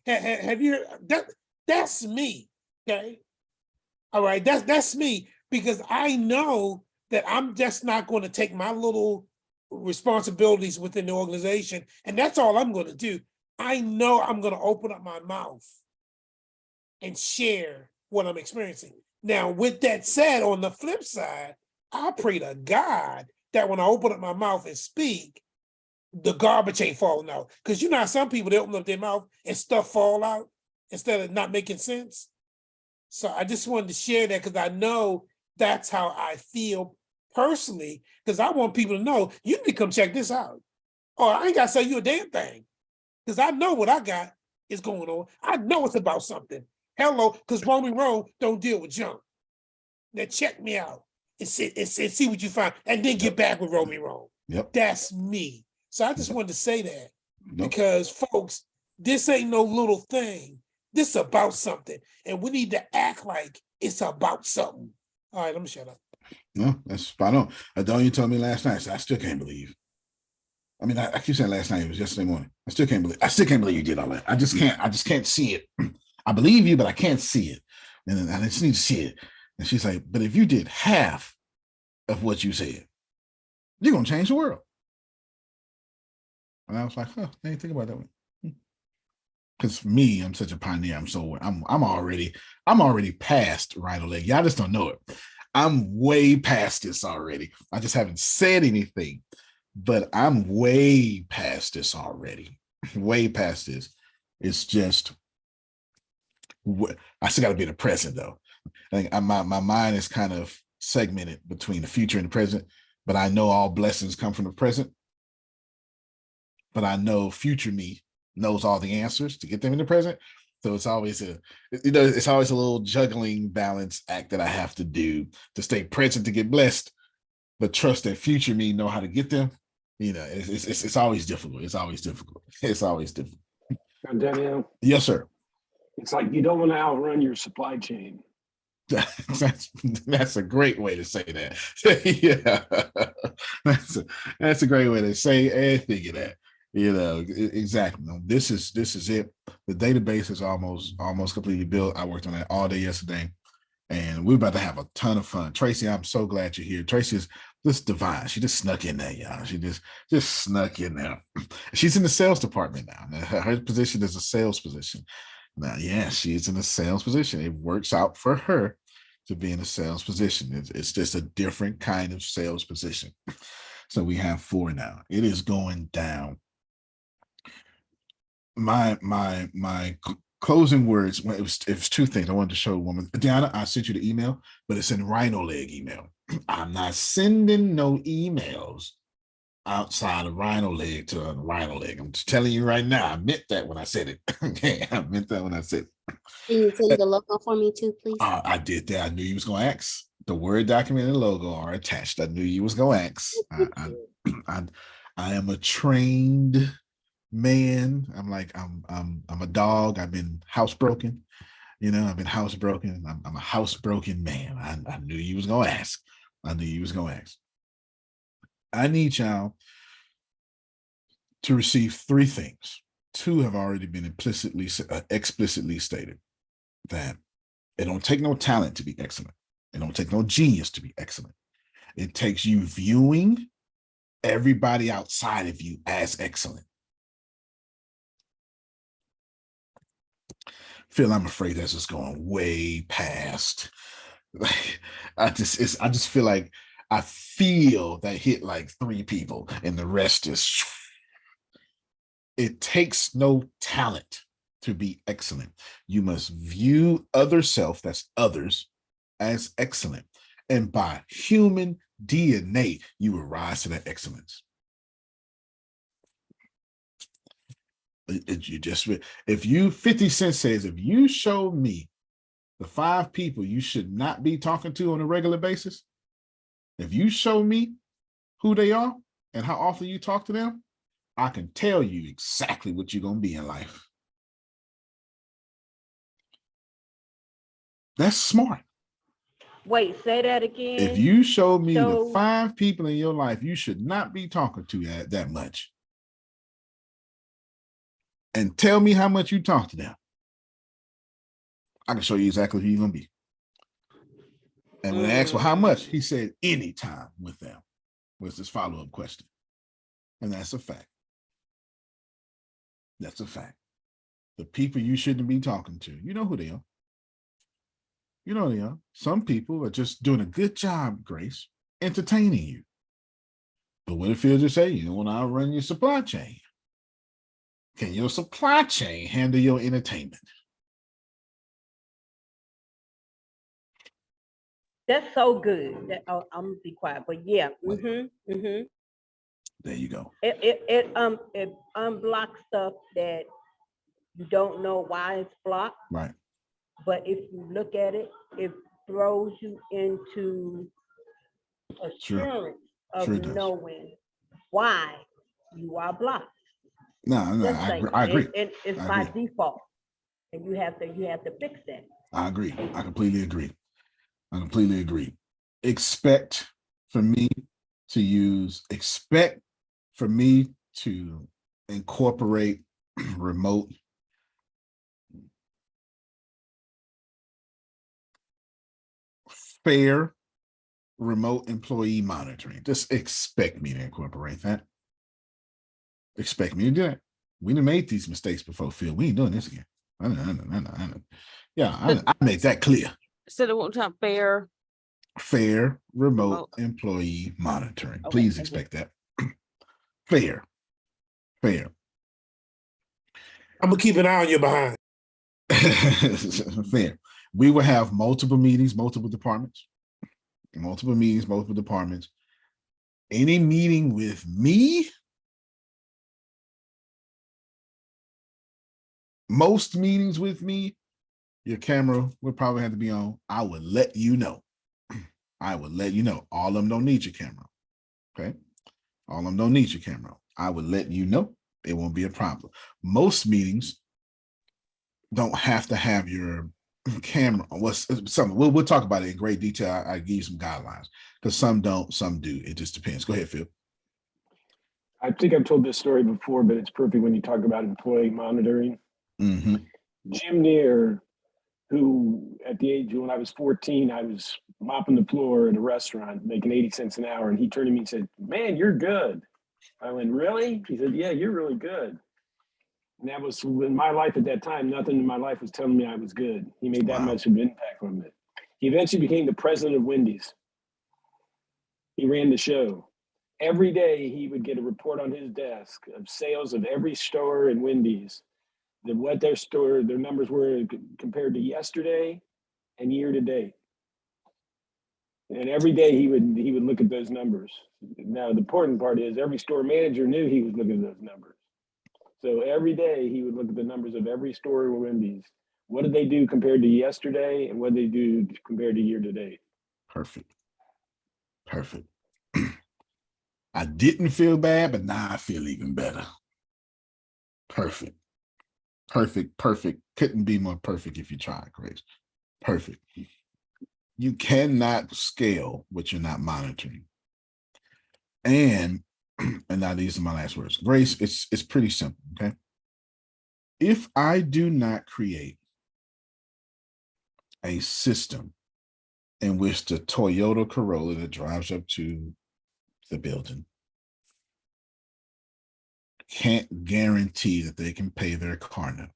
Speaker 7: Have you heard that? That's me. Okay. All right. That's me, because I know that I'm just not going to take my little responsibilities within the organization, and that's all I'm going to do. I know I'm going to open up my mouth and share what I'm experiencing. Now, with that said, on the flip side, I pray to God that when I open up my mouth and speak, the garbage ain't falling out. Because you know how some people, they open up their mouth and stuff fall out instead of not making sense. So I just wanted to share that, because I know that's how I feel personally, because I want people to know, you need to come check this out. Or I ain't got to say you a damn thing, because I know what I got is going on. I know it's about something. Hello, because Romy Rome don't deal with junk. Now check me out and see what you find, and then get back with Romy Rome.
Speaker 6: Yep.
Speaker 7: That's me. So I just wanted to say that, because folks, this ain't no little thing. This is about something, and we need to act like it's about something. All right, let me shut up.
Speaker 6: No, that's spot on. Adon, you told me last night, so I still can't believe. I mean, I keep saying last night, it was yesterday morning. I still can't believe you did all that. I just can't see it. I believe you, but I can't see it. And I just need to see it. And she's like, but if you did half of what you said, you're gonna change the world. And I was like, I didn't think about that one. Because for me, I'm such a pioneer. I'm already past RhinoLeg. Y'all just don't know it. I'm way past this already. I just haven't said anything, but I'm way past this already. Way past this. It's just, I still got to be in the present though. I think my mind is kind of segmented between the future and the present, but I know all blessings come from the present. But I know future me knows all the answers to get them in the present. So it's always it's always a little juggling balance act that I have to do to stay present to get blessed, but trust that future me know how to get them. You know, it's always difficult. It's always difficult. It's always difficult.
Speaker 11: Daniel,
Speaker 6: Yes, sir.
Speaker 11: it's like you don't want to outrun your supply chain.
Speaker 6: That's a great way to say that. Yeah, that's a great way to say and think of that. You know, exactly. This is it. The database is almost completely built. I worked on that all day yesterday, And we're about to have a ton of fun. Tracy, I'm so glad you're here. Tracy is just divine. She just snuck in there, y'all. She just snuck in there. She's in the sales department now. Her position is a sales position. Now, yeah, she's in a sales position. It works out for her to be in a sales position. It's just a different kind of sales position. So we have 4 now. It is going down. My closing words, well, it was 2 things I wanted to show a woman. Deanna, I sent you the email, but it's in RhinoLeg email. I'm not sending no emails outside of RhinoLeg to RhinoLeg. I'm just telling you right now, I meant that when I said it. Okay, I meant that when I said it.
Speaker 2: Can you send the logo for me too, please?
Speaker 6: I did that. I knew you was going to ask. The Word document and logo are attached. I knew you was going to ask. I am a trained man. I'm a dog. I've been housebroken. I've been housebroken. I'm a housebroken man. I knew you was gonna ask. I knew you was gonna ask. I need y'all to receive 3 things. 2 have already been explicitly stated. That it don't take no talent to be excellent. It don't take no genius to be excellent. It takes you viewing everybody outside of you as excellent. Phil, I'm afraid that's just going way past. I just feel like I feel that hit like 3 people and the rest is. It takes no talent to be excellent. You must view other self, that's others, as excellent. And by human DNA, you will rise to that excellence. If you 50 Cent says, if you show me the 5 people you should not be talking to on a regular basis, if you show me who they are and how often you talk to them, I can tell you exactly what you're going to be in life. That's smart.
Speaker 5: Wait, say that again.
Speaker 6: If you show me the 5 people in your life you should not be talking to that much, and tell me how much you talk to them, I can show you exactly who you're going to be. And when I asked for how much, he said anytime with them was his follow-up question. And that's a fact. That's a fact. The people you shouldn't be talking to, you know who they are. You know who they are. Some people are just doing a good job, Grace, entertaining you. But what if he'll just say, you want to outrun your supply chain? Can your supply chain handle your entertainment?
Speaker 5: That's so good. I'm gonna be quiet, but yeah.
Speaker 6: There you go.
Speaker 5: It unblocks stuff that you don't know why it's blocked.
Speaker 6: Right.
Speaker 5: But if you look at it, it throws you into assurance of knowing why you are blocked.
Speaker 6: No, I agree.
Speaker 5: And it's by default, and you have to fix that.
Speaker 6: I agree. I completely agree. Expect for me to incorporate remote fair remote employee monitoring. Just expect me to incorporate that. Expect me to do that. We done made these mistakes before, Phil. We ain't doing this again. I know. Yeah, I made that clear.
Speaker 1: Said it one time,
Speaker 6: Fair remote employee monitoring.
Speaker 1: Okay,
Speaker 6: Please expect that. Fair.
Speaker 7: I'm gonna keep an eye on your behind.
Speaker 6: Fair. We will have multiple meetings, multiple departments. Any meeting with me, most meetings with me, your camera will probably have to be on. I will let you know. All of them don't need your camera. Okay. All of them don't need your camera. I will let you know. It won't be a problem. Most meetings don't have to have your camera. We'll talk about it in great detail. I give you some guidelines because some don't, some do. It just depends. Go ahead, Phil.
Speaker 11: I think I've told this story before, but it's perfect when you talk about employee monitoring.
Speaker 6: Mm-hmm.
Speaker 11: Jim Neer who at the age when I was 14, I was mopping the floor in a restaurant making 80 cents an hour. And he turned to me and said, "Man, you're good." I went, "Really?" He said, "Yeah, you're really good." And that was in my life at that time. Nothing in my life was telling me I was good. He made that
Speaker 6: Wow.
Speaker 11: much of an impact from it. He eventually became the president of Wendy's. He ran the show. Every day he would get a report on his desk of sales of every store in Wendy's, what their numbers were compared to yesterday and year to date. And every day he would look at those numbers. Now the important part is every store manager knew he was looking at those numbers. So every day he would look at the numbers of every store in Wendy's. What did they do compared to yesterday, and what did they do compared to year to date?
Speaker 6: Perfect. Perfect. I didn't feel bad, but now I feel even better. Perfect. Perfect. Perfect. Couldn't be more perfect if you try, Grace. Perfect. You cannot scale what you're not monitoring. And now these are my last words. Grace, it's pretty simple, okay? If I do not create a system in which the Toyota Corolla that drives up to the building can't guarantee that they can pay their car note,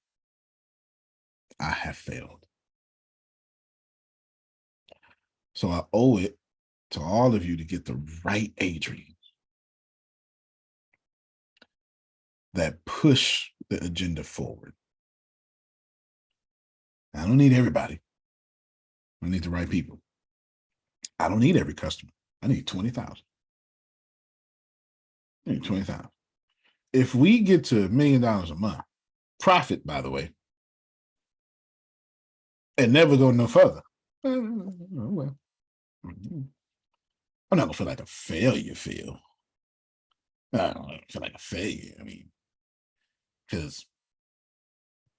Speaker 6: I have failed. So I owe it to all of you to get the right Adrian that push the agenda forward. I don't need everybody. I need the right people. I don't need every customer. I need 20,000. I need 20,000. If we get to $1 million a month, profit, by the way, and never go no further, well, I'm not gonna feel like a failure, Phil. I don't feel like a failure. I mean, because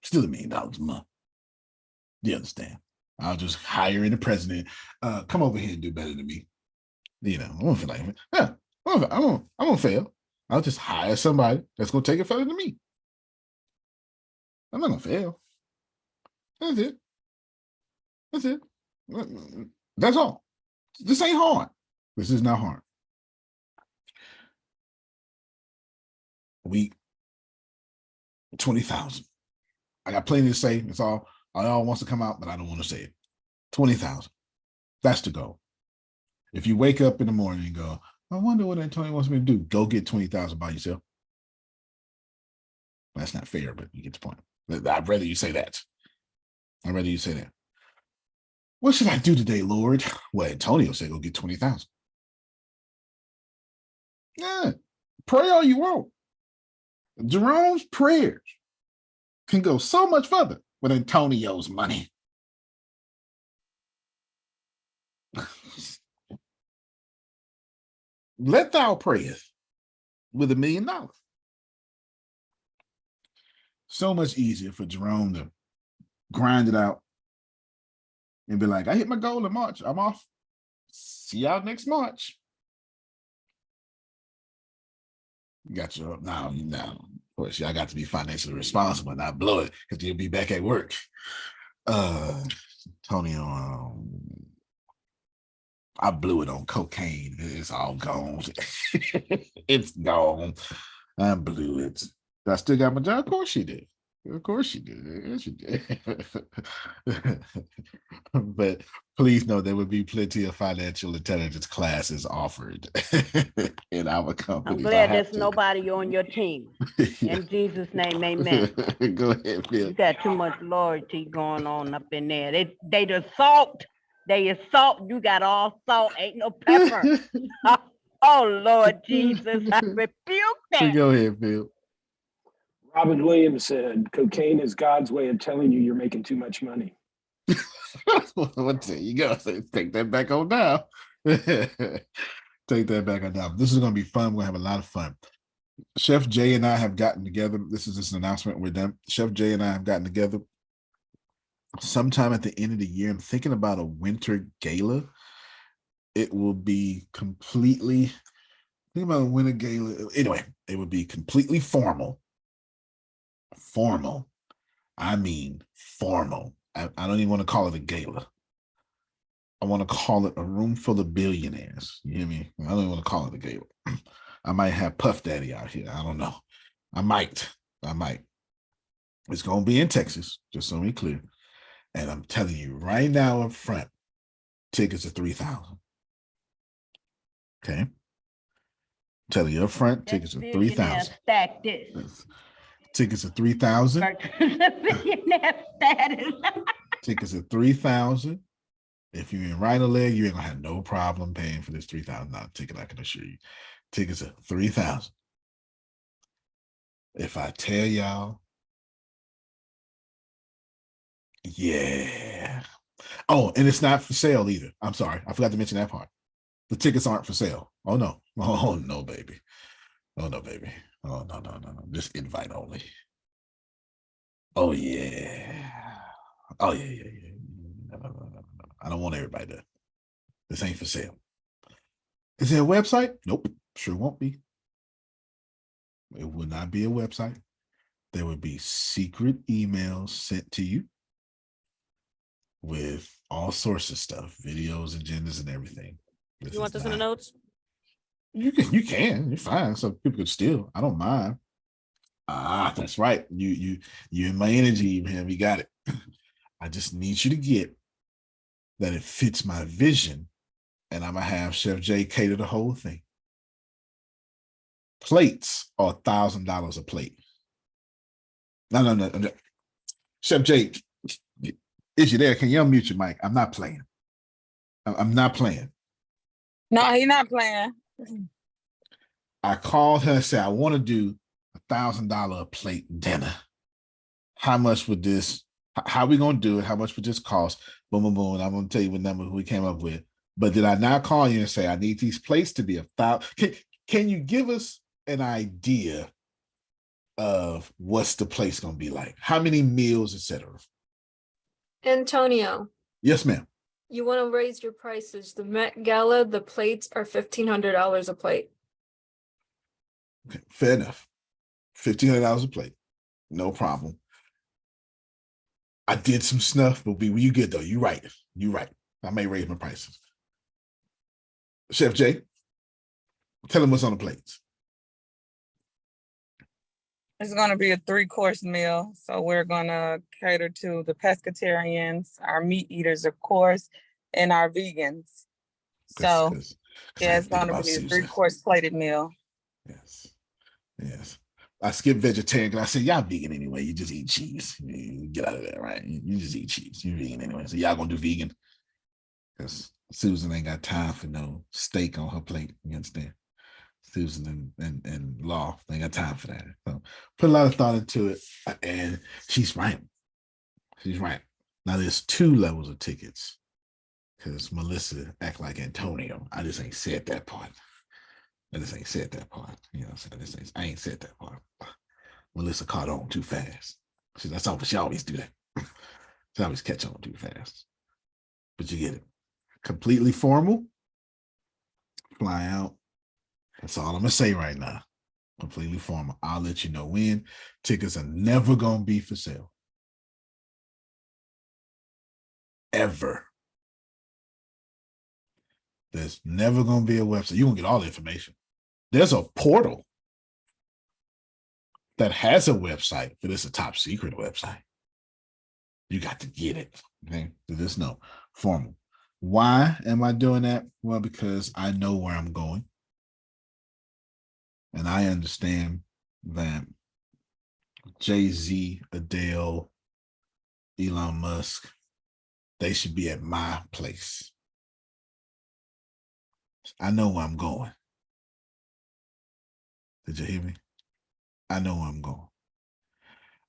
Speaker 6: still $1 million a month. Do you understand? I'll just hire in the president. Come over here and do better than me. You know, I won't feel like, yeah, I won't fail. I'll just hire somebody that's gonna take it further than me. I'm not gonna fail. That's it. That's it. That's all. This ain't hard. This is not hard. We 20,000. I got plenty to say. It's all wants to come out, but I don't want to say it. 20,000. That's the goal. If you wake up in the morning and go, I wonder what Antonio wants me to do, go get 20,000 by yourself. That's not fair, but you get the point. I'd rather you say that. I'd rather you say that. What should I do today, Lord? Well, Antonio said go get 20,000. Yeah, pray all you want. Jerome's prayers can go so much further with Antonio's money. Let thou prayeth with $1 million. So much easier for Jerome to grind it out and be like, I hit my goal in March. I'm off. See y'all next March. Got you up now. Of course, y'all got to be financially responsible and not blow it because you'll be back at work. Antonio, I blew it on cocaine. It's all gone. It's gone. I blew it. I still got my job. Of course she did. Of course she did. She did. But please know there would be plenty of financial intelligence classes offered in our company.
Speaker 5: I'm glad there's nobody on your team. In Jesus' name, amen.
Speaker 6: Go ahead, Phil.
Speaker 5: You got too much loyalty going on up in there. They the salt. They is salt. You got all salt. Ain't no pepper. Oh, Lord Jesus, I rebuke that.
Speaker 6: Go ahead, Phil.
Speaker 11: Robin Williams said, cocaine is God's way of telling you you're making too much money.
Speaker 6: Well, there you go. So take that back on down. Take that back on down. This is going to be fun. We're going to have a lot of fun. Chef Jay and I have gotten together. This is just an announcement. We're done. Chef Jay and I have gotten together sometime at the end of the year. I'm thinking about a winter gala. It will be completely, think about a winter gala. Anyway, it would be completely formal. Formal. I mean formal. I don't even want to call it a gala. I want to call it a room full of billionaires. You hear me? I don't even want to call it a gala. I might have Puff Daddy out here. I don't know. I might. It's going to be in Texas, just so we clear. And I'm telling you right now up front, tickets are $3,000. Okay. I'm telling you up front, tickets are $3,000.
Speaker 5: Stack this.
Speaker 6: Tickets are $3,000.
Speaker 5: Billionaire status.
Speaker 6: Tickets are $3,000. If you're in RhinoLeg, you ain't gonna have no problem paying for this $3,000 ticket. I can assure you. Tickets are $3,000. If I tell y'all, yeah. Oh, and it's not for sale either. I'm sorry, I forgot to mention that part. The tickets aren't for sale. Oh no. Oh no, baby. Oh no, baby. Oh no. Just invite only. Oh yeah. Oh yeah. No. I don't want everybody there. This ain't for sale. Is there a website? Nope. Sure won't be. It will not be a website. There would be secret emails sent to you with all sorts of stuff, videos, agendas, and everything.
Speaker 1: You want this in the notes?
Speaker 6: You can. You're fine. So people could steal. I don't mind. That's right. You in my energy, man. We got it. I just need you to get that it fits my vision, and I'm gonna have Chef Jay cater the whole thing. Plates are $1,000 a plate. No. Chef Jay, is you there? Can you unmute your mic? I'm not playing. I'm not playing.
Speaker 3: No, he's not playing.
Speaker 6: I called her and said, I want to do $1,000 a plate dinner. How much would this, how we going to do it? How much would this cost? Boom. I'm going to tell you what number we came up with. But did I not call you and say, I need these plates to be $1,000? Can you give us an idea of what's the place going to be like? How many meals, etc.?
Speaker 13: Antonio,
Speaker 6: Yes, ma'am.
Speaker 13: you want to raise your prices. The Met Gala, the plates are $1,500 a plate.
Speaker 6: Okay, fair enough. $1,500 a plate. No problem. I did some snuff, but you good though. You right. I may raise my prices. Chef Jay, tell him what's on the plates.
Speaker 14: It's going to be a 3-course meal. So we're going to cater to the pescatarians, our meat eaters, of course, and our vegans. So yeah, it's going to be a 3-course plated meal.
Speaker 6: Yes. I skipped vegetarian because I said, y'all vegan anyway. You just eat cheese. You get out of there, right? You just eat cheese. You're vegan anyway. So y'all going to do vegan? Because Susan ain't got time for no steak on her plate. You understand? Susan and Law, they ain't got time for that. So put a lot of thought into it. And she's right. Now there's 2 levels of tickets. Because Melissa act like Antonio. I just ain't said that part. You know what I'm saying? I ain't said that part. Melissa caught on too fast. She always do that. She always catch on too fast. But you get it. Completely formal. Fly out. That's all I'm gonna say right now. Completely formal. I'll let you know when. Tickets are never gonna be for sale. Ever. There's never gonna be a website. You're gonna get all the information. There's a portal that has a website, but it's a top secret website. You got to get it. Okay. There's no formal. Why am I doing that? Well, because I know where I'm going. And I understand that Jay-Z, Adele, Elon Musk, they should be at my place. I know where I'm going. Did you hear me? I know where I'm going.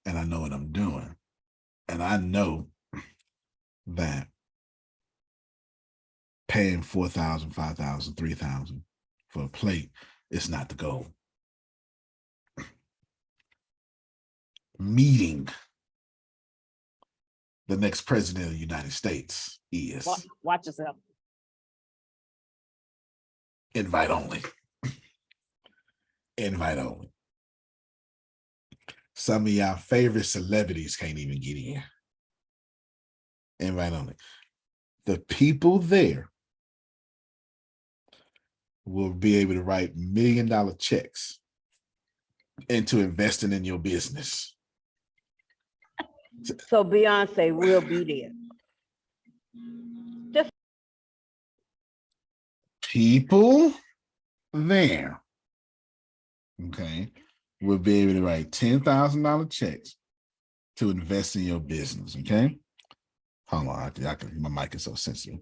Speaker 6: And I know what I'm doing. And I know that paying $4,000, $5,000, $3,000 for a plate is not the goal. Meeting the next president of the United States is
Speaker 1: Watch yourself.
Speaker 6: invite only. Invite only. Some of y'all favorite celebrities can't even get in. Invite only. The people there will be able to write $1 million checks into investing in your business.
Speaker 5: So Beyonce will be there. Just
Speaker 6: People there, okay, will be able to write $10,000 checks to invest in your business. Okay, hold on, my mic is so sensitive.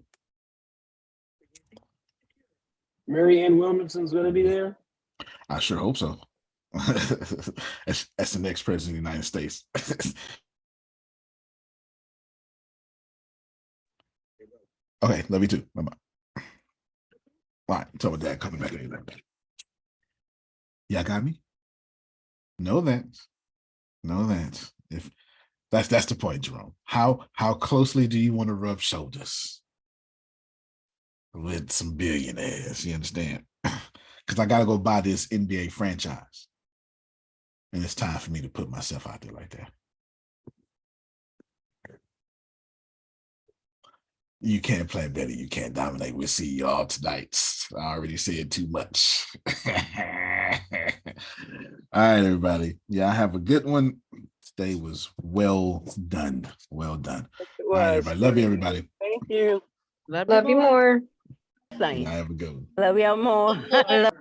Speaker 11: Mary Ann Williamson's going to be there.
Speaker 6: I sure hope so. That's the next president of the United States. Okay, love you too. Bye-bye. All right, so with that coming back later. Y'all got me? Know that. If that's the point, Jerome. How closely do you want to rub shoulders with some billionaires? You understand? Because I gotta go buy this NBA franchise. And it's time for me to put myself out there like that. You can't play better. You can't dominate. We'll see y'all tonight. I already said too much. All right, everybody. Yeah, have a good one. Today was well done. Well done. All right, everybody. Love you, everybody.
Speaker 5: thank you.
Speaker 1: Love
Speaker 13: Love you more.
Speaker 5: Same.
Speaker 6: Y'all have a good one.
Speaker 5: Love y'all more.